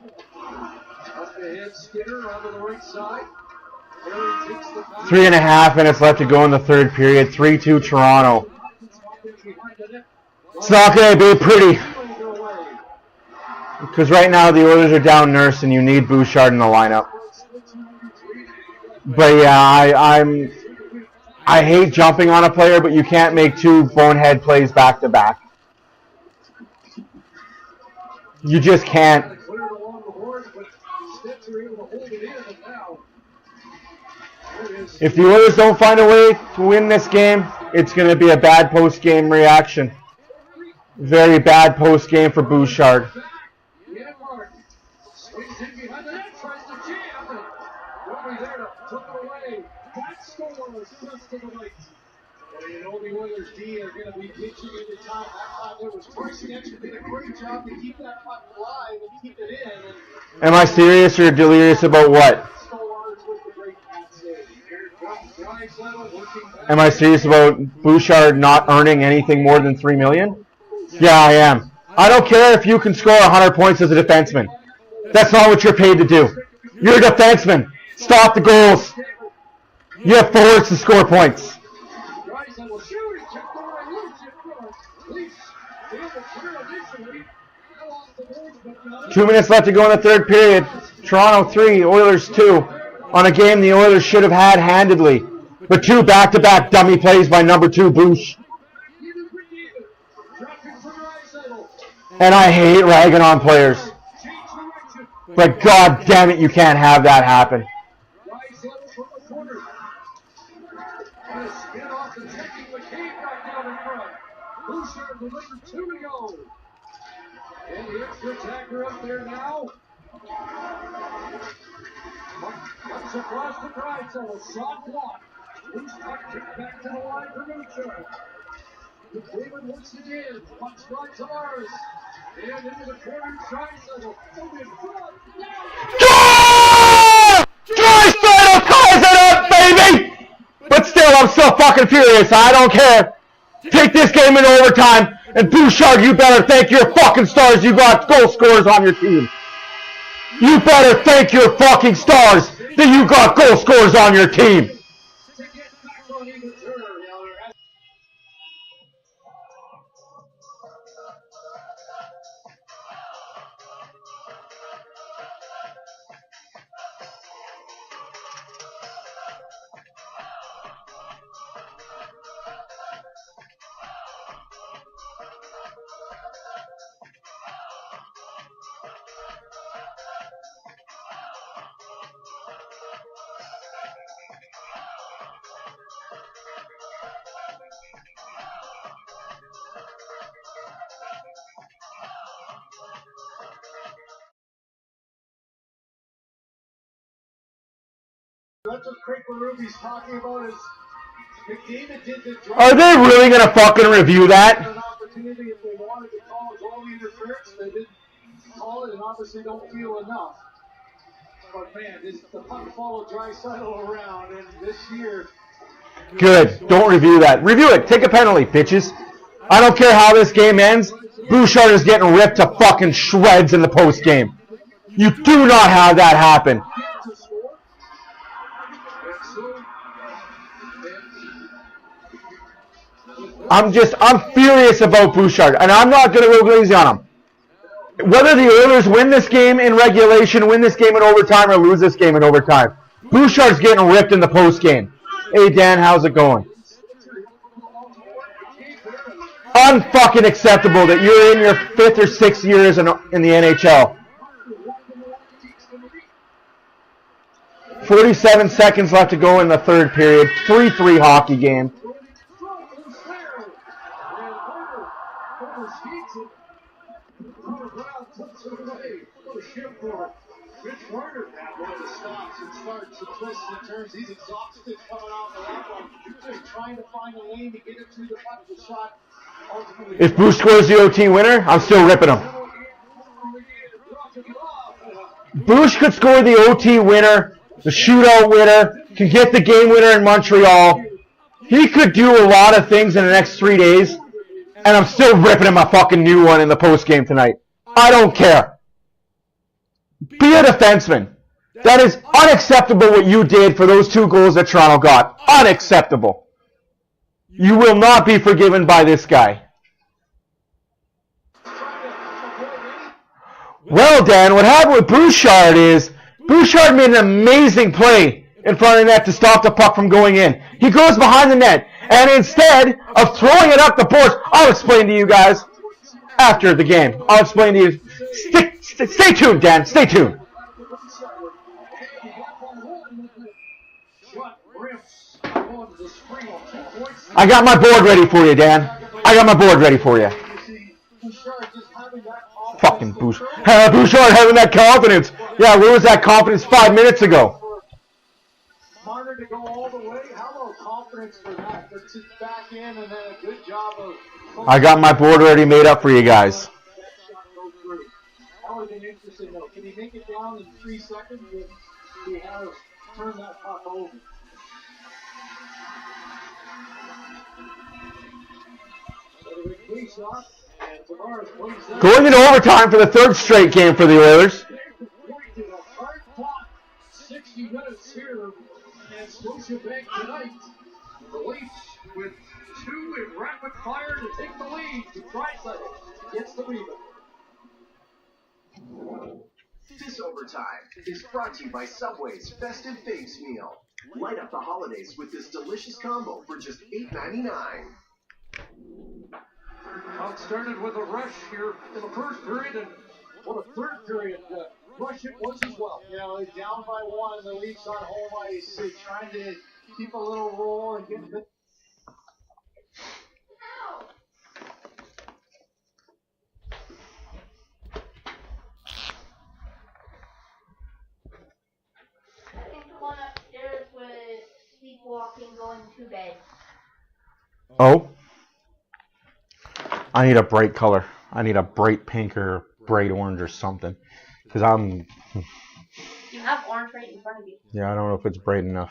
Up ahead, Skinner onto the right side. 3.5 minutes left to go in the third period. 3-2 Toronto. It's not going to be pretty. Because right now the Oilers are down Nurse and you need Bouchard in the lineup. But yeah, I hate jumping on a player, but you can't make two bonehead plays back to back. You just can't. If the Oilers don't find a way to win this game, it's going to be a bad post-game reaction. Very bad post-game for Bouchard. You know the Oilers D are going to be pitching every time. I thought there was Carson actually did a great job to keep that puck alive and keep it in. Am I serious or delirious about what? Am I serious about Bouchard not earning anything more than $3 million? Yeah, I am. I don't care if you can score 100 points as a defenseman. That's not what you're paid to do. You're a defenseman. Stop the goals. You have forwards to score points. 2 minutes left to go in the third period. Toronto 3, Oilers 2. On a game the Oilers should have had handedly. But two back-to-back dummy plays by number 2, Bouch. And I hate ragging on players. But god damn it, you can't have that happen. And the extra attacker up there now. Comes across the drive zone. Shot block. Loose puck kicked back to the line for Bouchard. David once again. Puck drives ours. And into the corner, Draisaitl. Draisaitl ties it up, baby! But still, I'm so fucking furious. I don't care. Take this game in overtime. And Bouchard, you better thank your fucking stars you got goal scorers on your team. You better thank your fucking stars that you got goal scorers on your team. That's what Craig Berube talking about is McDavid did the drive. Are they really going to fucking review that? An opportunity if they wanted to call a goal interference. They didn't call it and obviously don't feel enough. But man, the puck followed Draisaitl around and this year. Good. Don't review that. Review it. Take a penalty, bitches. I don't care how this game ends. Bouchard is getting ripped to fucking shreds in the post game. You do not have that happen. I'm furious about Bouchard, and I'm not going to go crazy on him. Whether the Oilers win this game in regulation, win this game in overtime, or lose this game in overtime, Bouchard's getting ripped in the post game. Hey Dan, how's it going? Unfucking acceptable that you're in your 5th or 6th years in the NHL. 47 seconds left to go in the third period. 3-3 hockey game. Mitch Marner had one of the stops and starts and twists and turns. He's exhausted coming off the left one. Just trying to find a lane to get it through the puck. The shot ultimately. If Bush scores the OT winner, I'm still ripping him. Bush could score the OT winner, the shootout winner, could get the game winner in Montreal. He could do a lot of things in the next 3 days, and I'm still ripping him a fucking new one in the post game tonight. I don't care. Be a defenseman. That is unacceptable what you did for those 2 goals that Toronto got. Unacceptable. You will not be forgiven by this guy. Well, Dan, what happened with Bouchard is Bouchard made an amazing play in front of the net to stop the puck from going in. He goes behind the net, and instead of throwing it up the boards, I'll explain to you guys after the game. I'll explain to you. Stay tuned, Dan. Stay tuned. I got my board ready for you, Dan. I got my board ready for you. Fucking Bouchard. Bouchard having that confidence. Yeah, where was that confidence 5 minutes ago? Marner to go all the way. How about confidence for that? That's it back in and then a good job of. I got my board already made up for you guys. That would have been interesting though. Can he make it down in 3 seconds? He has turned that puck over. Going into overtime for the 3rd straight game for the Oilers. 60 minutes here, and Scotiabank tonight. The Leafs with 2 in rapid fire to take the lead. To Draisaitl gets the rebound. This overtime is brought to you by Subway's Festive Faves meal. Light up the holidays with this delicious combo for just $8.99. Puck started with a rush here in the first period, and what a third period rush it was as well. You know, down by 1, the Leafs on home ice, trying to keep a little roll and get a bit. I think the one upstairs was sleepwalking, going to bed. Oh? I need a bright color. I need a bright pink or bright orange or something. Because I'm... You have orange right in front of you. Yeah, I don't know if it's bright enough.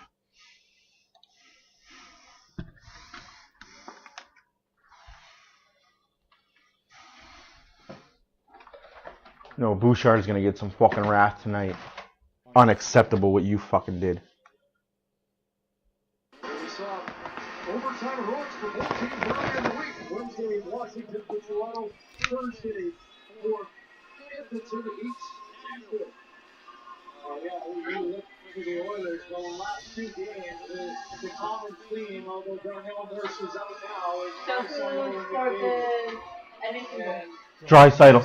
No, Bouchard's going to get some fucking wrath tonight. Unacceptable what you fucking did. We saw overtime heroics for both teams earlier in the week. Wednesday, Washington for Toronto. Thursday for Edmonton each. Yeah, we look for the Oilers. The last 2 games, the common theme, although Darnell Nurse is out now, is So who scored the Edmonton goal? Draisaitl.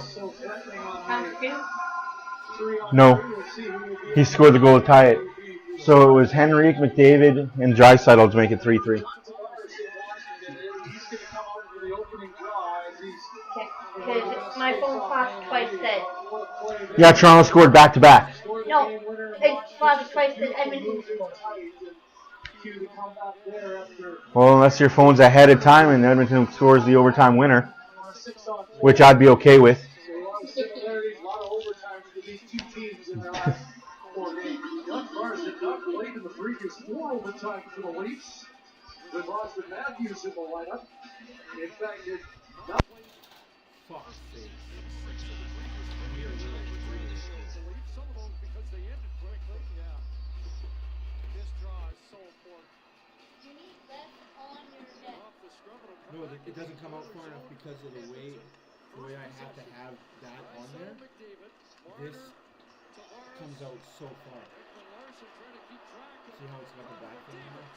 No. He scored the goal to tie it. So it was Henrique, McDavid, and Draisaitl to make it 3-3. Because my phone flashed twice said. Yeah, Toronto scored back-to-back. No, it flashed twice said Edmonton scored. Well, unless your phone's ahead of time and Edmonton scores the overtime winner, which I'd be okay with. In the previous 4 overtimes for the Leafs, with Austin Matthews in the lineup. In fact, it's not. Fuck's sake. No, it doesn't come out far enough because of the way I have to have that on there. This comes out so far. See how it's got the back thing in there?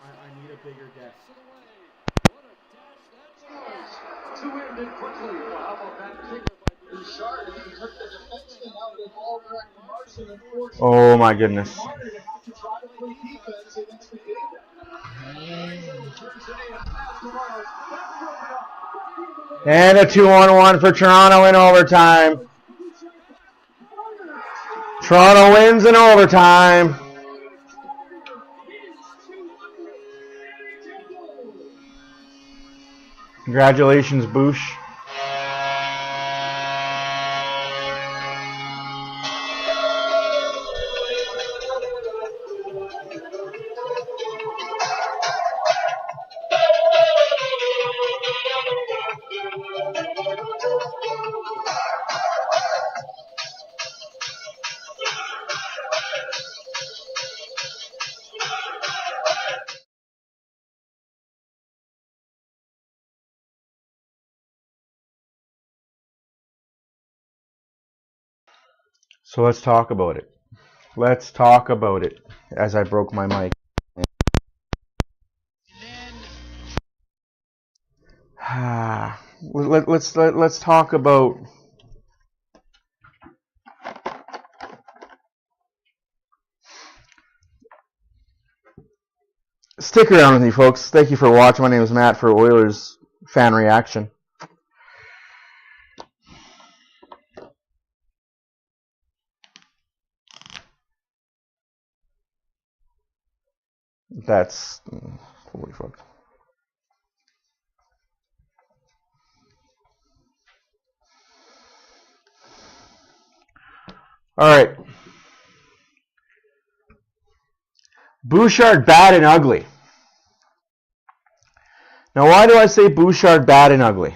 I need a bigger desk. To end it quickly. Well, how about that kick by Bouchard? He took the defenseman out of the ball track to Marson and forced Oh my goodness. Marner to have to try to play defense against the game. And a 2-on-1 for Toronto in overtime. Toronto wins in overtime. Congratulations, Boosh. So let's talk about it. Let's talk about it. As I broke my mic. Let's talk about stick around with me, folks. Thank you for watching. My name is Matt for Oilers Fan Reaction. That's holy fuck. All right. Bouchard bad and ugly. Now, why do I say Bouchard bad and ugly?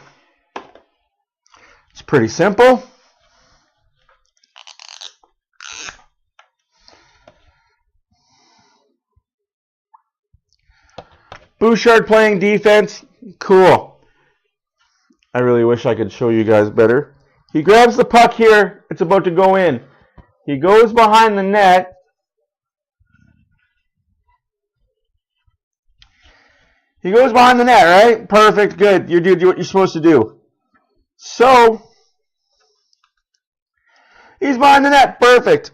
It's pretty simple. Bouchard playing defense, cool. I really wish I could show you guys better. He grabs the puck here. It's about to go in. He goes behind the net. He goes behind the net, right? Perfect, good. You do what you're supposed to do. So, he's behind the net, perfect.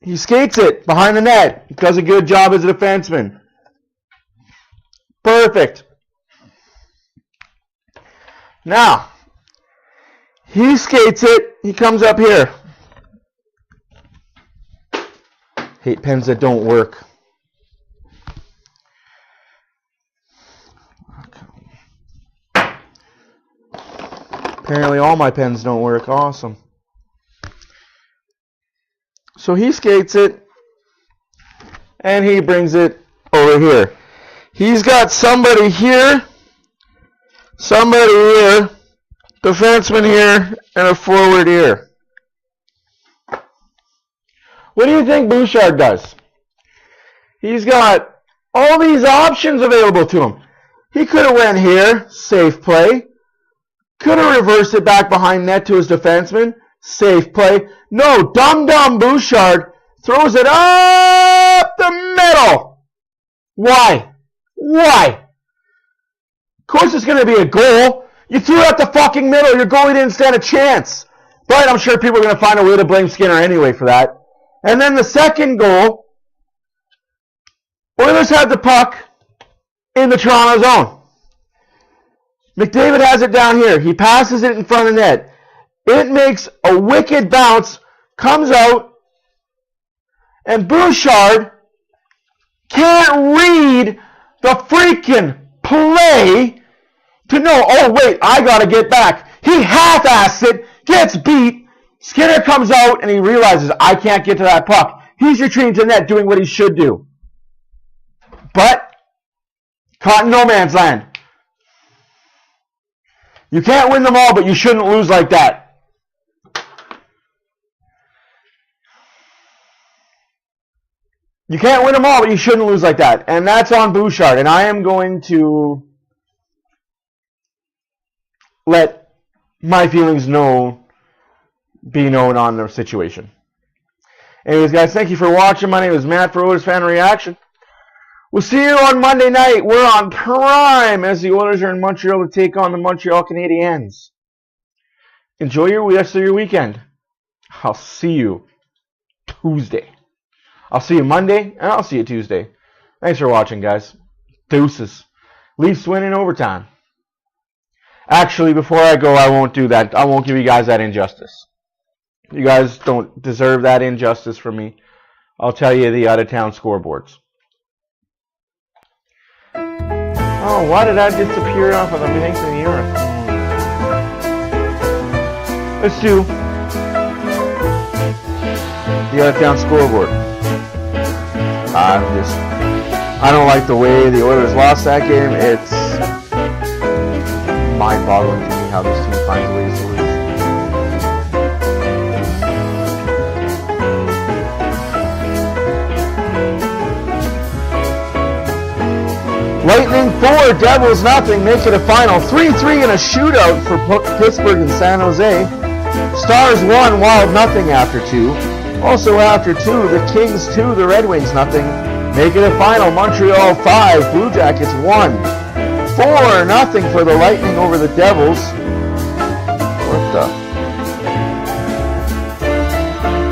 He skates it behind the net. He does a good job as a defenseman. Perfect. Now, he skates it. He comes up here. Hate pens that don't work. Apparently all my pens don't work. Awesome. So he skates it, and he brings it over here. He's got somebody here, defenseman here, and a forward here. What do you think Bouchard does? He's got all these options available to him. He could have went here, safe play. Could have reversed it back behind net to his defenseman, safe play. No, dumb Bouchard throws it up the middle. Why? Why? Of course it's going to be a goal. You threw it up the fucking middle. Your goalie didn't stand a chance. But I'm sure people are going to find a way to blame Skinner anyway for that. And then the second goal, Oilers had the puck in the Toronto zone. McDavid has it down here. He passes it in front of the net. It makes a wicked bounce, comes out, and Bouchard can't read the freaking play to know, oh wait, I gotta get back. He half-asses it, gets beat. Skinner comes out and he realizes, I can't get to that puck. He's retreating to the net doing what he should do. But, caught in no man's land. You can't win them all, but you shouldn't lose like that. You can't win them all, but you shouldn't lose like that. And that's on Bouchard. And I am going to let my feelings be known on the situation. Anyways, guys, thank you for watching. My name is Matt for OilersFanReaction. We'll see you on Monday night. We're on Prime as the Oilers are in Montreal to take on the Montreal Canadiens. Enjoy your rest of your weekend. I'll see you Tuesday. I'll see you Monday, and I'll see you Tuesday. Thanks for watching, guys. Deuces. Leafs win in overtime. Actually, before I go, I won't do that. I won't give you guys that injustice. You guys don't deserve that injustice from me. I'll tell you the out-of-town scoreboards. Oh, why did I disappear off of the banks of Europe? Let's do the out-of-town scoreboard. I don't like the way the Oilers lost that game. It's mind-boggling to me how this team finds ways to lose. Lightning 4, Devils nothing, make it a final. 3-3 in a shootout for Pittsburgh and San Jose. Stars 1, Wild nothing after 2. Also after 2, the Kings 2, the Red Wings nothing. Make it a final. Montreal 5, Blue Jackets 1. 4-0 for the Lightning over the Devils. What the?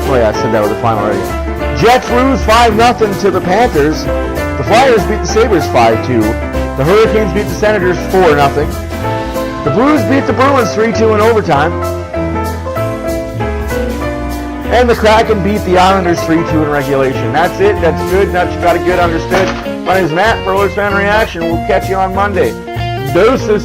Oh yeah, I said that was the final already. Jets lose 5-0 to the Panthers. The Flyers beat the Sabres 5-2. The Hurricanes beat the Senators 4-0. The Blues beat the Bruins 3-2 in overtime. And the Kraken beat the Islanders 3-2 in regulation. That's it. That's good. That's got it good understood. My name is Matt for OilersFanReaction. We'll catch you on Monday. Deuces.